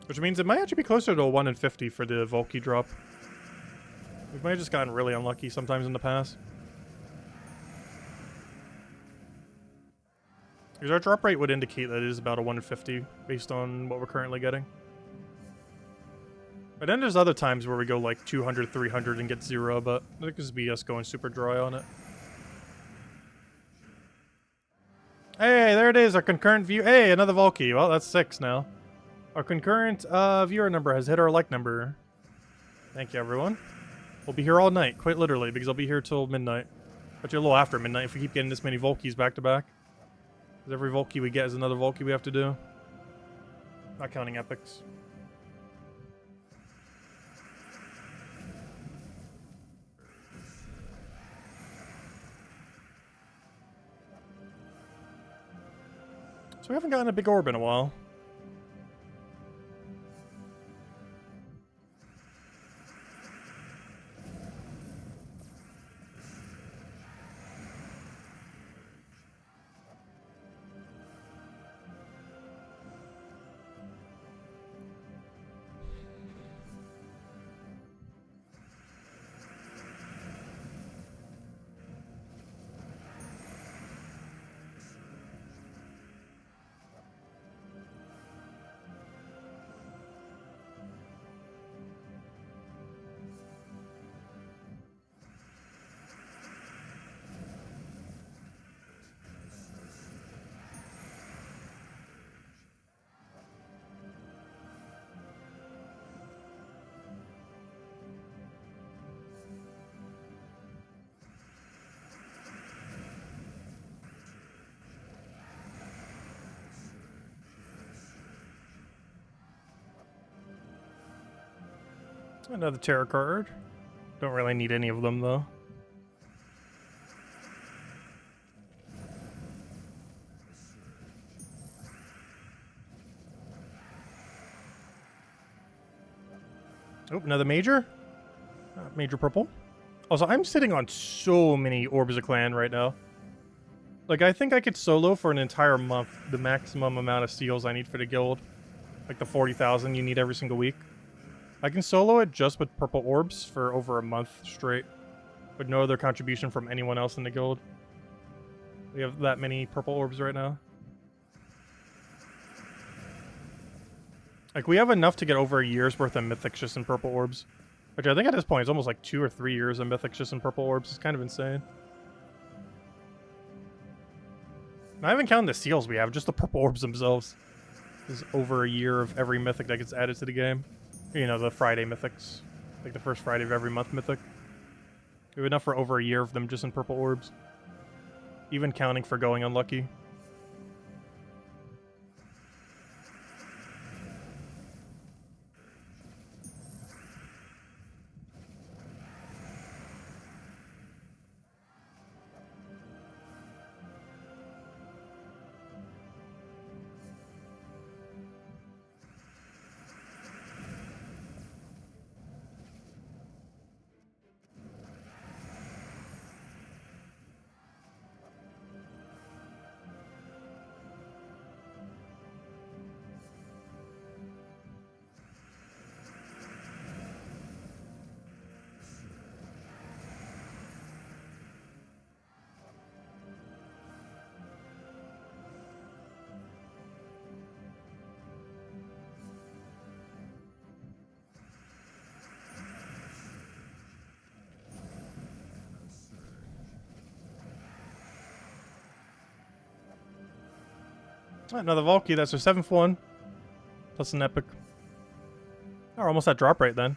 Which means it might actually be closer to a 1 in 50 for the Volky drop. We might have just gotten really unlucky sometimes in the past. Because our drop rate would indicate that it is about a 1 in 50 based on what we're currently getting. But then there's other times where we go like 200, 300 and get 0, but I think this would be us going super dry on it. Hey, there it is, our concurrent view. Hey, another Volky. Well, that's 6 now. Our concurrent viewer number has hit our like number. Thank you, everyone. We'll be here all night, quite literally, because I'll be here till midnight. But a little after midnight if we keep getting this many Volkies back to back. Because every Volky we get is another Volky we have to do. Not counting epics. So we haven't gotten a big orb in a while. Another tarot card. Don't really need any of them, though. Oh, another major. Major purple. Also, I'm sitting on so many Orbs of Clan right now. Like, I think I could solo for an entire month the maximum amount of seals I need for the guild. Like the 40,000 you need every single week. I can solo it just with purple orbs for over a month straight. With no other contribution from anyone else in the guild. We have that many purple orbs right now. Like, we have enough to get over a year's worth of mythics just in purple orbs. Which I think at this point is almost like 2 or 3 years of mythics just in purple orbs. It's kind of insane. Not even counting the seals we have, just the purple orbs themselves. Is over a year of every mythic that gets added to the game. You know, the Friday mythics. Like the first Friday of every month mythic. We have enough for over a year of them just in purple orbs. Even counting for going unlucky. Another Valky, that's our 7th one. Plus an epic. Oh, we're almost at drop rate then.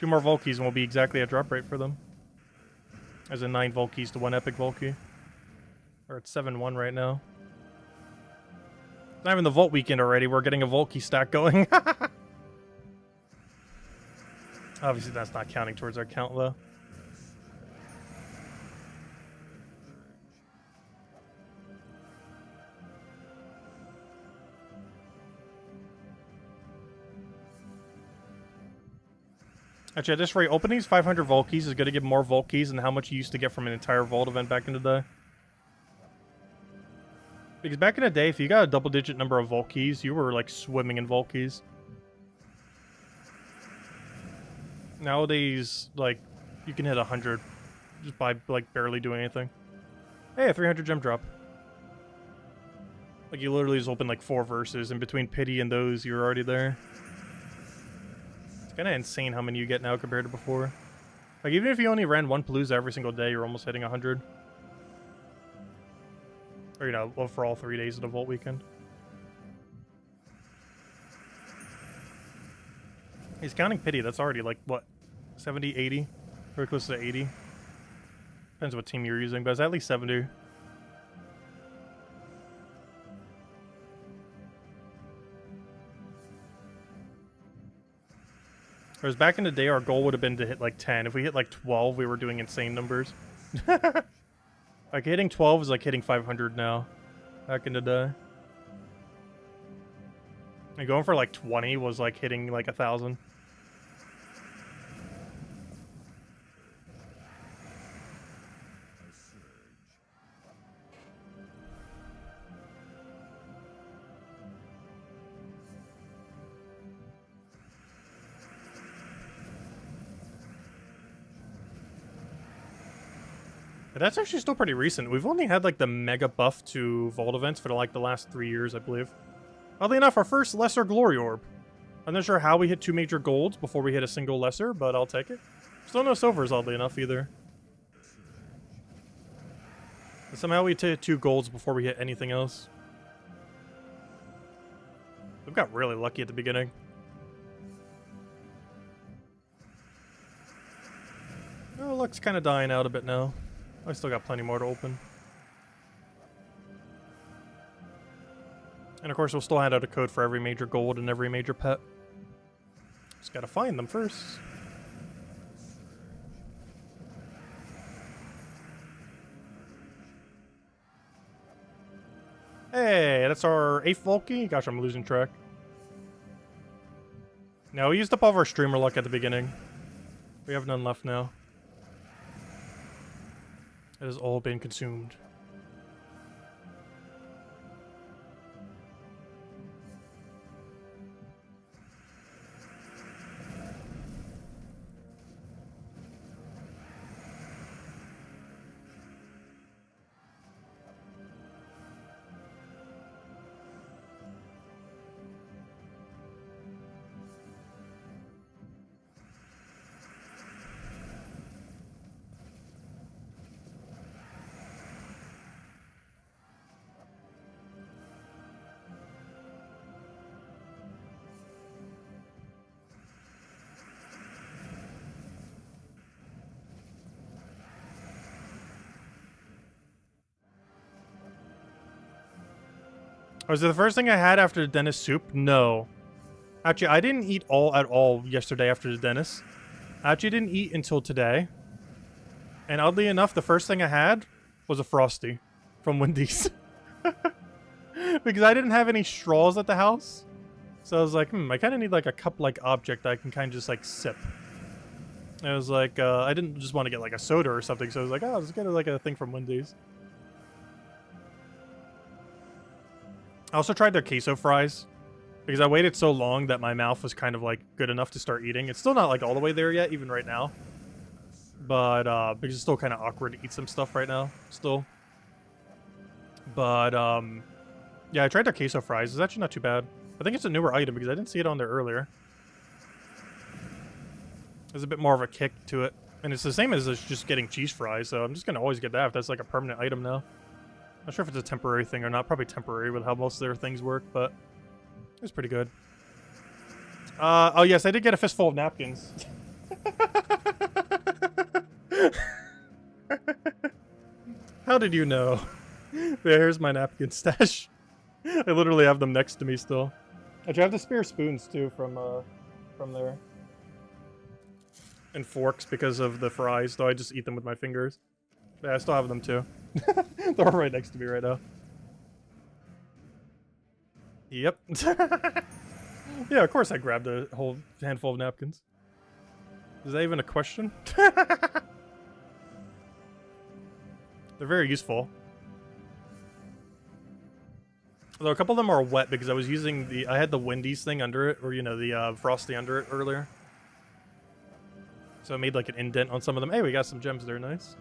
2 more Valkys and we'll be exactly at drop rate for them. As in 9 Valkys to 1 epic Valky. We're at 7-1 right now. Not even the Vault weekend already, we're getting a Valky stack going. Obviously that's not counting towards our count though. Actually, at this rate, opening these 500 Valkys is going to give more Valkys than how much you used to get from an entire Vault event back in the day. Because back in the day, if you got a double-digit number of Valkys, you were, like, swimming in Valkys. Nowadays, like, you can hit 100 just by, like, barely doing anything. Hey, a 300 gem drop. Like, you literally just open, like, 4 verses, and between Pity and those, you're already there. Kind of insane how many you get now compared to before. Like, even if you only ran 1 Palooza every single day, you're almost hitting 100. Or, you know, well, for all 3 days of the Vault weekend. He's counting Pity. That's already, like, what? 70, 80? Very close to 80. Depends what team you're using, but it's at least 70. Whereas back in the day, our goal would have been to hit like 10. If we hit like 12, we were doing insane numbers. Like hitting 12 is like hitting 500 now. Back in the day. And going for like 20 was like hitting like 1,000. But that's actually still pretty recent. We've only had like the mega buff to Vault events for like the last 3 years, I believe. Oddly enough, our first Lesser Glory Orb. I'm not sure how we hit 2 major golds before we hit a single Lesser, but I'll take it. Still no silvers, oddly enough, either. And somehow we hit 2 golds before we hit anything else. We've got really lucky at the beginning. Oh, luck's kind of dying out a bit now. I still got plenty more to open. And of course, we'll still hand out a code for every major gold and every major pet. Just gotta find them first. Hey, that's our 8th Valky. Gosh, I'm losing track. Now, we used up all of our streamer luck at the beginning. We have none left now. It has all been consumed. Was it the first thing I had after the dentist soup? No. Actually, I didn't eat at all yesterday after the dentist. I actually didn't eat until today. And oddly enough, the first thing I had was a Frosty from Wendy's. Because I didn't have any straws at the house. So I was like, I kind of need like a cup-like object that I can kind of just like sip. And I was like, I didn't just want to get like a soda or something. So I was like, oh, let's get like a thing from Wendy's. I also tried their queso fries because I waited so long that my mouth was kind of like good enough to start eating. It's still not like all the way there yet, even right now. But because it's still kind of awkward to eat some stuff right now, still. But yeah, I tried their queso fries. It's actually not too bad. I think it's a newer item because I didn't see it on there earlier. There's a bit more of a kick to it, and it's the same as just getting cheese fries. So I'm just gonna always get that if that's like a permanent item now. Not sure if it's a temporary thing or not. Probably temporary with how most of their things work, but it's pretty good. Oh yes, I did get a fistful of napkins. How did you know? There's my napkin stash. I literally have them next to me still. Actually, I have the spare spoons too from there. And forks because of the fries, though I just eat them with my fingers. Yeah, I still have them too. They're right next to me right now. Yep. Yeah, of course I grabbed a whole handful of napkins. Is that even a question? They're very useful. Although a couple of them are wet because I was using I had the Wendy's thing under it, or you know, the Frosty under it earlier. So it made like an indent on some of them. Hey, we got some gems there, nice.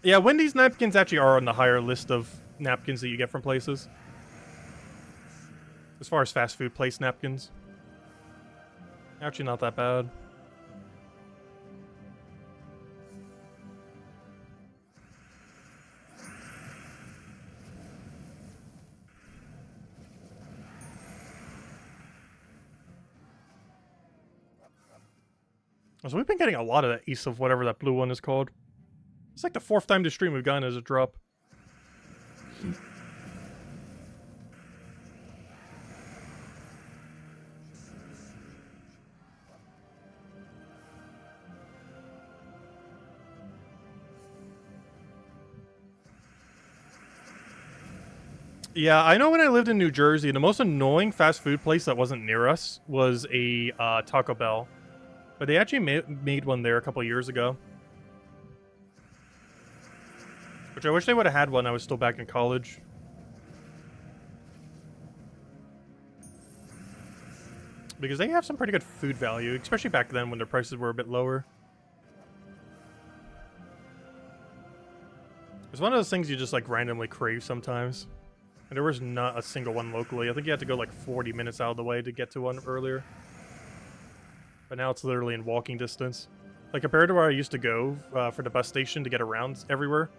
Yeah, Wendy's napkins actually are on the higher list of napkins that you get from places. As far as fast food place napkins. Actually not that bad. So we've been getting a lot of that east of whatever that blue one is called. It's like the 4th time this stream we've gotten as a drop. Yeah, I know when I lived in New Jersey, the most annoying fast food place that wasn't near us was a Taco Bell. But they actually made one there a couple years ago. Which I wish they would have had when I was still back in college. Because they have some pretty good food value, especially back then when their prices were a bit lower. It's one of those things you just like randomly crave sometimes. And there was not a single one locally. I think you had to go like 40 minutes out of the way to get to one earlier. But now it's literally in walking distance. Like compared to where I used to go for the bus station to get around everywhere.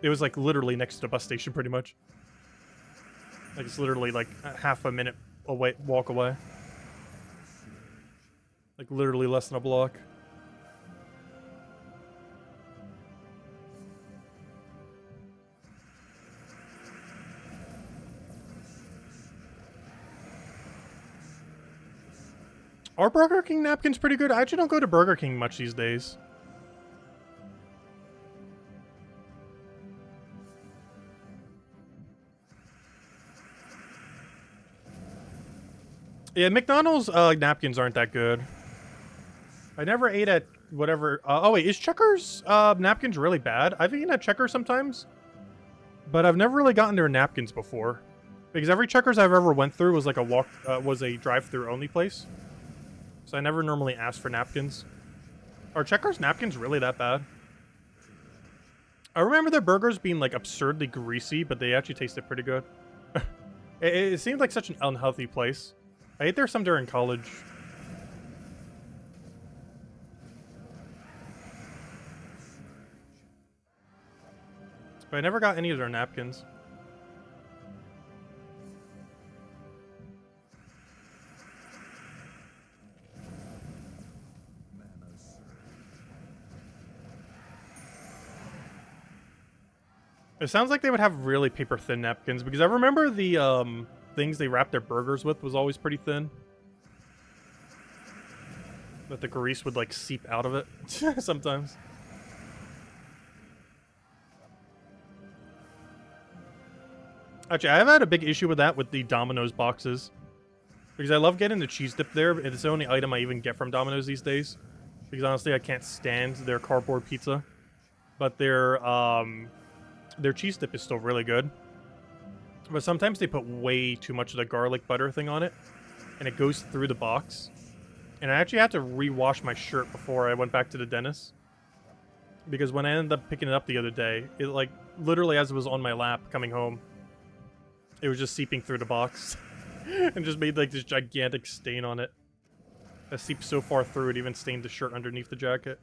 It was like literally next to the bus station pretty much. Like it's literally like half a minute walk away. Like literally less than a block. Are Burger King napkins pretty good? I actually don't go to Burger King much these days. Yeah, McDonald's napkins aren't that good. I never ate at whatever. Oh wait, is Checkers napkins really bad? I've eaten at Checkers sometimes, but I've never really gotten their napkins before, because every Checkers I've ever went through was like a drive-through only place, so I never normally asked for napkins. Are Checkers napkins really that bad? I remember their burgers being like absurdly greasy, but they actually tasted pretty good. It seemed like such an unhealthy place. I ate there some during college. But I never got any of their napkins. It sounds like they would have really paper thin napkins, because I remember the things they wrapped their burgers with was always pretty thin. But the grease would like seep out of it sometimes. Actually, I've had a big issue with that with the Domino's boxes, because I love getting the cheese dip there, but it's the only item I even get from Domino's these days. Because honestly, I can't stand their cardboard pizza. But their cheese dip is still really good. But sometimes they put way too much of the garlic butter thing on it, and it goes through the box. And I actually had to rewash my shirt before I went back to the dentist. Because when I ended up picking it up the other day, it like, literally as it was on my lap coming home, it was just seeping through the box. And just made like this gigantic stain on it. That seeped so far through it even stained the shirt underneath the jacket.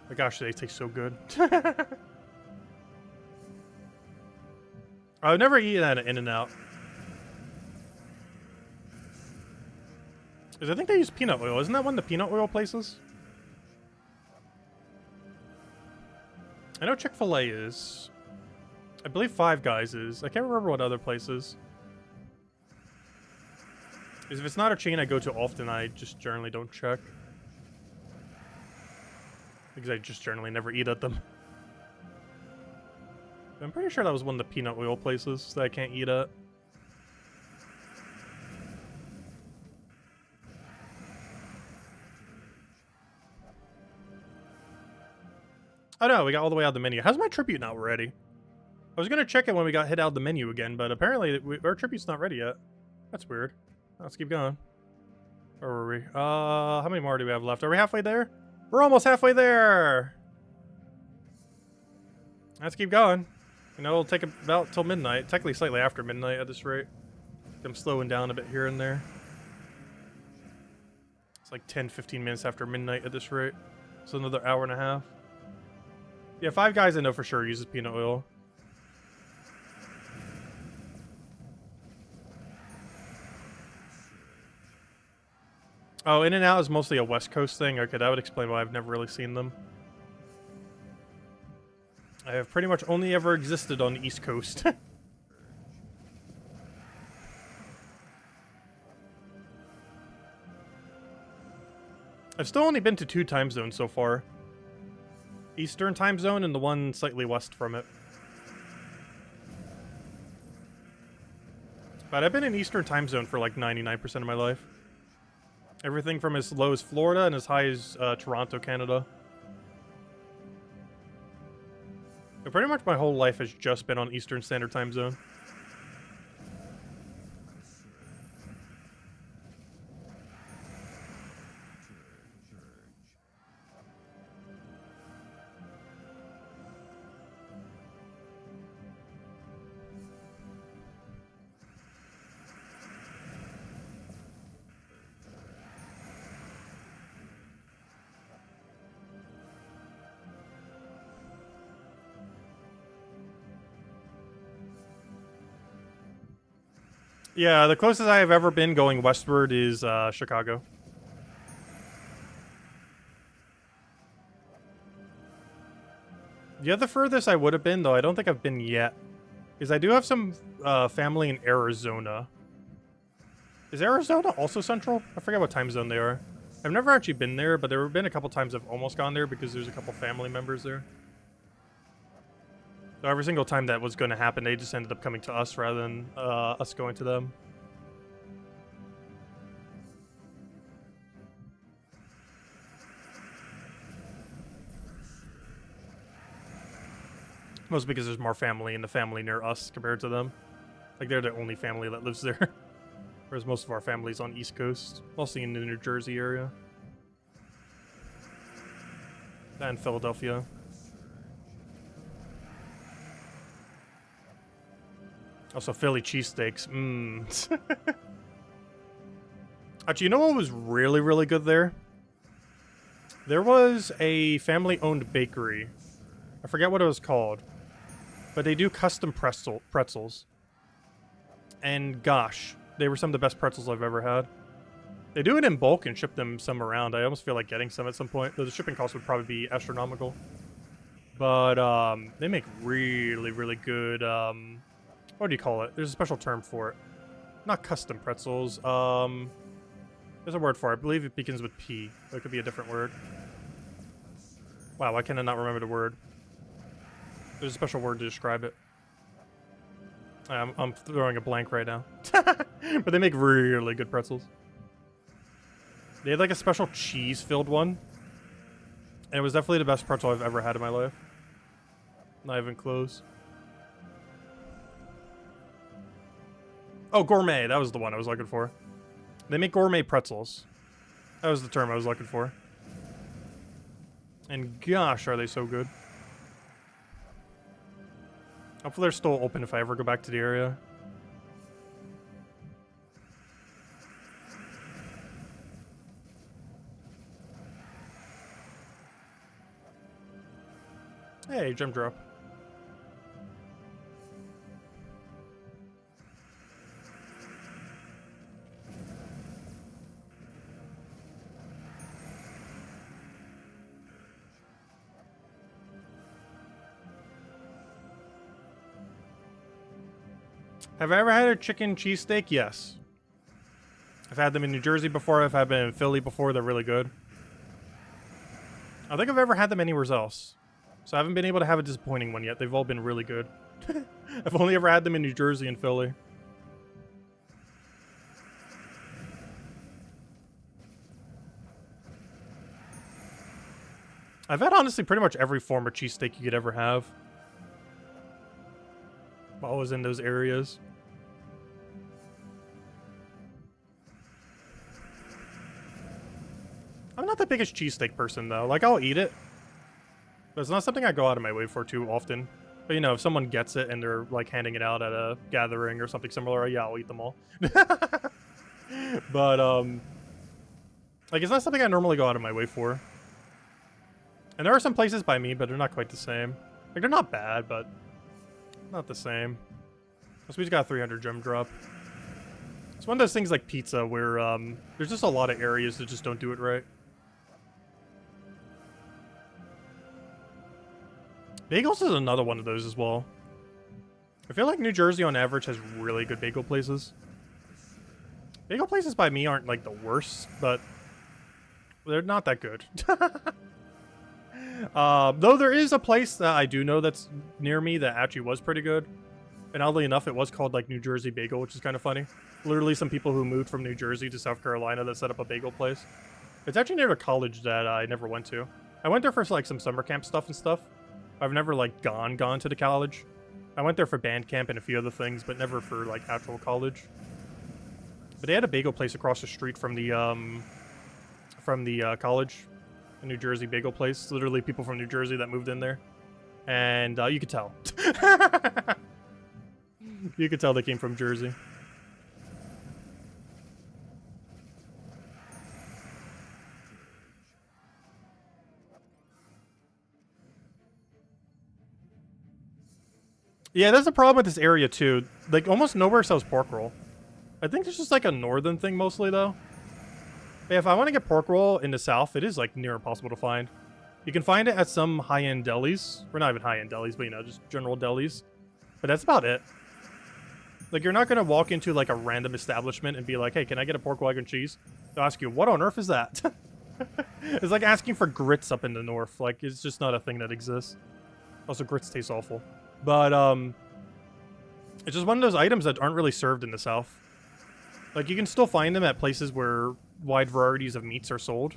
My gosh, they taste so good. I've never eaten at an In-N-Out. Because I think they use peanut oil. Isn't that one of the peanut oil places? I know Chick-fil-A is. I believe Five Guys is. I can't remember what other places. Because if it's not a chain I go to often, I just generally don't check. Because I just generally never eat at them. I'm pretty sure that was one of the peanut oil places that I can't eat at. Oh no, we got all the way out of the menu. How's my tribute not ready? I was gonna check it when we got hit out of the menu again, but apparently our tribute's not ready yet. That's weird. Let's keep going. Where were we? How many more do we have left? Are we halfway there? We're almost halfway there! Let's keep going. You know, it'll take about till midnight. Technically slightly after midnight at this rate. I'm slowing down a bit here and there. It's like 10-15 minutes after midnight at this rate. So another hour and a half. Yeah, Five Guys I know for sure uses peanut oil. Oh, In-N-Out is mostly a West Coast thing? Okay, that would explain why I've never really seen them. I have pretty much only ever existed on the East Coast. I've still only been to 2 time zones so far. Eastern time zone and the one slightly west from it. But I've been in Eastern time zone for like 99% of my life. Everything from as low as Florida and as high as Toronto, Canada. But pretty much my whole life has just been on Eastern Standard Time Zone. Yeah, the closest I have ever been going westward is Chicago. The other furthest I would have been, though, I don't think I've been yet, is I do have some family in Arizona. Is Arizona also central? I forget what time zone they are. I've never actually been there, but there have been a couple times I've almost gone there because there's a couple family members there. So every single time that was going to happen, they just ended up coming to us rather than us going to them. Mostly because there's more family in the family near us compared to them. Like, they're the only family that lives there. Whereas most of our family's on East Coast. Mostly in the New Jersey area. And Philadelphia. Also, Philly cheesesteaks. Mmm. Actually, you know what was really, really good there? There was a family-owned bakery. I forget what it was called. But they do custom pretzels. And gosh, they were some of the best pretzels I've ever had. They do it in bulk and ship them some around. I almost feel like getting some at some point. Though the shipping cost would probably be astronomical. But they make really, really good... what do you call it? There's a special term for it. Not custom pretzels. There's a word for it. I believe it begins with P. It could be a different word. Wow, why can I not remember the word? There's a special word to describe it. I'm throwing a blank right now. But they make really good pretzels. They had like a special cheese-filled one. And it was definitely the best pretzel I've ever had in my life. Not even close. Oh, gourmet. That was the one I was looking for. They make gourmet pretzels. That was the term I was looking for. And gosh, are they so good. Hopefully they're still open if I ever go back to the area. Hey, gem drop. Have I ever had a chicken cheesesteak? Yes. I've had them in New Jersey before. I've had them in Philly before. They're really good. I don't think I've ever had them anywhere else. So I haven't been able to have a disappointing one yet. They've all been really good. I've only ever had them in New Jersey and Philly. I've had, honestly, pretty much every form of cheesesteak you could ever have. Always in those areas. I'm not the biggest cheesesteak person, though. Like, I'll eat it. But it's not something I go out of my way for too often. But, you know, if someone gets it and they're, like, handing it out at a gathering or something similar, yeah, I'll eat them all. But, like, it's not something I normally go out of my way for. And there are some places by me, but they're not quite the same. Like, they're not bad, but not the same. So we just got a 300 gem drop. It's one of those things like pizza where there's just a lot of areas that just don't do it right. Bagels is another one of those as well. I feel like New Jersey on average has really good bagel places. Bagel places by me aren't like the worst, but they're not that good. Though there is a place that I do know that's near me that actually was pretty good. And oddly enough, it was called like New Jersey Bagel, which is kind of funny. Literally some people who moved from New Jersey to South Carolina that set up a bagel place. It's actually near a college that I never went to. I went there for like some summer camp stuff and stuff. I've never like gone to the college. I went there for band camp and a few other things, but never for like actual college. But they had a bagel place across the street from the college, a New Jersey bagel place. Literally people from New Jersey that moved in there, and you could tell. You could tell they came from Jersey. Yeah, that's a problem with this area too. Like, almost nowhere sells pork roll. I think it's just like a northern thing mostly, though. But yeah, if I want to get pork roll in the south, it is like near impossible to find. You can find it at some high-end delis. Or not even high-end delis, but you know, just general delis. But that's about it. Like, you're not going to walk into like a random establishment and be like, hey, can I get a pork, egg, and cheese? They'll ask you, what on earth is that? It's like asking for grits up in the north. Like, it's just not a thing that exists. Also, grits taste awful. But, it's just one of those items that aren't really served in the South. Like, you can still find them at places where wide varieties of meats are sold.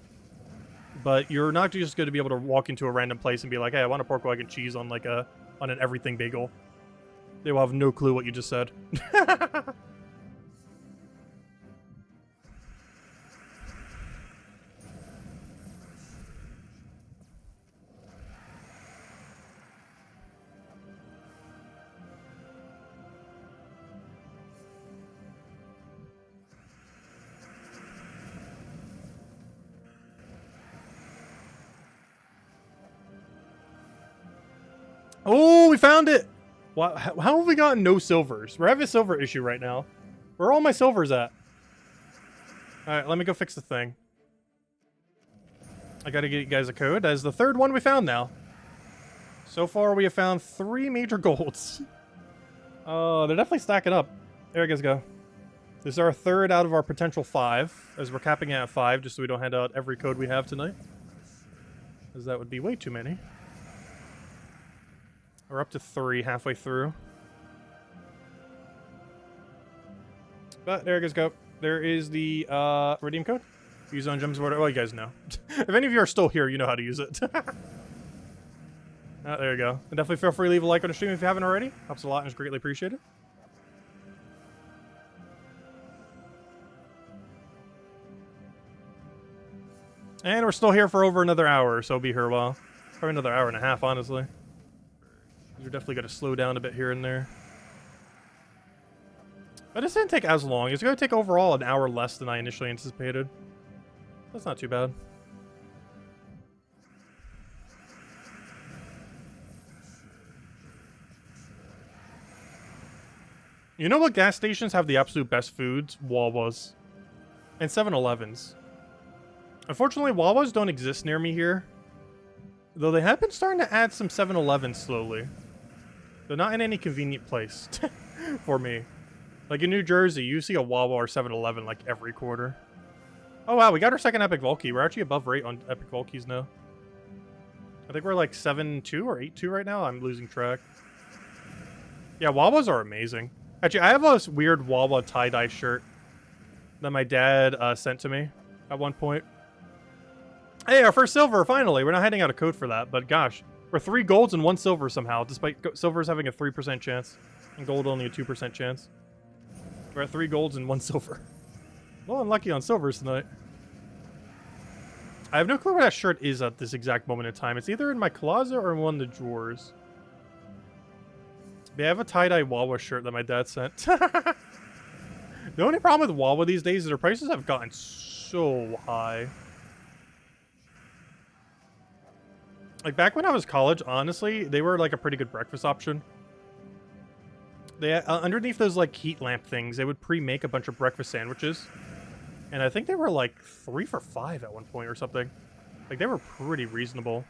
But you're not just going to be able to walk into a random place and be like, hey, I want a pork, egg, and cheese on, like, a on an everything bagel. They will have no clue what you just said. Oh, we found it! Wow, how have we gotten no silvers? We're having a silver issue right now. Where are all my silvers at? Alright, let me go fix the thing. I gotta get you guys a code. That is the third one we found now. So far, we have found 3 major golds. They're definitely stacking up. There you guys go. This is our third out of our potential 5, as we're capping it at 5, just so we don't hand out every code we have tonight. Because that would be way too many. We're up to 3 halfway through. But there you guys go. There is the redeem code. Use on gems. Well, you guys know. If any of you are still here, you know how to use it. There you go. And definitely feel free to leave a like on the stream if you haven't already. Helps a lot and is greatly appreciated. And we're still here for over another hour, so be here a while. Probably another hour and a half, honestly. You're definitely going to slow down a bit here and there. But this didn't take as long. It's going to take overall an hour less than I initially anticipated. That's not too bad. You know what gas stations have the absolute best foods? Wawas. And 7-Elevens. Unfortunately, Wawas don't exist near me here. Though they have been starting to add some 7-Elevens slowly. They're not in any convenient place for me. Like in New Jersey, you see a Wawa or 7-Eleven like every quarter. Oh wow, we got our second Epic Volkey. We're actually above rate on Epic Volkeys now. I think we're like 7-2 or 8-2 right now. I'm losing track. Yeah, Wawas are amazing. Actually, I have this weird Wawa tie-dye shirt that my dad sent to me at one point. Hey, our first silver, finally. We're not handing out a code for that, but gosh. We're 3 golds and 1 silver somehow, despite silvers having a 3% chance. And gold only a 2% chance. We're at 3 golds and 1 silver. Well, unlucky on silvers tonight. I have no clue where that shirt is at this exact moment in time. It's either in my closet or in one of the drawers. But I have a tie-dye Wawa shirt that my dad sent. The only problem with Wawa these days is their prices have gotten so high. Like, back when I was college, honestly, they were, like, a pretty good breakfast option. They underneath those, like, heat lamp things, they would pre-make a bunch of breakfast sandwiches. And I think they were, like, 3 for $5 at one point or something. Like, they were pretty reasonable.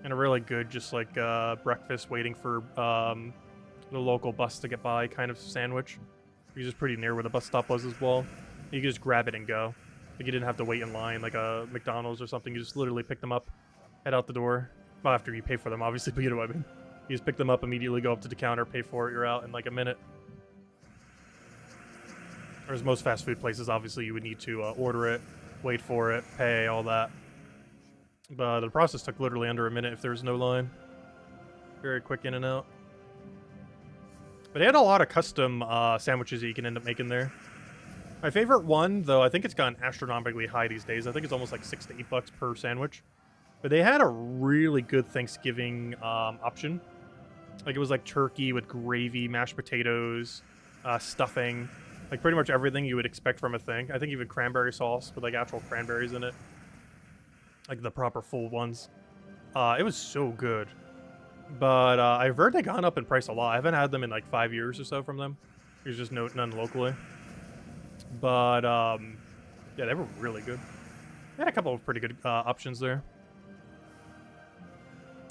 And a really good, just, like, breakfast waiting for the local bus to get by kind of sandwich. Because it's pretty near where the bus stop was as well. You could just grab it and go. Like, you didn't have to wait in line like a McDonald's or something. You just literally pick them up. Head out the door. Well, after you pay for them, obviously, but you know what I mean. You just pick them up, immediately go up to the counter, pay for it, you're out in like a minute. Whereas most fast food places, obviously, you would need to order it, wait for it, pay, all that. But the process took literally under a minute if there was no line. Very quick in and out. But they had a lot of custom sandwiches that you can end up making there. My favorite one, though, I think it's gotten astronomically high these days. I think it's almost like $6 to $8 per sandwich. But they had a really good Thanksgiving option. Like, it was like turkey with gravy, mashed potatoes, stuffing. Like, pretty much everything you would expect from a thing. I think even cranberry sauce with, like, actual cranberries in it. Like, the proper full ones. It was so good. But I've heard they've gone up in price a lot. I haven't had them in, like, 5 years or so from them. There's just none locally. But, yeah, they were really good. They had a couple of pretty good options there.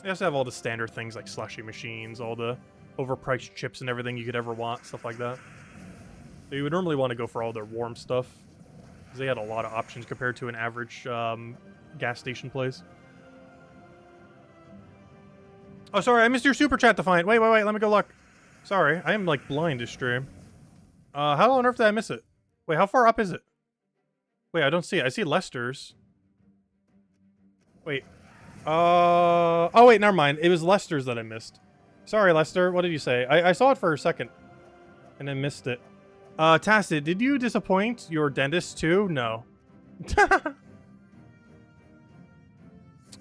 They also have all the standard things like slushy machines, all the overpriced chips and everything you could ever want, stuff like that. So you would normally want to go for all their warm stuff, because they had a lot of options compared to an average gas station place. Oh, sorry, I missed your super chat to find. Wait, let me go look. Sorry, I am like blind to stream. How on earth did I miss it? Wait, how far up is it? Wait, I don't see it. I see Lester's. Wait. Oh wait, never mind. It was Lester's that I missed. Sorry, Lester. What did you say? I saw it for a second and then missed it. Tacit, did you disappoint your dentist too? No.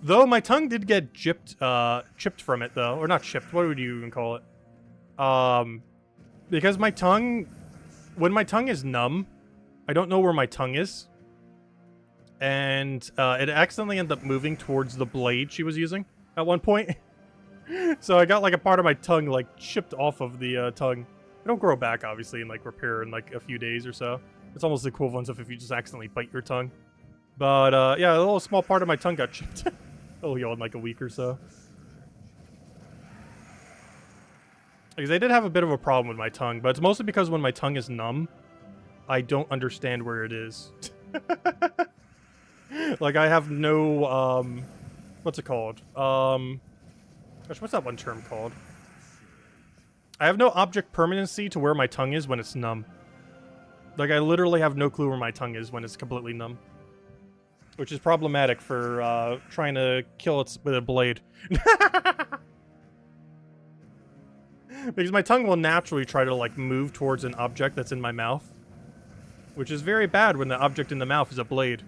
Though my tongue did get chipped from it though, or not chipped. What would you even call it? Because my tongue, when my tongue is numb, I don't know where my tongue is, and it accidentally ended up moving towards the blade she was using at one point. So I got like a part of my tongue like chipped off of the tongue. It don't grow back obviously and like repair in like a few days or so. It's almost the equivalent of if you just accidentally bite your tongue. But yeah, a little small part of my tongue got chipped. It'll heal in like a week or so. Because I did have a bit of a problem with my tongue, but it's mostly because when my tongue is numb, I don't understand where it is. Like I have no what's it called? Gosh, what's that one term called? I have no object permanency to where my tongue is when it's numb. Like I literally have no clue where my tongue is when it's completely numb. Which is problematic for trying to kill it with a blade. Because my tongue will naturally try to like move towards an object that's in my mouth. Which is very bad when the object in the mouth is a blade.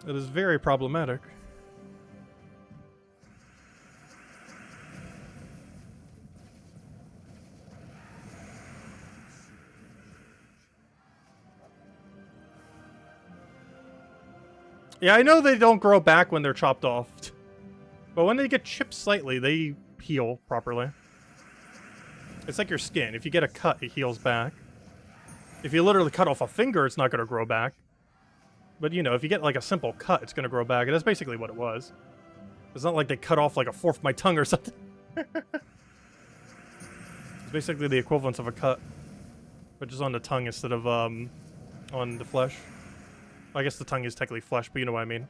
It is very problematic. Yeah, I know they don't grow back when they're chopped off. But when they get chipped slightly, they heal properly. It's like your skin. If you get a cut, it heals back. If you literally cut off a finger, it's not going to grow back. But, you know, if you get like a simple cut, it's going to grow back. And that's basically what it was. It's not like they cut off like a fourth of my tongue or something. It's basically the equivalent of a cut. But just on the tongue instead of on the flesh. I guess the tongue is technically flesh, but you know what I mean.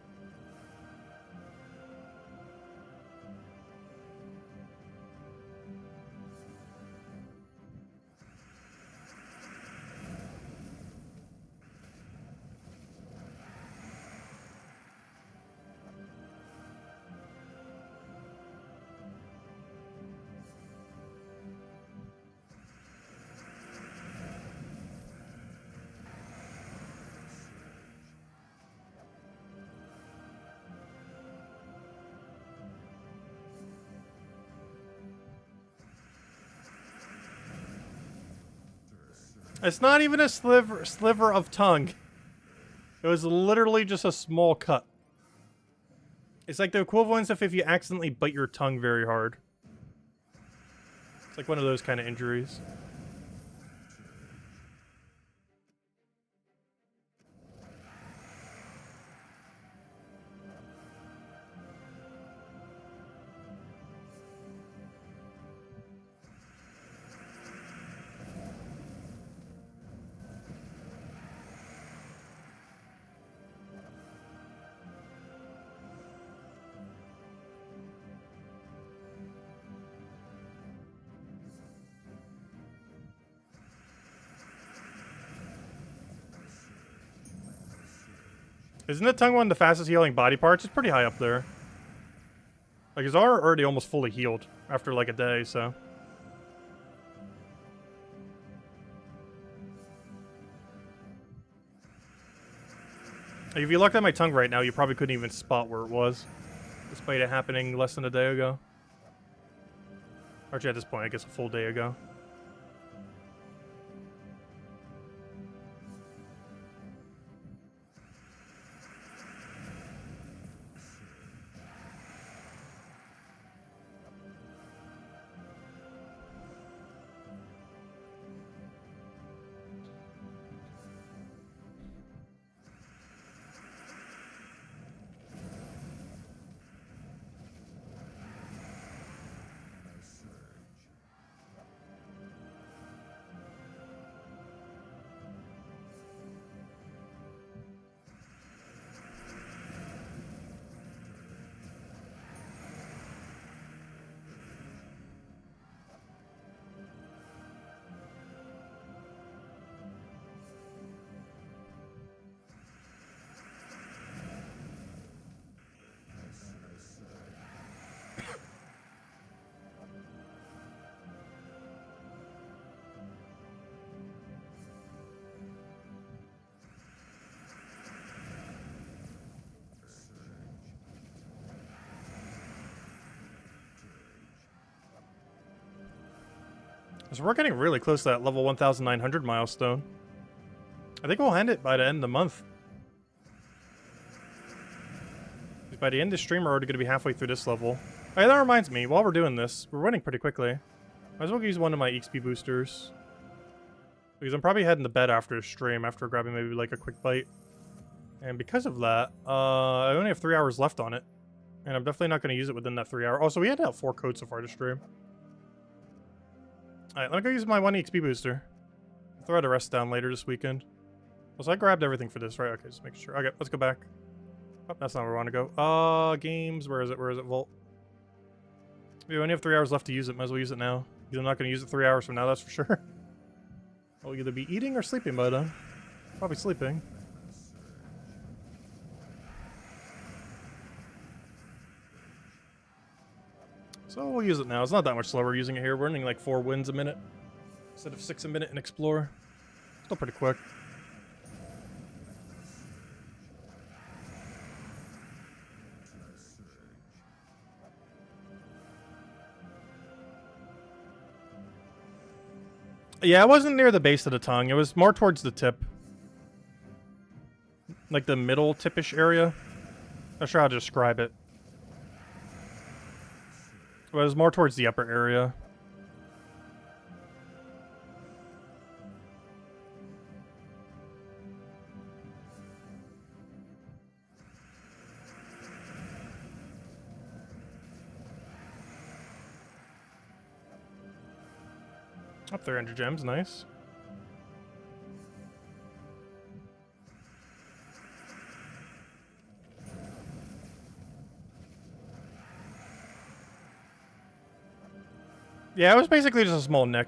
It's not even a sliver of tongue. It was literally just a small cut. It's like the equivalent of if you accidentally bite your tongue very hard. It's like one of those kind of injuries. Isn't the tongue one of the fastest healing body parts? It's pretty high up there. Like, his arm already almost fully healed after like a day, so. Like, if you looked at my tongue right now, you probably couldn't even spot where it was. Despite it happening less than a day ago. Actually, at this point, I guess a full day ago. So we're getting really close to that level 1,900 milestone. I think we'll end it by the end of the month. By the end of the stream, we're already going to be halfway through this level. Hey, that reminds me, while we're doing this, we're winning pretty quickly. Might as well use one of my XP boosters. Because I'm probably heading to bed after the stream, after grabbing maybe like a quick bite. And because of that, I only have 3 hours left on it. And I'm definitely not going to use it within that 3 hour. Also, we had to have 4 codes so far to stream. Alright, let me go use my 1 XP booster. I'll throw the rest down later this weekend. Also, I grabbed everything for this, right? Okay, just making sure. Okay, let's go back. Oh, that's not where I want to go. Games. Where is it? Where is it? Vault. We only have 3 hours left to use it. Might as well use it now. Because I'm not going to use it 3 hours from now, that's for sure. I'll either be eating or sleeping by then. Probably sleeping. So we'll use it now. It's not that much slower using it here. We're running like 4 wins a minute instead of 6 a minute in Explore. Still pretty quick. Yeah, it wasn't near the base of the tongue. It was more towards the tip. Like the middle tipish area. Not sure how to describe it. But it was more towards the upper area. Up there, Ender Gems, nice. Yeah, it was basically just a small nick.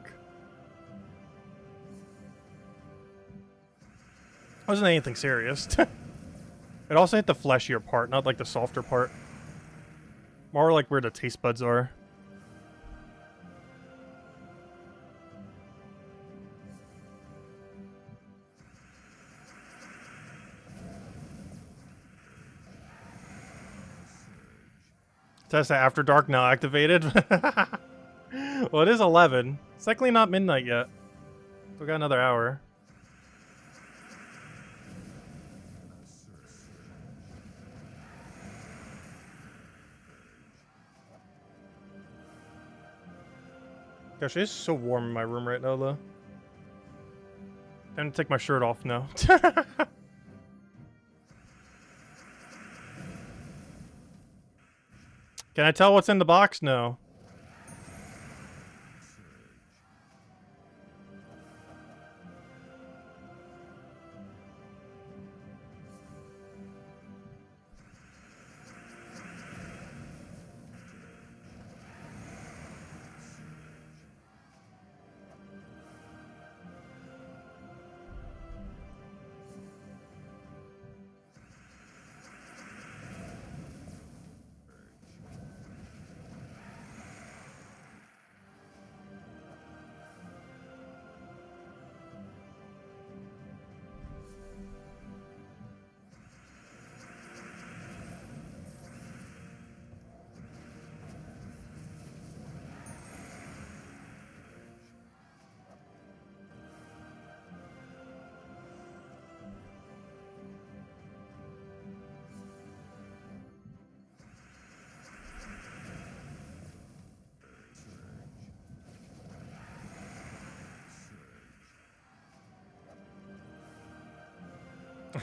It wasn't anything serious. It also hit the fleshier part, not like the softer part. More like where the taste buds are. Test After Dark now activated. Well, it is 11. It's likely not midnight yet. We got another hour. Gosh, it's so warm in my room right now, though. Time to take my shirt off now. Can I tell what's in the box? No.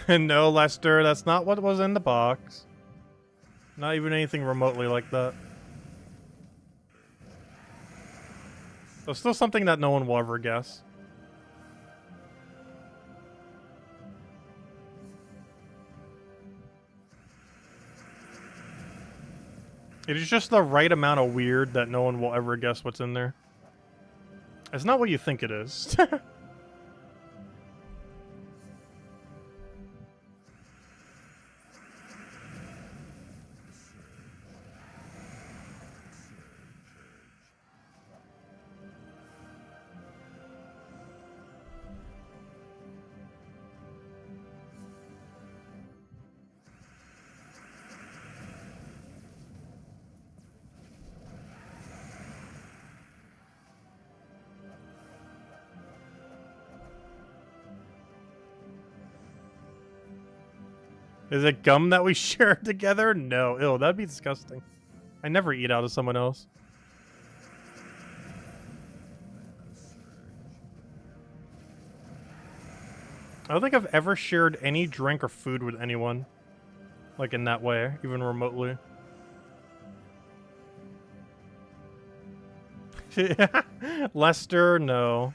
No, Lester, that's not what was in the box. Not even anything remotely like that. So still something that no one will ever guess. It is just the right amount of weird that no one will ever guess what's in there. It's not what you think it is. Is it gum that we share together? No. Ew, that'd be disgusting. I never eat out of someone else. I don't think I've ever shared any drink or food with anyone. Like in that way, even remotely. Lester, no.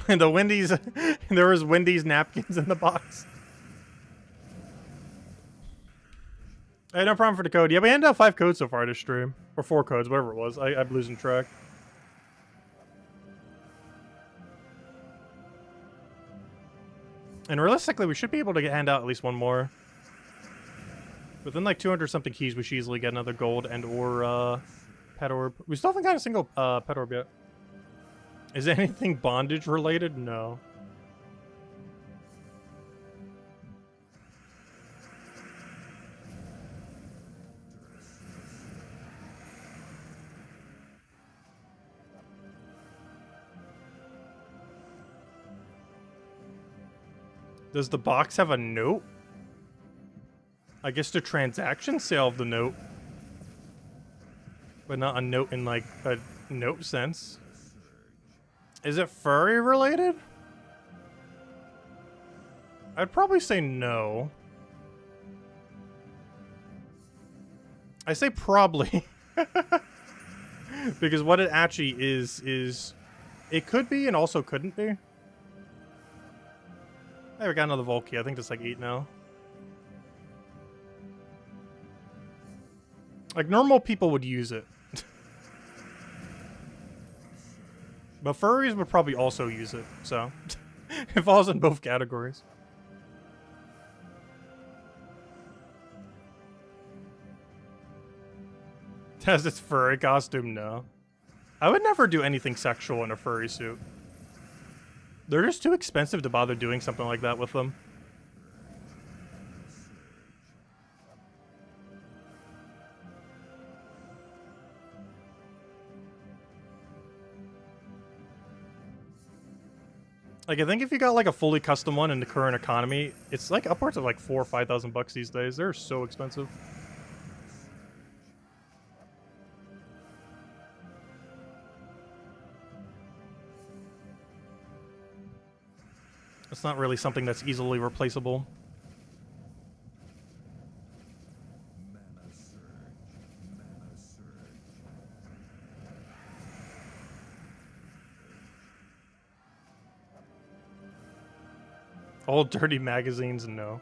And the Wendy's, there was Wendy's napkins in the box. Hey, no problem for the code. Yeah, we handed out 5 codes so far this stream. Or 4 codes, whatever it was. I'm losing track. And realistically, we should be able to hand out at least 1 more. Within like 200 something keys, we should easily get another gold and or pet orb. We still haven't got a single pet orb yet. Is anything bondage related? No. Does the box have a note? I guess the transaction sale of the note. But not a note in like a note sense. Is it furry related? I'd probably say no. I say probably. Because what it actually is it could be and also couldn't be. Hey, we got another Volkey. I think that's like 8 now. Like, normal people would use it. But furries would probably also use it, so. It falls in both categories. Has its furry costume? No. I would never do anything sexual in a furry suit. They're just too expensive to bother doing something like that with them. Like, I think if you got like a fully custom one in the current economy, it's like upwards of like $4,000 or $5,000 these days. They're so expensive. It's not really something that's easily replaceable. Old dirty magazines, no.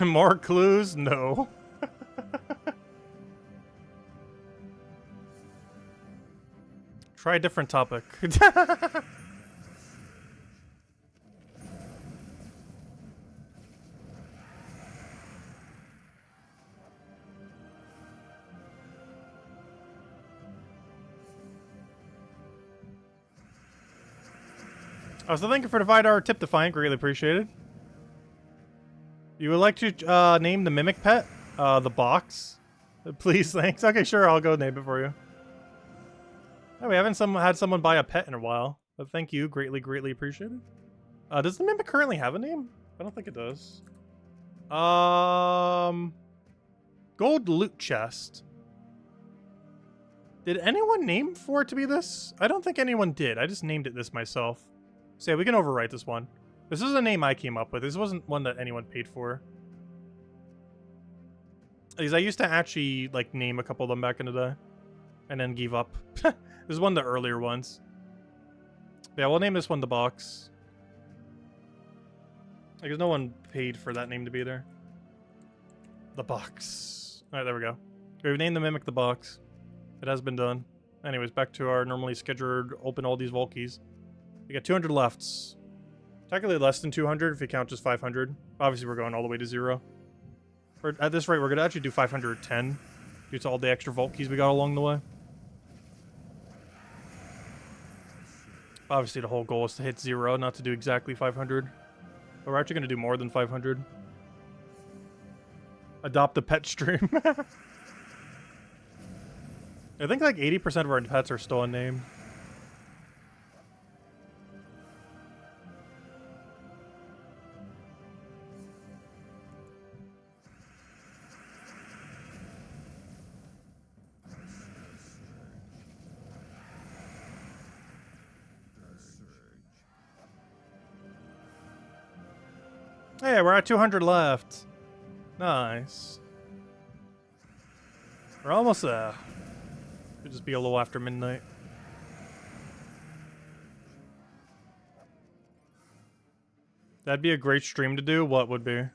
More clues? No. Try a different topic. So thank you for the $5 tip, Defiant. Greatly appreciated. You would like to name the mimic pet? The box? Please, thanks. Okay, sure, I'll go name it for you. Oh, we haven't had someone buy a pet in a while. But thank you. Greatly, greatly appreciated. Does the mimic currently have a name? I don't think it does. Gold loot chest. Did anyone name for it to be this? I don't think anyone did. I just named it this myself. So yeah, we can overwrite this one. This is a name I came up with. This wasn't one that anyone paid for. Because I used to actually, like, name a couple of them back in the day. and then give up. This is one of the earlier ones. Yeah, we'll name this one the box. Because no one paid for that name to be there. The box. Alright, there we go. We've named the Mimic the box. It has been done. Anyways, back to our normally scheduled open all these Volkies. We got 200 lefts. Technically less than 200 if you count just 500. Obviously, we're going all the way to 0. At this rate, we're going to actually do 510 due to all the extra Volkies we got along the way. Obviously, the whole goal is to hit 0, not to do exactly 500. But we're actually going to do more than 500. Adopt the pet stream. I think like 80% of our pets are still unnamed. Hey, we're at 200 left. Nice. We're almost there. Could just be a little after midnight. That'd be a great stream to do. What would be?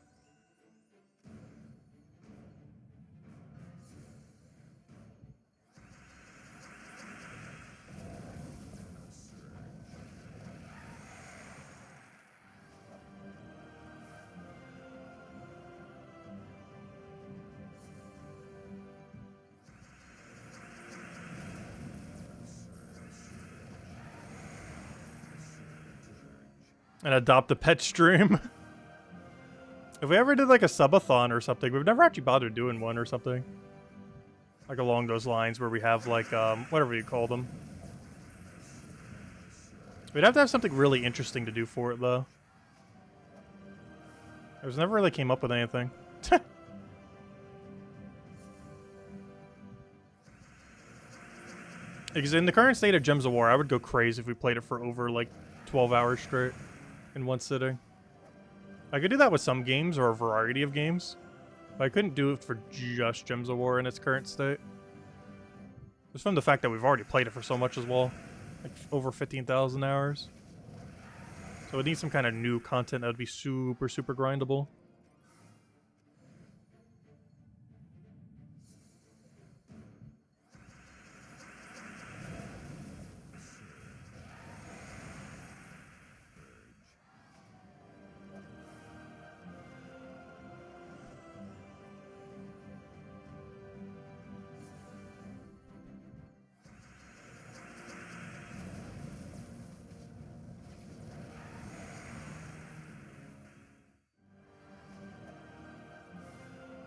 And adopt a pet stream. If we ever did like a subathon or something, we've never actually bothered doing one or something. Like along those lines where we have like, whatever you call them. We'd have to have something really interesting to do for it though. I was never really came up with anything. Because in the current state of Gems of War, I would go crazy if we played it for over like 12 hours straight. In one sitting. I could do that with some games or a variety of games, but I couldn't do it for just Gems of War in its current state. Just from the fact that we've already played it for so much as well, like over 15,000 hours. So it needs some kind of new content that would be super, super grindable.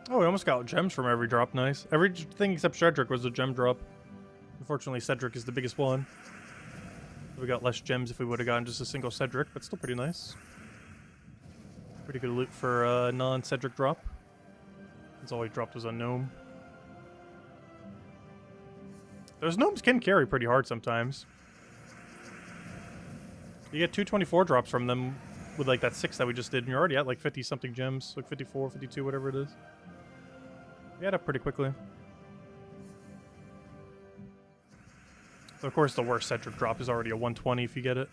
Oh, we almost got gems from every drop. Nice. Everything except Cedric was a gem drop. Unfortunately, Cedric is the biggest one. We got less gems if we would have gotten just a single Cedric, but still pretty nice. Pretty good loot for a non-Cedric drop. That's all he dropped was a gnome. Those gnomes can carry pretty hard sometimes. You get 224 drops from them with like that 6 that we just did, and you're already at like 50-something gems. Like 54, 52, whatever it is. We got up pretty quickly. So of course, the worst Cedric drop is already a 120 if you get it.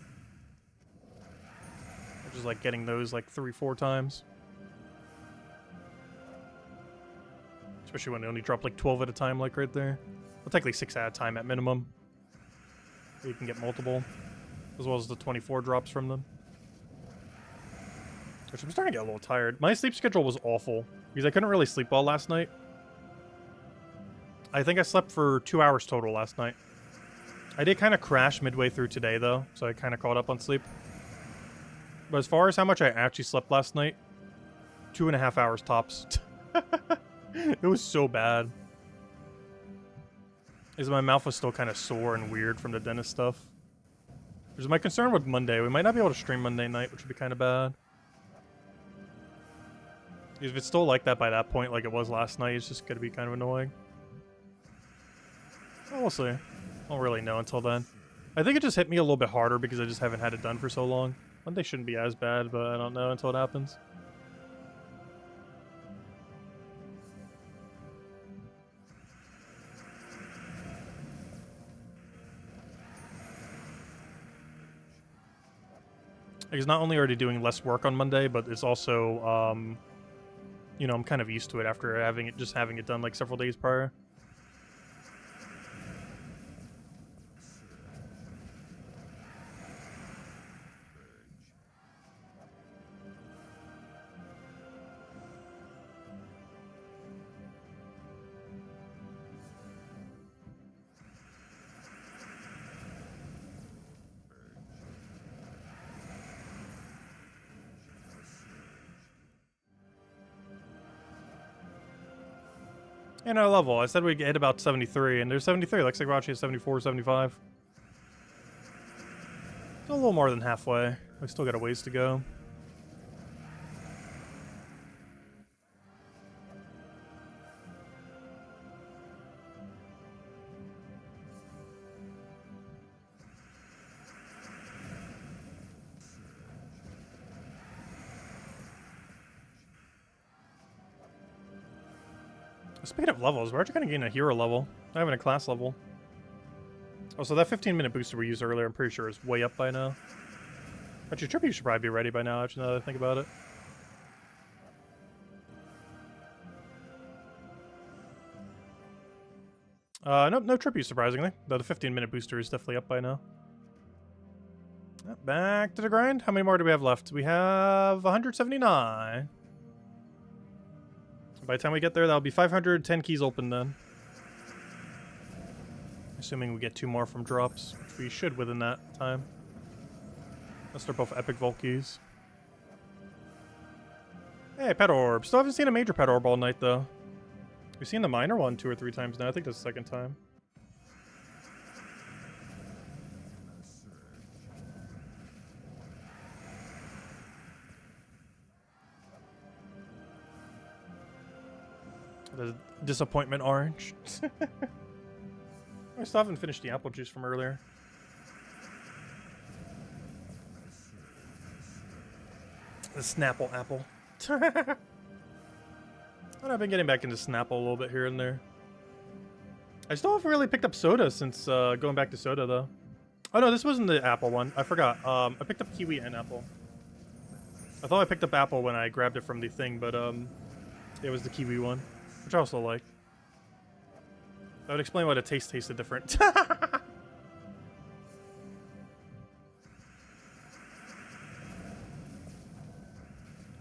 Which is like getting those like 3-4 times. Especially when they only drop like 12 at a time, like right there. Well, technically 6 at a time at minimum. So you can get multiple. As well as the 24 drops from them. Which I'm starting to get a little tired. My sleep schedule was awful. Because I couldn't really sleep well last night. I think I slept for 2 hours total last night. I did kind of crash midway through today, though. So I kind of caught up on sleep. But as far as how much I actually slept last night, 2.5 hours tops. It was so bad. Is my mouth was still kind of sore and weird from the dentist stuff. Which is my concern with Monday. We might not be able to stream Monday night, which would be kind of bad. If it's still like that by that point, like it was last night, it's just going to be kind of annoying. Well, we'll see. I don't really know until then. I think it just hit me a little bit harder because I just haven't had it done for so long. Monday shouldn't be as bad, but I don't know until it happens. Because not only are they doing less work on Monday, but it's also, you know, I'm kind of used to it after having it done like several days prior. And our level, I said we'd hit about 73, and there's 73. Looks like we're actually at 74, 75. It's a little more than halfway. We still got a ways to go. Speaking of levels, we're actually going to gain a hero level. Not even a class level. Oh, so that 15-minute booster we used earlier, I'm pretty sure is way up by now. Actually, Tribute should probably be ready by now, actually, now that I think about it. No Tribute, surprisingly. Though the 15-minute booster is definitely up by now. Back to the grind. How many more do we have left? We have 179. By the time we get there, that'll be 510 keys open then. Assuming we get 2 more from drops, which we should within that time. Unless they're both epic Vault keys. Hey, Pet Orb. Still haven't seen a major Pet Orb all night, though. We've seen the minor one 2 or 3 times now. I think that's the second time. The disappointment orange. I still haven't finished the apple juice from earlier. The Snapple apple. And I've been getting back into Snapple a little bit here and there. I still haven't really picked up soda since going back to soda, though. Oh no, this wasn't the apple one. I forgot. I picked up kiwi and apple. I thought I picked up apple when I grabbed it from the thing, but it was the kiwi one. Which I also like. That would explain why the taste tasted different.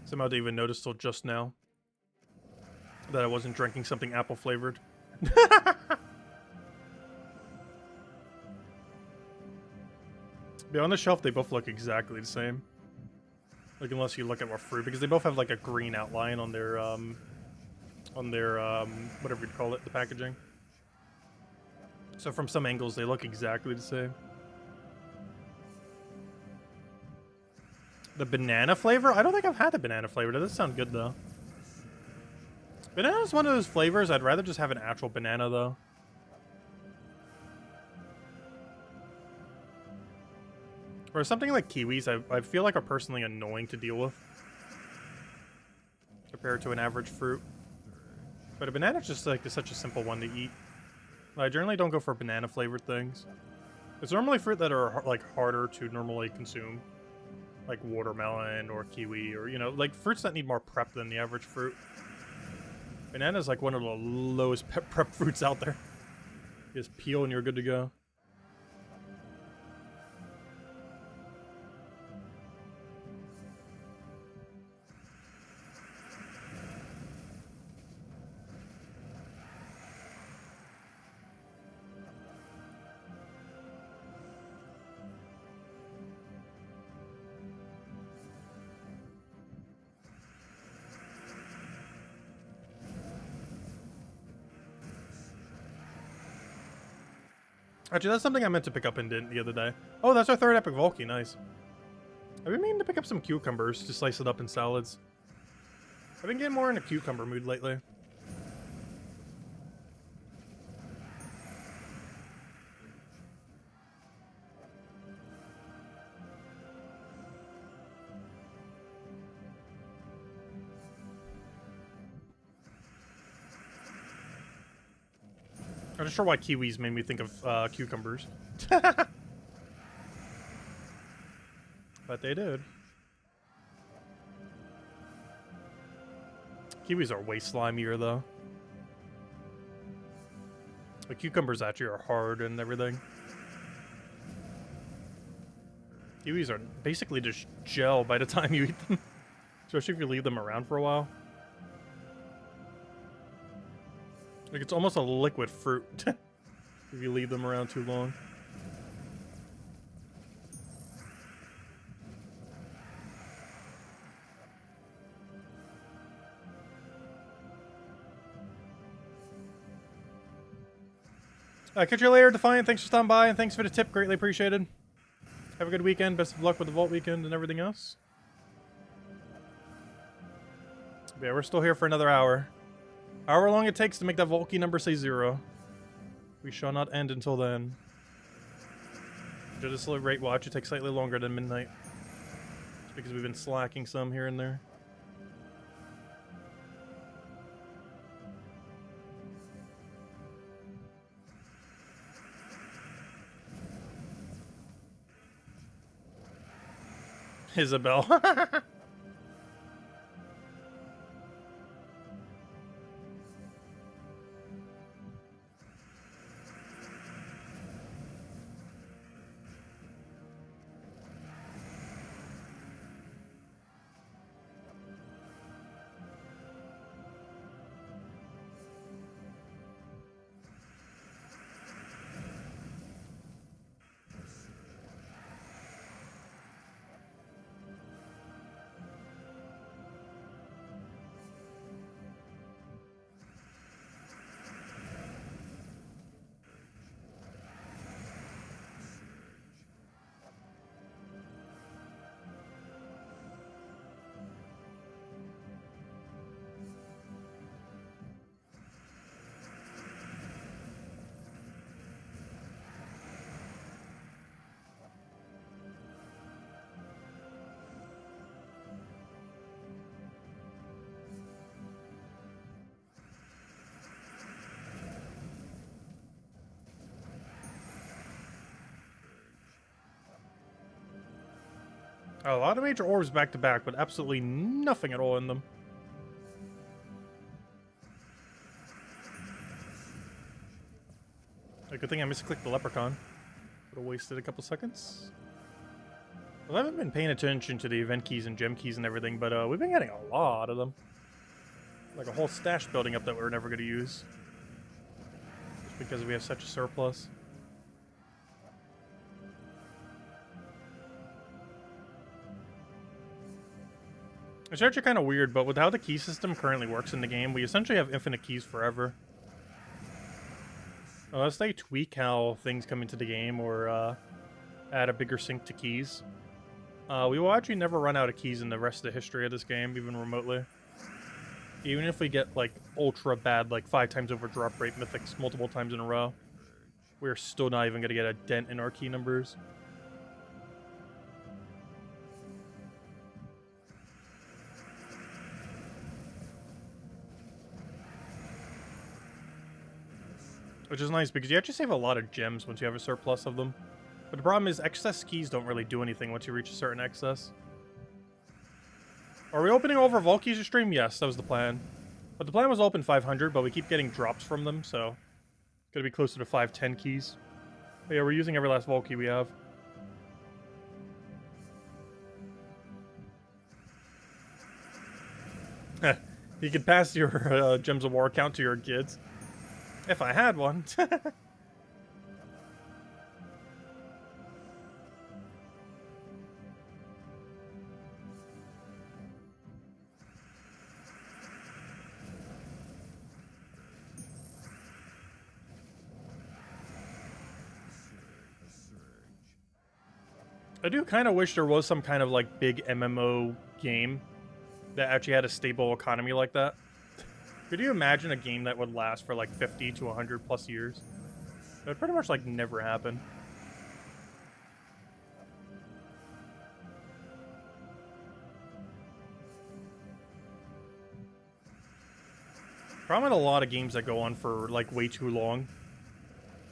Somehow didn't even notice till just now that I wasn't drinking something apple flavored. But on the shelf, they both look exactly the same. Like, unless you look at what fruit, because they both have like a green outline on their whatever you'd call it, the packaging. So from some angles, they look exactly the same. The banana flavor? I don't think I've had the banana flavor. That does sound good, though. Banana is one of those flavors. I'd rather just have an actual banana, though. Or something like kiwis, I feel like are personally annoying to deal with. Compared to an average fruit. But a banana is just like such a simple one to eat. I generally don't go for banana flavored things. It's normally fruit that are like harder to normally consume. Like watermelon or kiwi or, you know, like fruits that need more prep than the average fruit. Banana is like one of the lowest prep fruits out there. You just peel and you're good to go. Actually, that's something I meant to pick up and didn't the other day. Oh, that's our 3rd epic Volky. Nice. I've been meaning to pick up some cucumbers to slice it up in salads. I've been getting more in a cucumber mood lately. I'm not sure why kiwis made me think of cucumbers. But they did. Kiwis are way slimier, though. The cucumbers actually are hard and everything. Kiwis are basically just gel by the time you eat them. Especially if you leave them around for a while. Like, it's almost a liquid fruit if you leave them around too long. Catch you later, Defiant. Thanks for stopping by, and thanks for the tip. Greatly appreciated. Have a good weekend. Best of luck with the Vault weekend and everything else. But yeah, we're still here for another hour. However long it takes to make that Vault key number say 0. We shall not end until then. Just rate watch, it takes slightly longer than midnight. It's because we've been slacking some here and there. Isabel. A lot of major orbs back to back, but absolutely nothing at all in them. A good thing I misclicked the leprechaun. Would have wasted a couple seconds. Well, I haven't been paying attention to the event keys and gem keys and everything, but we've been getting a lot of them. Like a whole stash building up that we're never going to use. Just because we have such a surplus. It's actually kind of weird, but with how the key system currently works in the game, we essentially have infinite keys forever. Unless they tweak how things come into the game or add a bigger sync to keys, we will actually never run out of keys in the rest of the history of this game, even remotely. Even if we get, like, ultra bad, like 5 times over drop rate mythics multiple times in a row, we're still not even going to get a dent in our key numbers. Which is nice, because you actually save a lot of gems once you have a surplus of them. But the problem is, excess keys don't really do anything once you reach a certain excess. Are we opening over Vault keys to stream? Yes, that was the plan. But the plan was to open 500, but we keep getting drops from them, so... Gonna be closer to 510 keys. But yeah, we're using every last Vault key we have. You can pass your Gems of War account to your kids. If I had one. I do kind of wish there was some kind of like big MMO game that actually had a stable economy like that. Could you imagine a game that would last for like 50 to 100 plus years? That would pretty much like never happen. Problem with a lot of games that go on for like way too long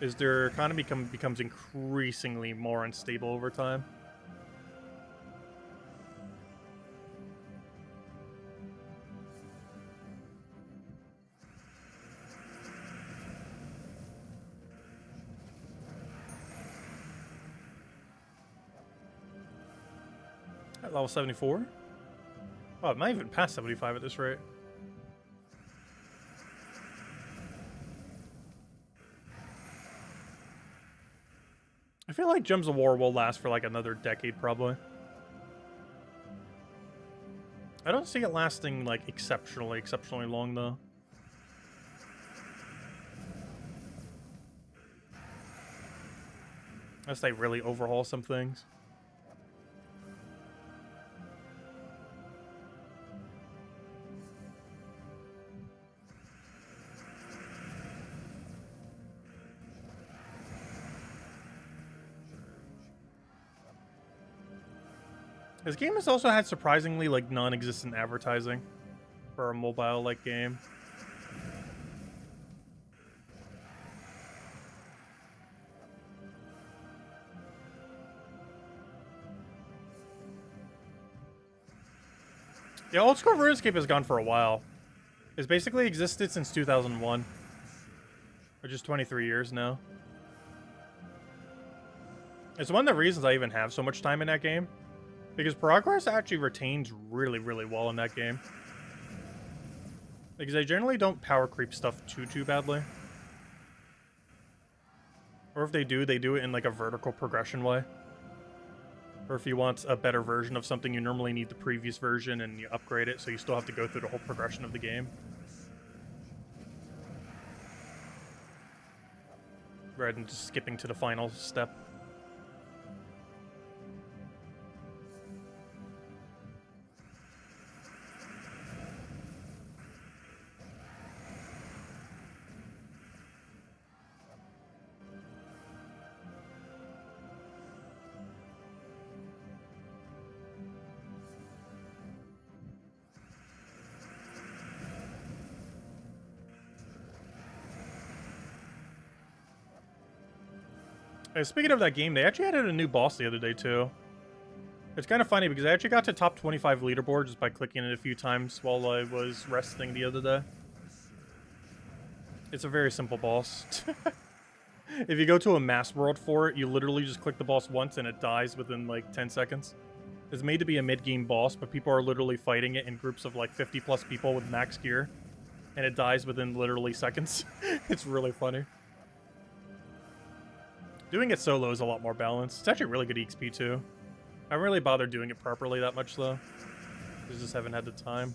is their economy becomes increasingly more unstable over time. At level 74? Oh, it might even pass 75 at this rate. I feel like Gems of War will last for like another decade, probably. I don't see it lasting like exceptionally long, though. Unless they really overhaul some things. This game has also had surprisingly like non-existent advertising for a mobile-like game. Yeah, old school RuneScape has gone for a while. It's basically existed since 2001. Which is 23 years now. It's one of the reasons I even have so much time in that game. Because progress actually retains really well in that game. Because they generally don't power creep stuff too badly. Or if they do it in like a vertical progression way. Or if you want a better version of something, you normally need the previous version and you upgrade it, so you still have to go through the whole progression of the game. Rather than just skipping to the final step. Speaking of that game, they actually added a new boss the other day, too. It's kind of funny because I actually got to top 25 leaderboard just by clicking it a few times while I was resting the other day. It's a very simple boss. If you go to a mass world for it, you literally just click the boss once and it dies within like 10 seconds. It's made to be a mid-game boss, but people are literally fighting it in groups of like 50 plus people with max gear. And it dies within literally seconds. It's really funny. Doing it solo is a lot more balanced. It's actually really good EXP too. I haven't really bothered doing it properly that much though. I just haven't had the time.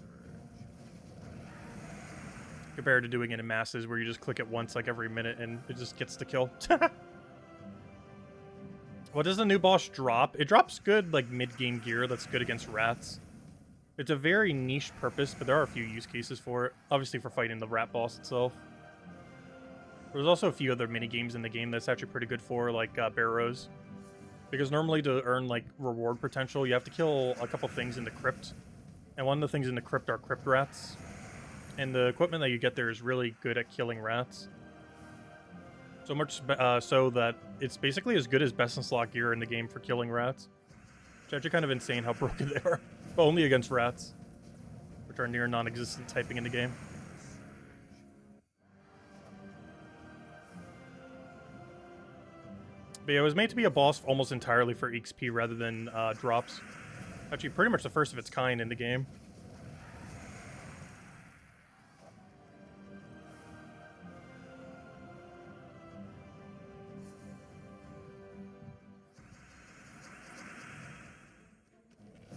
Compared to doing it in masses where you just click it once like every minute and it just gets the kill. What does the new boss drop? It drops good like mid-game gear that's good against rats. It's a very niche purpose, but there are a few use cases for it. Obviously for fighting the rat boss itself. There's also a few other mini-games in the game that's actually pretty good for, like Barrows. Because normally to earn like reward potential, you have to kill a couple things in the crypt. And one of the things in the crypt are crypt rats. And the equipment that you get there is really good at killing rats. So much so that it's basically as good as best in slot gear in the game for killing rats. It's actually kind of insane how broken they are. But only against rats. Which are near non-existent typing in the game. But yeah, it was made to be a boss almost entirely for XP rather than drops. Actually, pretty much the first of its kind in the game.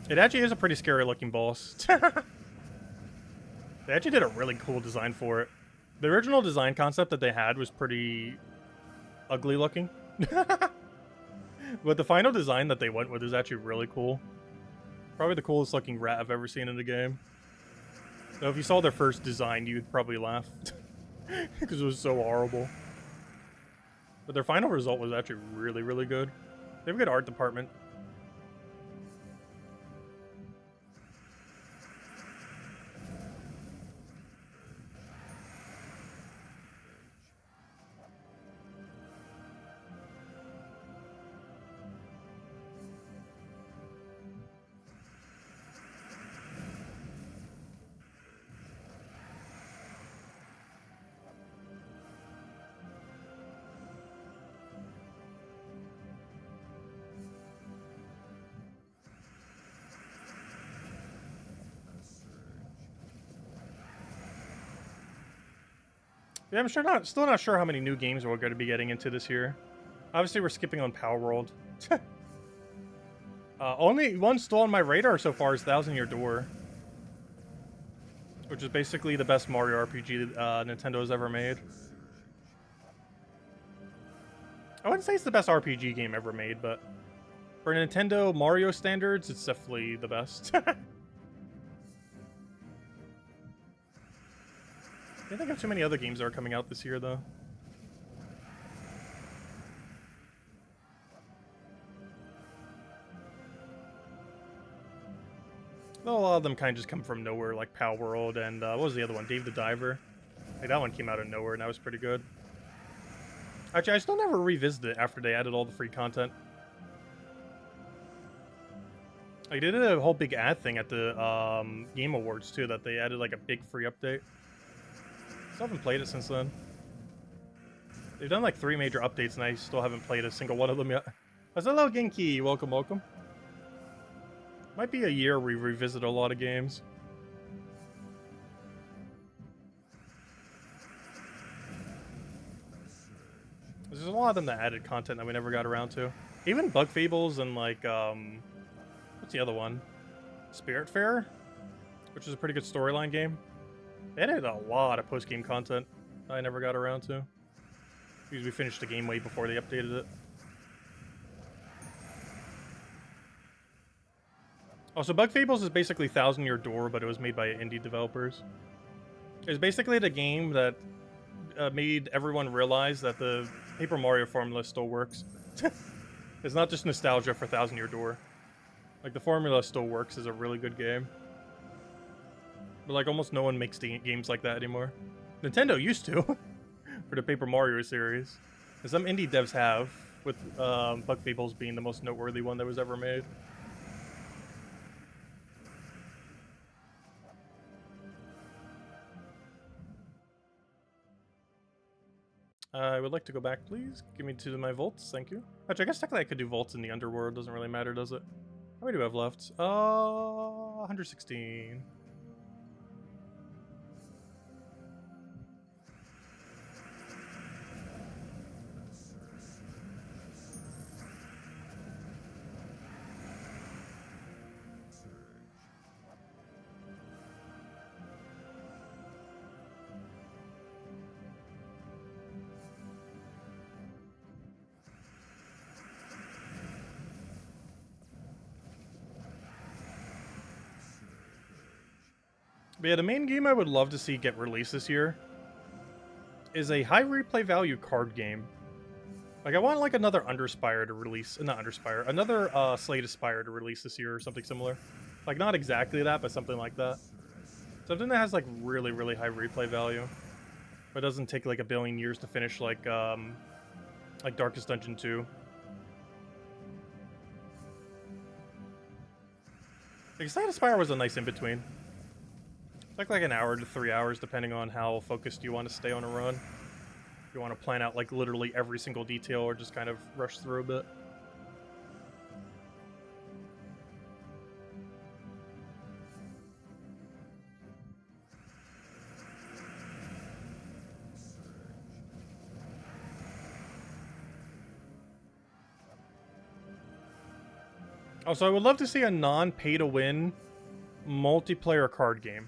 It actually is a pretty scary looking boss. They actually did a really cool design for it. The original design concept that they had was pretty ugly looking. But the final design that they went with is actually really cool. Probably the coolest looking rat I've ever seen in the game. So if you saw their first design, you'd probably laugh. Because it was so horrible. But their final result was actually really good. They have a good art department. Yeah, I'm still not sure how many new games we're going to be getting into this year. Obviously, we're skipping on Power World. Only one still on my radar so far is Thousand Year Door, which is basically the best Mario RPG Nintendo's ever made. I wouldn't say it's the best RPG game ever made, but for Nintendo Mario standards, it's definitely the best. I can't think of too many other games that are coming out this year, though. Though a lot of them kind of just come from nowhere, like Pal World and what was the other one? Dave the Diver. Like that one came out of nowhere and that was pretty good. Actually, I still never revisited it after they added all the free content. Like, they did a whole big ad thing at the Game Awards, too, that they added, like, a big free update. Still haven't played it since then. They've done, like, 3 major updates, and I still haven't played a single one of them yet. Hello, Genki! Welcome, welcome. Might be a year we revisit a lot of games. There's a lot of them that added content that we never got around to. Even Bug Fables and, like, what's the other one? Spiritfarer? Which is a pretty good storyline game. They added a lot of post-game content that I never got around to. Because we finished the game way before they updated it. Also, Bug Fables is basically Thousand Year Door, but it was made by indie developers. It's basically the game that made everyone realize that the Paper Mario formula still works. It's not just nostalgia for Thousand Year Door. Like, the formula still works as a really good game. But, like, almost no one makes games like that anymore. Nintendo used to, for the Paper Mario series. And some indie devs have, with Bug Fables being the most noteworthy one that was ever made. I would like to go back, please. Give me to my vaults, thank you. Actually, I guess technically I could do vaults in the underworld. Doesn't really matter, does it? How many do I have left? 116. But yeah, the main game I would love to see get released this year is a high replay value card game. Like, I want, like, another Spire to release. Not Spire. Another Slate of Spire to release this year or something similar. Like, not exactly that, but something like that. Something that has, like, really, really high replay value. But doesn't take, like, a billion years to finish, like Darkest Dungeon 2. Like, Slate of Spire was a nice in-between. Like an hour to 3 hours, depending on how focused you want to stay on a run. If you want to plan out, like, literally every single detail or just kind of rush through a bit. Also, I would love to see a non-pay-to-win multiplayer card game.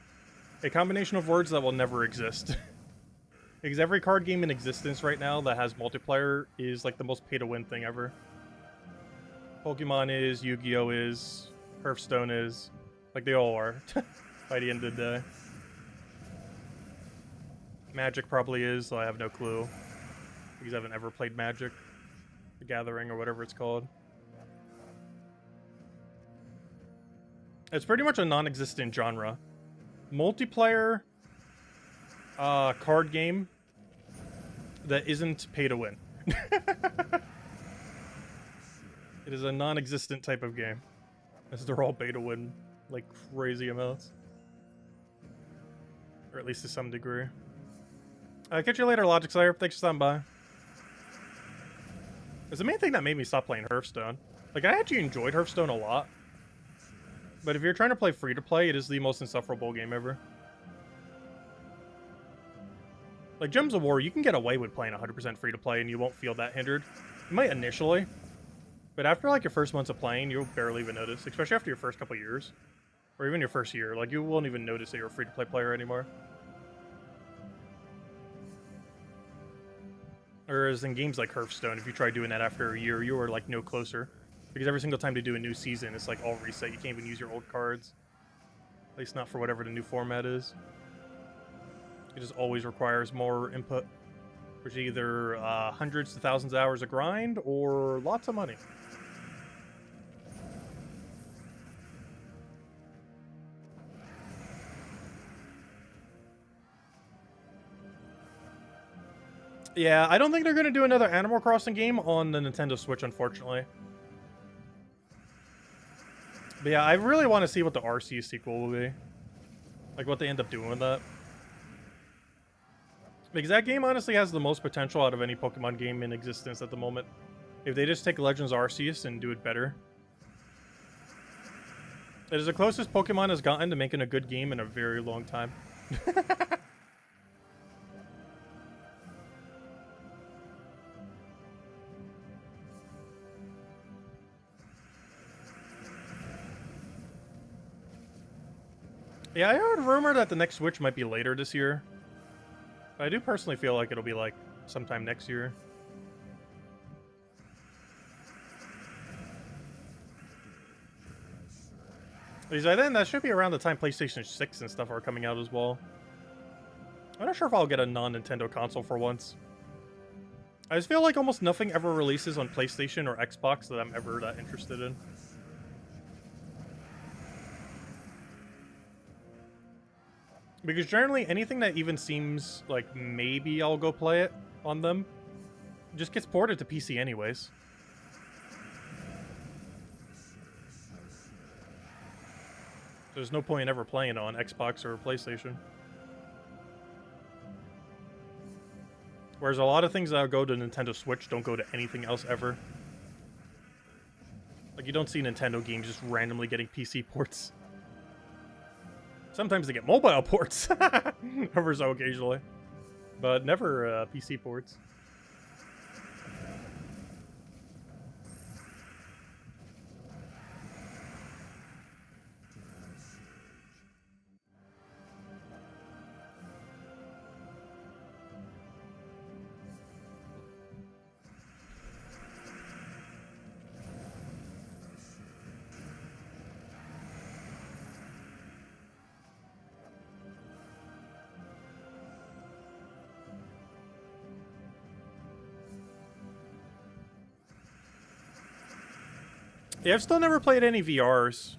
A combination of words that will never exist. Because every card game in existence right now that has multiplayer is, like, the most pay-to-win thing ever. Pokemon is, Yu-Gi-Oh! Is, Hearthstone is. Like, they all are, by the end of the day. Magic probably is, so I have no clue. Because I haven't ever played Magic. The Gathering, or whatever it's called. It's pretty much a non-existent genre. Multiplayer card game that isn't pay to win. It is a non-existent type of game, as they're all pay to win, like, crazy amounts, or at least to some degree. Catch you later, Logic Slayer. Thanks for stopping by. It's the main thing that made me stop playing Hearthstone. Like, I actually enjoyed Hearthstone a lot. But if you're trying to play free-to-play, it is the most insufferable game ever. Like, Gems of War, you can get away with playing 100% free-to-play and you won't feel that hindered. You might initially, but after, like, your first months of playing, you'll barely even notice, especially after your first couple years. Or even your first year. Like, you won't even notice that you're a free-to-play player anymore. Whereas in games like Hearthstone, if you try doing that after a year, you are, like, no closer. Because every single time they do a new season, it's, like, all reset. You can't even use your old cards. At least not for whatever the new format is. It just always requires more input, which is either hundreds to thousands of hours of grind or lots of money. Yeah, I don't think they're going to do another Animal Crossing game on the Nintendo Switch, unfortunately. But yeah, I really want to see what the Arceus sequel will be. Like, what they end up doing with that. Because that game honestly has the most potential out of any Pokemon game in existence at the moment. If they just take Legends Arceus and do it better. It is the closest Pokemon has gotten to making a good game in a very long time. Yeah, I heard a rumor that the next Switch might be later this year. But I do personally feel like it'll be like sometime next year. Because by then, that should be around the time PlayStation 6 and stuff are coming out as well. I'm not sure if I'll get a non-Nintendo console for once. I just feel like almost nothing ever releases on PlayStation or Xbox that I'm ever that interested in. Because generally, anything that even seems like maybe I'll go play it on them just gets ported to PC anyways. There's no point in ever playing it on Xbox or PlayStation. Whereas a lot of things that go to Nintendo Switch don't go to anything else ever. Like, you don't see Nintendo games just randomly getting PC ports. Sometimes they get mobile ports, ever so occasionally, but never PC ports. Yeah, I've still never played any VRs.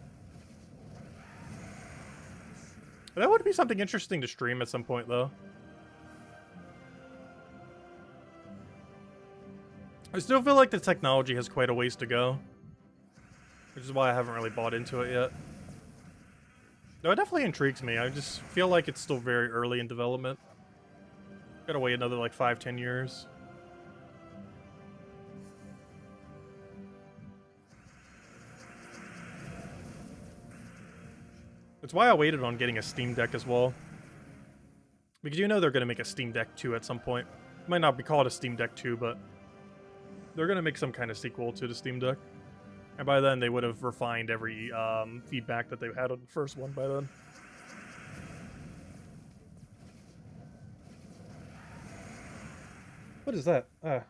That would be something interesting to stream at some point, though. I still feel like the technology has quite a ways to go. Which is why I haven't really bought into it yet. No, it definitely intrigues me. I just feel like it's still very early in development. Gotta wait another, like, 5-10 years. That's why I waited on getting a Steam Deck as well. Because you know they're going to make a Steam Deck 2 at some point. It might not be called a Steam Deck 2, but they're going to make some kind of sequel to the Steam Deck. And by then, they would have refined every feedback that they've had on the first one by then. What is that? I'm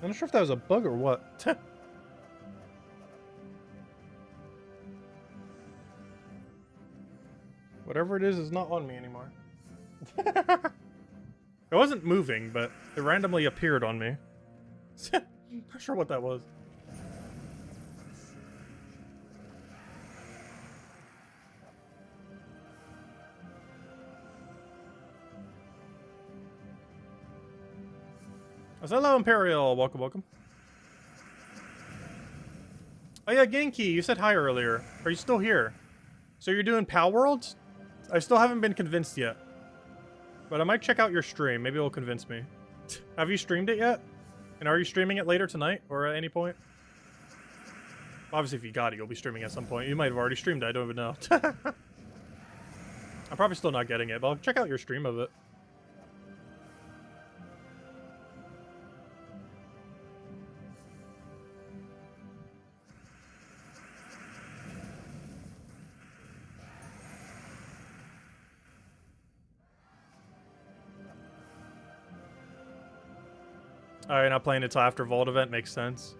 not sure if that was a bug or what. Whatever it is not on me anymore. It wasn't moving, but it randomly appeared on me. Not sure what that was. Hello, Imperial. Welcome, welcome. Oh yeah, Genki, you said hi earlier. Are you still here? So you're doing Pal Worlds? I still haven't been convinced yet. But I might check out your stream. Maybe it'll convince me. Have you streamed it yet? And are you streaming it later tonight? Or at any point? Obviously, if you got it, you'll be streaming at some point. You might have already streamed it. I don't even know. I'm probably still not getting it, but I'll check out your stream of it. Alright, not playing until after Vault event makes sense.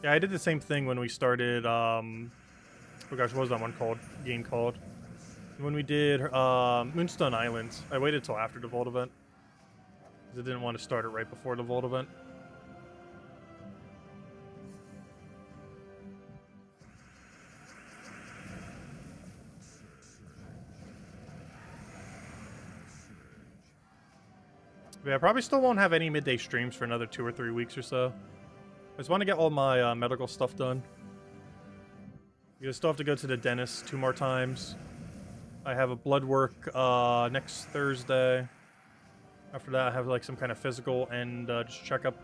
Yeah, I did the same thing when we started, oh gosh, what was that one called? Game called? When we did, Moonstone Islands, I waited till after the Vault event. Because I didn't want to start it right before the Vault event. Yeah, I probably still won't have any midday streams for another 2 or 3 weeks or so. I just want to get all my medical stuff done. You still have to go to the dentist 2 more times. I have a blood work next Thursday. After that, I have like some kind of physical and just checkup.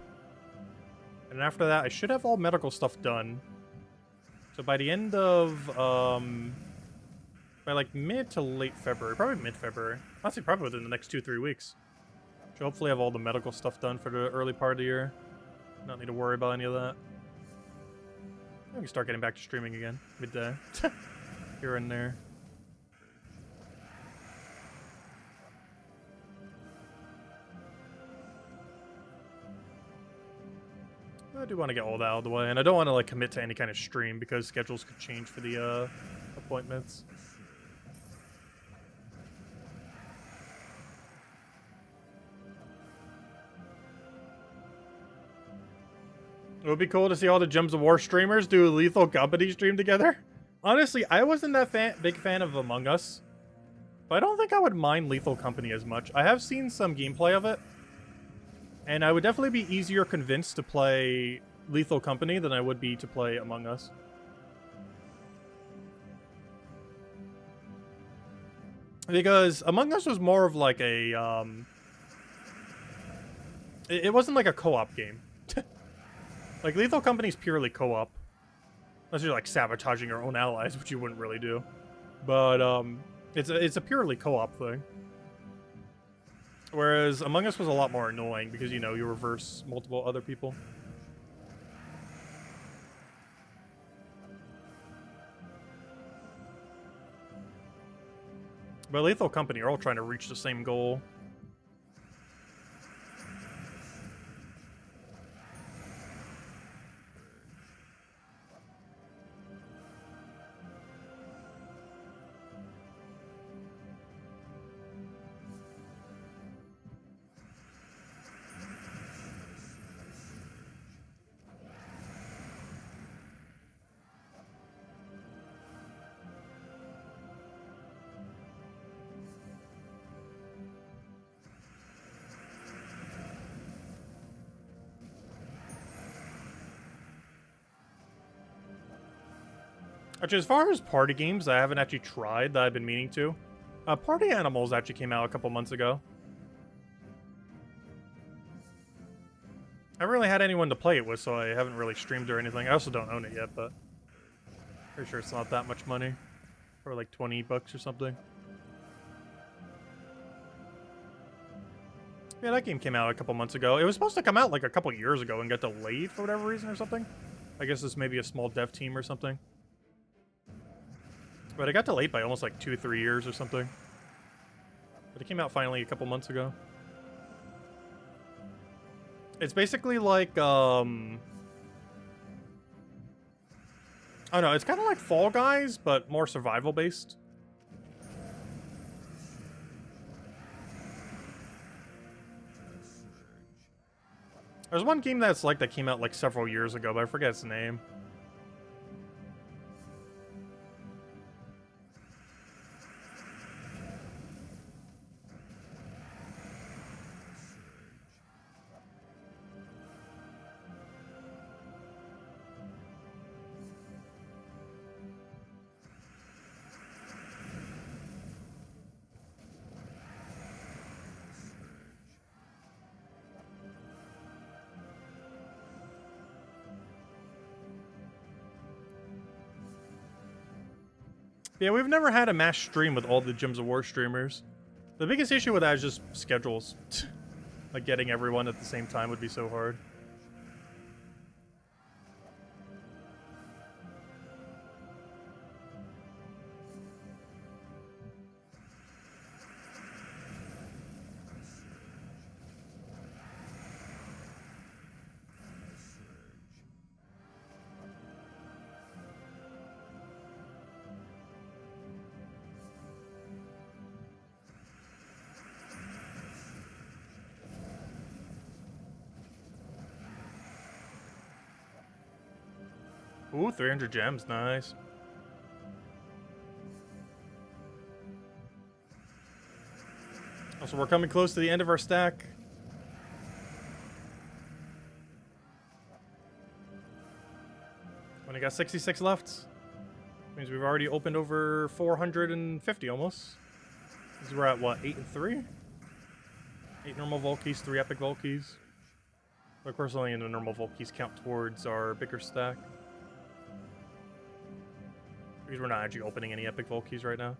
And after that, I should have all medical stuff done. So by the end of, by like mid to late February, probably mid-February. Honestly, probably within the next 2-3 weeks. Should hopefully have all the medical stuff done for the early part of the year. Not need to worry about any of that. I can start getting back to streaming again, midday. Here and there. I do want to get all that out of the way, and I don't want to like commit to any kind of stream because schedules could change for the appointments. It would be cool to see all the Gems of War streamers do a Lethal Company stream together. Honestly, I wasn't that big fan of Among Us, but I don't think I would mind Lethal Company as much. I have seen some gameplay of it, and I would definitely be easier convinced to play Lethal Company than I would be to play Among Us. Because Among Us was more of like a, it wasn't like a co-op game. Like, Lethal Company's purely co-op. Unless you're, like, sabotaging your own allies, which you wouldn't really do. But, it's a purely co-op thing. Whereas Among Us was a lot more annoying because, you know, you reverse multiple other people. But Lethal Company are all trying to reach the same goal. Actually, as far as party games, I haven't actually tried that I've been meaning to. Party Animals actually came out a couple months ago. I haven't really had anyone to play it with, so I haven't really streamed or anything. I also don't own it yet, but pretty sure it's not that much money. Or like 20 bucks or something. Yeah, that game came out a couple months ago. It was supposed to come out like a couple years ago and got delayed for whatever reason or something. I guess this may be a small dev team or something. But it got delayed by almost like 2-3 years or something. But it came out finally a couple months ago. It's basically like, I don't know, it's kind of like Fall Guys, but more survival-based. There's one game that's like that came out like several years ago, but I forget its name. Yeah, we've never had a mass stream with all the Gems of War streamers. The biggest issue with that is just schedules. Like, getting everyone at the same time would be so hard. Ooh, 300 gems. Nice. Also, we're coming close to the end of our stack. Only got 66 left. Means we've already opened over 450 almost. Because we're at what, 8 and 3? 8 normal Volkeys, 3 epic Volkeys. But of course, only the normal Volkeys count towards our bigger stack. Because we're not actually opening any epic Volkeys right now.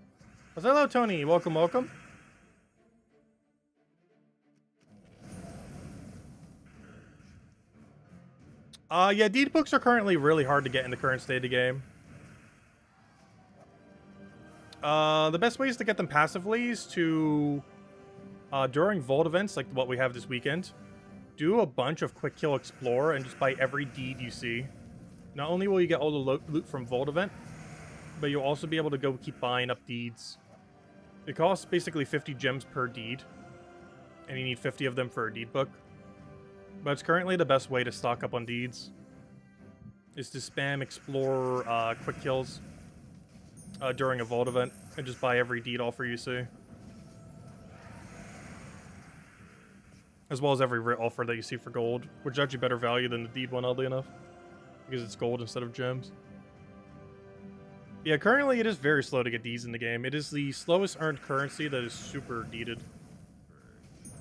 Hello, Tony. Welcome, welcome. Yeah, deed books are currently really hard to get in the current state of the game. The best ways to get them passively is to, during Vault events, like what we have this weekend, do a bunch of quick kill explore and just buy every deed you see. Not only will you get all the loot from Vault event, but you'll also be able to go keep buying up deeds. It costs basically 50 gems per deed, and you need 50 of them for a deed book. But it's currently the best way to stock up on deeds, is to spam explore quick kills during a Vault event, and just buy every deed offer you see. As well as every writ offer that you see for gold, which is actually better value than the deed one, oddly enough, because it's gold instead of gems. Yeah, currently it is very slow to get deeds in the game. It is the slowest earned currency that is super deeded,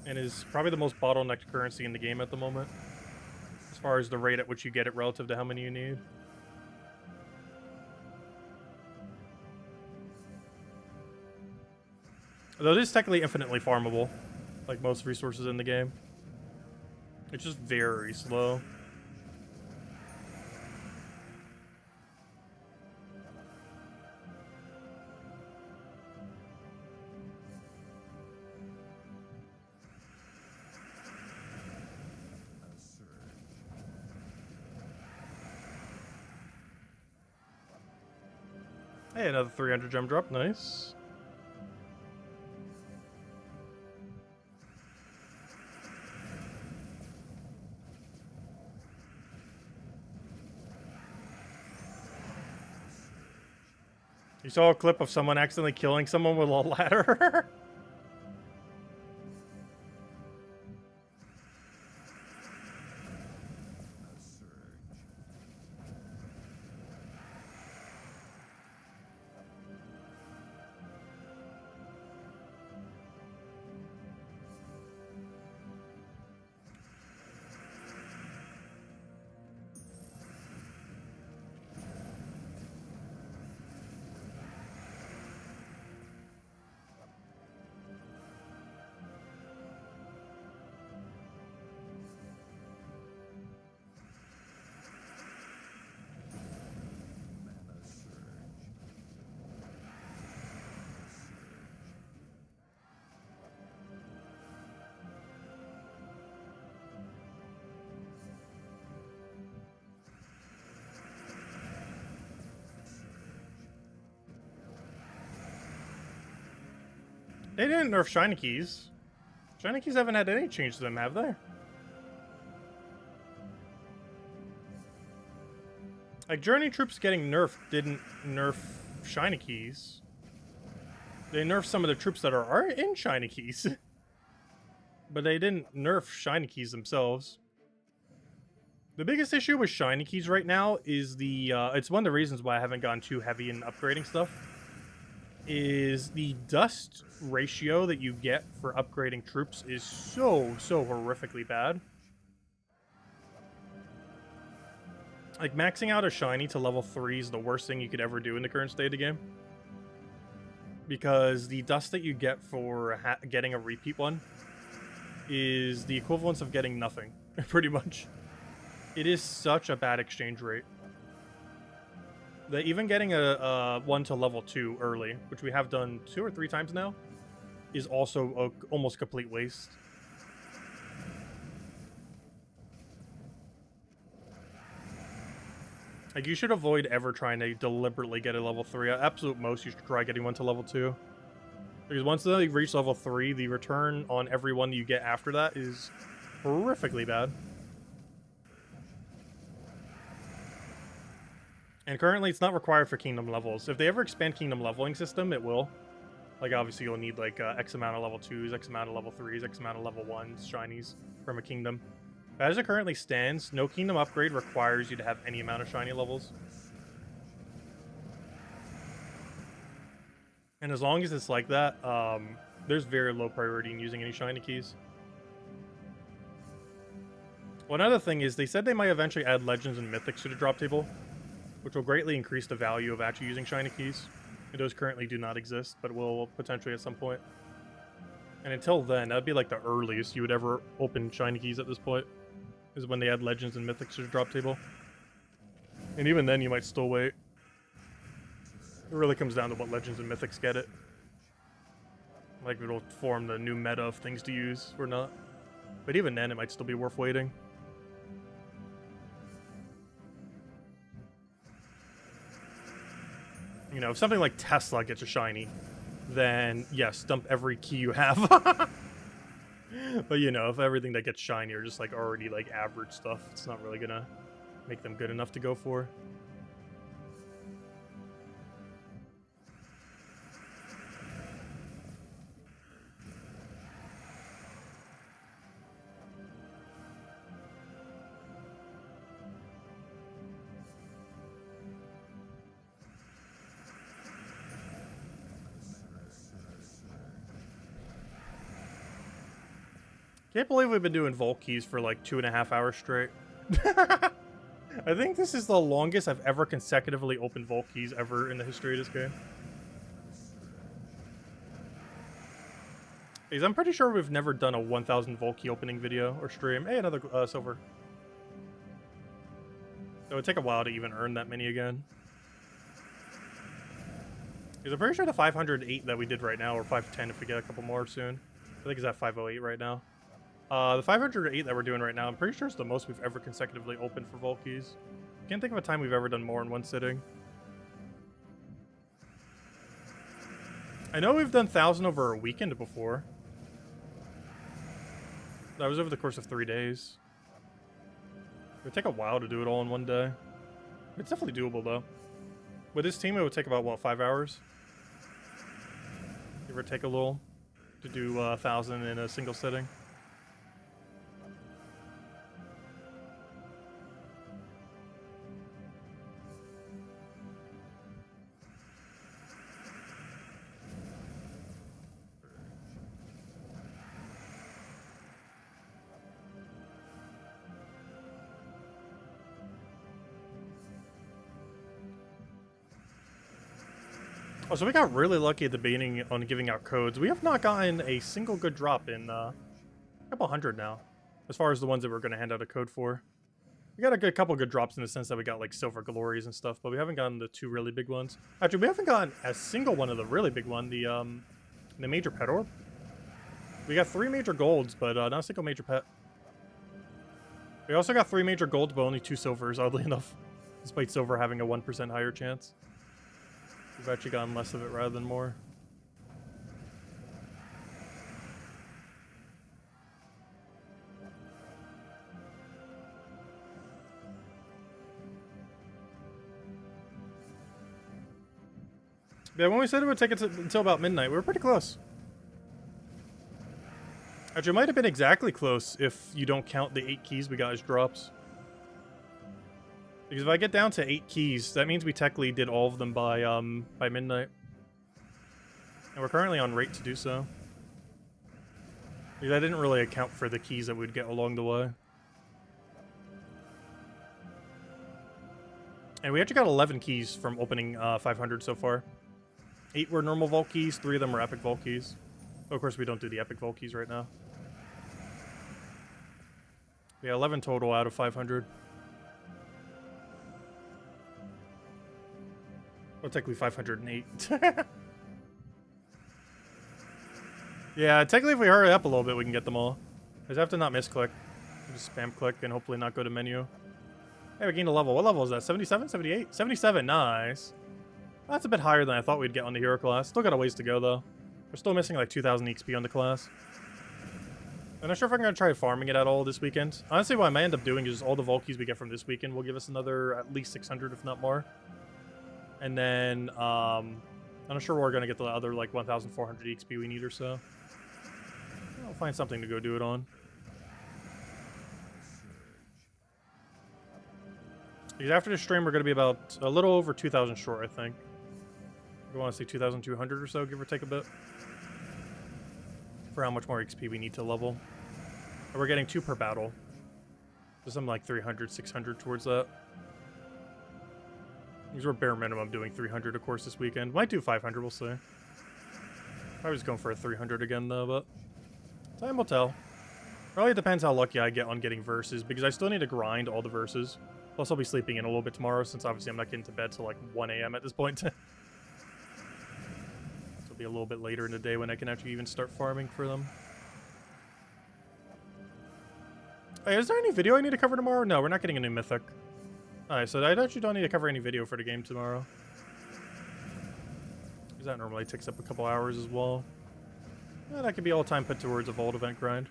and is probably the most bottlenecked currency in the game at the moment, as far as the rate at which you get it relative to how many you need. Though it is technically infinitely farmable, like most resources in the game. It's just very slow. Hey, another 300 gem drop. Nice. You saw a clip of someone accidentally killing someone with a ladder? They didn't nerf shiny keys. Shiny keys haven't had any change to them, have they? Like, Journey Troops getting nerfed didn't nerf shiny keys. They nerfed some of the troops that are in shiny keys. But they didn't nerf shiny keys themselves. The biggest issue with shiny keys right now is the, it's one of the reasons why I haven't gone too heavy in upgrading stuff, is the dust ratio that you get for upgrading troops is so horrifically bad. Like, maxing out a shiny to level 3 is the worst thing you could ever do in the current state of the game. Because the dust that you get for getting a repeat one is the equivalence of getting nothing, pretty much. It is such a bad exchange rate that even getting a one to level 2 early, which we have done 2 or 3 times now, is also a almost complete waste. Like, you should avoid ever trying to deliberately get a level 3. At absolute most, you should try getting one to level 2. Because once they reach level 3, the return on every one you get after that is horrifically bad. And currently, it's not required for kingdom levels. If they ever expand kingdom leveling system, it will. Like, obviously, you'll need, like, X amount of level 2s, X amount of level 3s, X amount of level 1s, shinies from a kingdom. But as it currently stands, no kingdom upgrade requires you to have any amount of shiny levels. And as long as it's like that, there's very low priority in using any shiny keys. One other thing is, they said they might eventually add legends and mythics to the drop table, which will greatly increase the value of actually using shiny keys. And those currently do not exist, but will potentially at some point. And until then, that'd be like the earliest you would ever open shiny keys at this point, is when they add legends and mythics to the drop table. And even then, you might still wait. It really comes down to what legends and mythics get it. Like, it'll form the new meta of things to use or not. But even then, it might still be worth waiting. You know, if something like Tesla gets a shiny, then yes, dump every key you have. But you know, if everything that gets shiny are just like already like average stuff, it's not really gonna make them good enough to go for. Can't believe we've been doing vault keys for like 2.5 hours straight. I think this is the longest I've ever consecutively opened vault keys ever in the history of this game. Because I'm pretty sure we've never done a 1000 vault key opening video or stream. Hey, another silver. It would take a while to even earn that many again. Because I'm pretty sure the 508 that we did right now, or 510 if we get a couple more soon. I think it's at 508 right now. The 508 that we're doing right now, I'm pretty sure it's the most we've ever consecutively opened for vault keys. Can't think of a time we've ever done more in one sitting. I know we've done 1000 over a weekend before. That was over the course of 3 days. It would take a while to do it all in one day. It's definitely doable though. With this team, it would take about, what, 5 hours? Give or take a little to do 1000 in a single sitting. Oh, so we got really lucky at the beginning on giving out codes. We have not gotten a single good drop in a couple hundred now, as far as the ones that we're going to hand out a code for. We got a couple good drops in the sense that we got like silver glories and stuff, but we haven't gotten the 2 really big ones. Actually, we haven't gotten a single one of the really big one, the major pet orb. We got 3 major golds, but not a single major pet. We also got 3 major golds, but only 2 silvers, oddly enough, despite silver having a 1% higher chance. We've actually gotten less of it rather than more. Yeah, when we said it would take it until about midnight, we were pretty close. Actually, it might have been exactly close if you don't count the 8 keys we got as drops. Because if I get down to 8 keys, that means we technically did all of them by midnight. And we're currently on rate to do so. Because I didn't really account for the keys that we'd get along the way. And we actually got 11 keys from opening 500 so far. 8 were normal vault keys, 3 of them were epic vault keys. Of course, we don't do the epic vault keys right now. Yeah, 11 total out of 500. Well, technically 508. Yeah, technically if we hurry up a little bit, we can get them all. I just have to not misclick. Just spam click and hopefully not go to menu. Hey, we gained a level. What level is that? 77? 78? 77, nice. That's a bit higher than I thought we'd get on the hero class. Still got a ways to go, though. We're still missing like 2,000 XP on the class. I'm not sure if I'm going to try farming it at all this weekend. Honestly, what I might end up doing is all the Volkies we get from this weekend will give us another at least 600, if not more. And then, I'm not sure where we're going to get the other, like, 1,400 XP we need or so. I'll find something to go do it on. Because after this stream, we're going to be about a little over 2,000 short, I think. We want to say 2,200 or so, give or take a bit. For how much more XP we need to level. And we're getting 2 per battle. So something like 300, 600 towards that. Because we're bare minimum doing 300, of course, this weekend. Might do 500, we'll see. Probably just going for a 300 again, though, but time will tell. Probably depends how lucky I get on getting verses, because I still need to grind all the verses. Plus, I'll be sleeping in a little bit tomorrow, since obviously I'm not getting to bed till like 1 a.m. at this point. So it'll be a little bit later in the day when I can actually even start farming for them. Hey, is there any video I need to cover tomorrow? No, we're not getting a new mythic. Alright, so I actually don't need to cover any video for the game tomorrow. Because that normally takes up a couple hours as well. Yeah, that could be all time put towards a Vault event grind.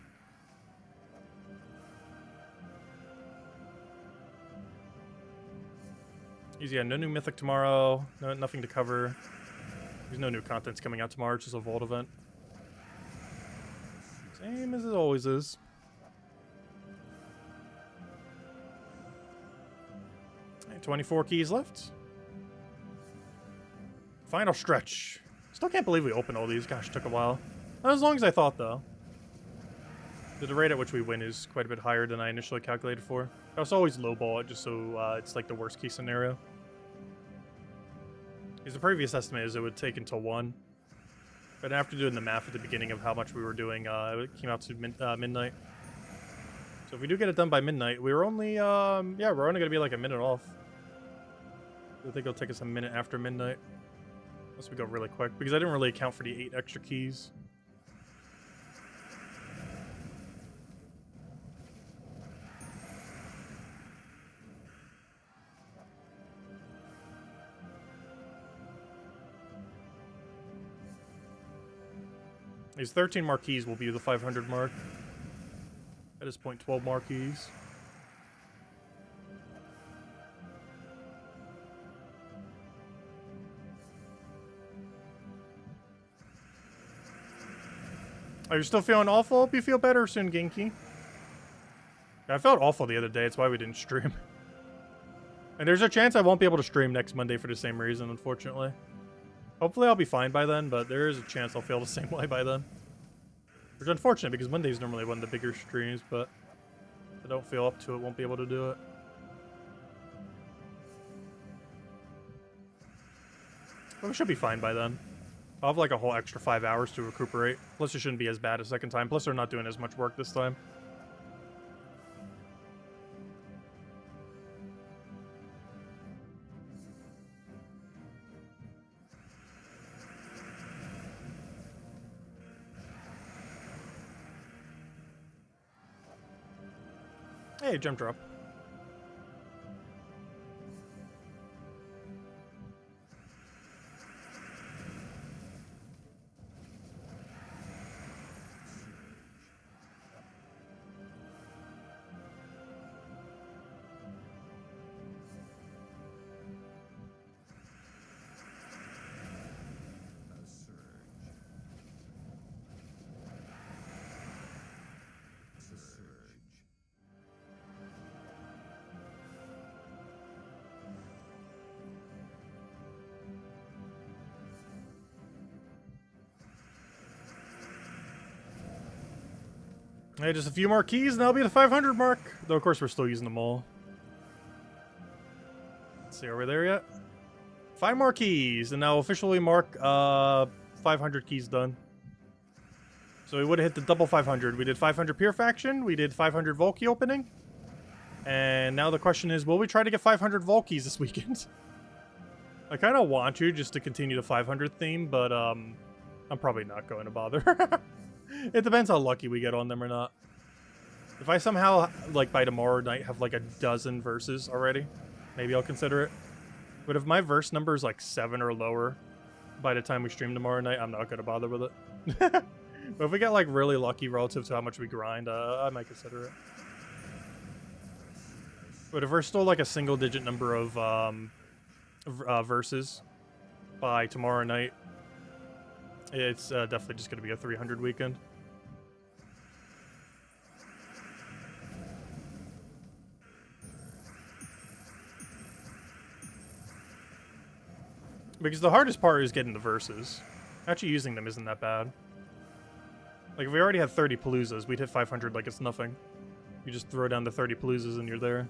Easy, yeah, no new mythic tomorrow. No, nothing to cover. There's no new contents coming out tomorrow, it's just a Vault event. Same as it always is. Okay, 24 keys left. Final stretch. Still can't believe we opened all these. Gosh, it took a while. Not as long as I thought, though. The rate at which we win is quite a bit higher than I initially calculated for. I also always lowball it just so it's like the worst case scenario. Because the previous estimate is it would take until 1. But after doing the math at the beginning of how much we were doing, it came out to midnight. So if we do get it done by midnight, we're only, yeah, we're only going to be like a minute off. I think it'll take us a minute after midnight. Unless we go really quick, because I didn't really account for the 8 extra keys. These 13 marquees will be the 500 mark. At this point, 12 marquees. Are you still feeling awful? Hope you feel better soon, Genki. I felt awful the other day. It's why we didn't stream. And there's a chance I won't be able to stream next Monday for the same reason, unfortunately. Hopefully I'll be fine by then, but there is a chance I'll feel the same way by then. Which is unfortunate, because Monday's normally one of the bigger streams, but if I don't feel up to it, won't be able to do it. But we should be fine by then. I'll have like a whole extra 5 hours to recuperate. Plus it shouldn't be as bad a second time. Plus they're not doing as much work this time. Hey, jump drop. Hey, just a few more keys and that'll be the 500 mark. Though, of course, we're still using them all. Let's see, are we there yet? 5 more keys, and now officially mark 500 keys done. So we would have hit the double 500. We did 500 Pure Faction, we did 500 Volkey opening. And now the question is, will we try to get 500 Volkeys this weekend? I kind of want to, just to continue the 500 theme, but I'm probably not going to bother. It depends how lucky we get on them or not. If I somehow, like, by tomorrow night have, like, a dozen verses already, maybe I'll consider it. But if my verse number is, like, 7 or lower by the time we stream tomorrow night, I'm not going to bother with it. But if we get like really lucky relative to how much we grind, I might consider it. But if we're still like a single digit number of verses by tomorrow night, it's definitely just going to be a 300 weekend. Because the hardest part is getting the verses. Actually using them isn't that bad. Like, if we already had 30 Paloozas, we'd hit 500 like it's nothing. You just throw down the 30 Paloozas and you're there.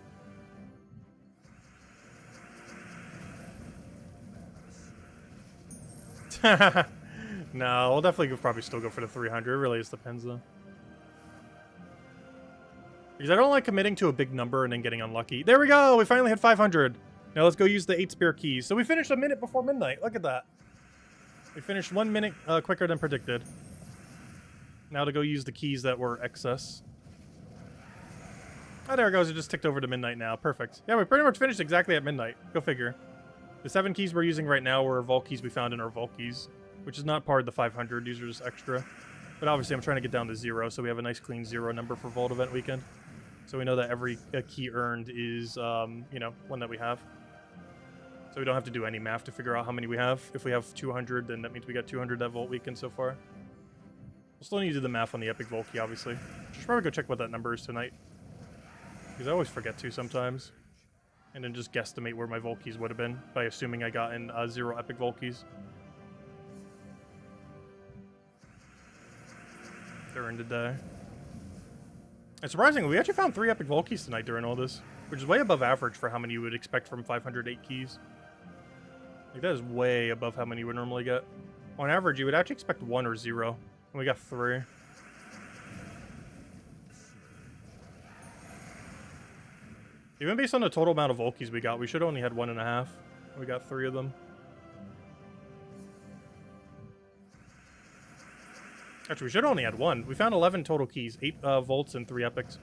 No, we'll definitely probably still go for the 300. It really just depends, though. Because I don't like committing to a big number and then getting unlucky. There we go! We finally hit 500. Now let's go use the 8 Spire keys. So we finished a minute before midnight. Look at that. We finished 1 minute quicker than predicted. Now to go use the keys that were excess. Oh, there it goes. It just ticked over to midnight now. Perfect. Yeah, we pretty much finished exactly at midnight. Go figure. The 7 keys we're using right now were vault keys we found in our vault keys, which is not part of the 500. These are just extra. But obviously I'm trying to get down to 0, so we have a nice clean 0 number for vault event weekend. So we know that every key earned is, you know, one that we have. So we don't have to do any math to figure out how many we have. If we have 200, then that means we got 200 that vault weekend so far. We'll still need to do the math on the epic vault key, obviously. Should probably go check what that number is tonight. Because I always forget to sometimes. And then just guesstimate where my vault keys would have been by assuming I got in 0 epic vault keys. During the day. And surprisingly, we actually found 3 epic vault keys tonight during all this, which is way above average for how many you would expect from 508 keys. Like, that is way above how many you would normally get. On average, you would actually expect 1 or 0, and we got 3. Even based on the total amount of vault keys we got, we should have only had 1.5. We got 3 of them. Actually, we should have only had 1. We found 11 total keys, 8 vaults and 3 epics.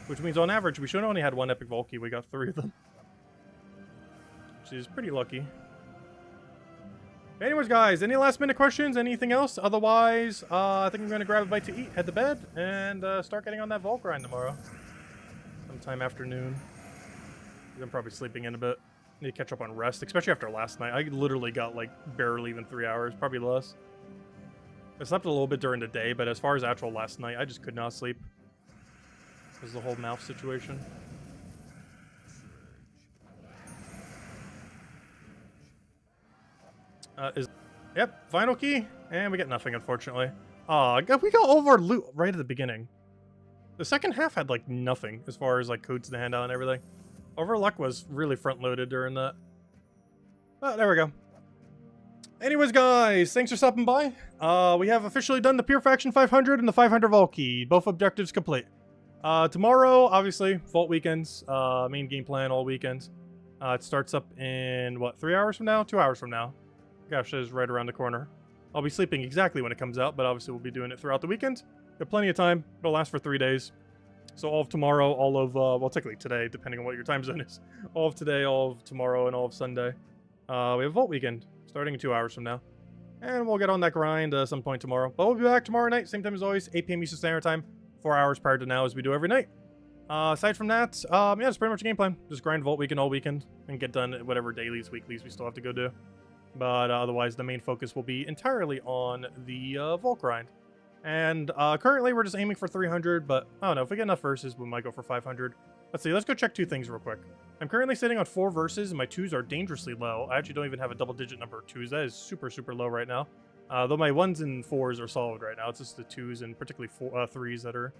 Which means on average, we should have only had 1 epic vault key. We got 3 of them. Which is pretty lucky. Anyways, guys, any last minute questions? Anything else? Otherwise, I think I'm going to grab a bite to eat, head to bed, and start getting on that vault grind tomorrow. Sometime afternoon. I'm probably sleeping in a bit. Need to catch up on rest, especially after last night. I literally got, like, barely even 3 hours, probably less. I slept a little bit during the day, but as far as actual last night, I just could not sleep. It was the whole mouth situation. Yep, final key, and we get nothing, unfortunately. Aw, we got all of our loot right at the beginning. The second half had, like, nothing as far as, like, codes to hand out and everything. Our luck was really front-loaded during that. But there we go. Anyways, guys, thanks for stopping by. We have officially done the Pure Faction 500 and the 500 Vault Key. Both objectives complete. Tomorrow, obviously, Vault weekends. Main game plan all weekends. It starts up in, what, 3 hours from now? 2 hours from now. Gosh, that is right around the corner. I'll be sleeping exactly when it comes out, but obviously we'll be doing it throughout the weekend. Got plenty of time. It'll last for 3 days. So all of tomorrow, all of, well, technically today, depending on what your time zone is. All of today, all of tomorrow, and all of Sunday. We have Vault weekend, starting in 2 hours from now. And we'll get on that grind some point tomorrow. But we'll be back tomorrow night, same time as always, 8 p.m. Eastern Standard Time, 4 hours prior to now, as we do every night. Aside from that, yeah, it's pretty much a game plan. Just grind Vault weekend all weekend, and get done whatever dailies, weeklies we still have to go do. But otherwise, the main focus will be entirely on the Vault grind. And currently, we're just aiming for 300, but I don't know. If we get enough verses, we might go for 500. Let's see. Let's go check 2 things real quick. I'm currently sitting on 4 verses, and my 2s are dangerously low. I actually don't even have a double-digit number of 2s. That is super, super low right now. Though my 1s and 4s are solid right now. It's just the 2s and particularly 3s that are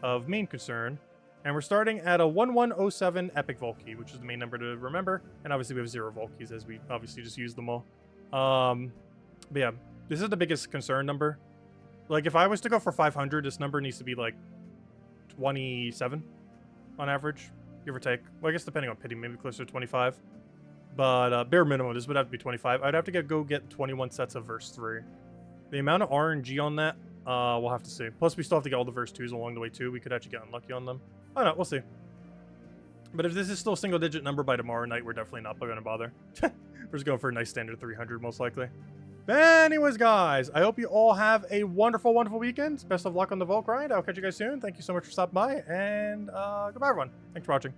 of main concern. And we're starting at a 1107 Epic Vault Key, which is the main number to remember. And obviously, we have 0 Vault Keys, as we obviously just used them all. But yeah, this is the biggest concern number. Like, if I was to go for 500, this number needs to be, like, 27 on average, give or take. Well, I guess depending on pity, maybe closer to 25. But bare minimum, this would have to be 25. I'd have to go get 21 sets of verse 3. The amount of RNG on that, we'll have to see. Plus, we still have to get all the verse 2s along the way, too. We could actually get unlucky on them. I don't know, we'll see. But if this is still a single-digit number by tomorrow night, we're definitely not going to bother. We're just going for a nice standard 300, most likely. But anyways, guys, I hope you all have a wonderful, wonderful weekend. Best of luck on the Vault grind. I'll catch you guys soon. Thank you so much for stopping by, and goodbye, everyone. Thanks for watching.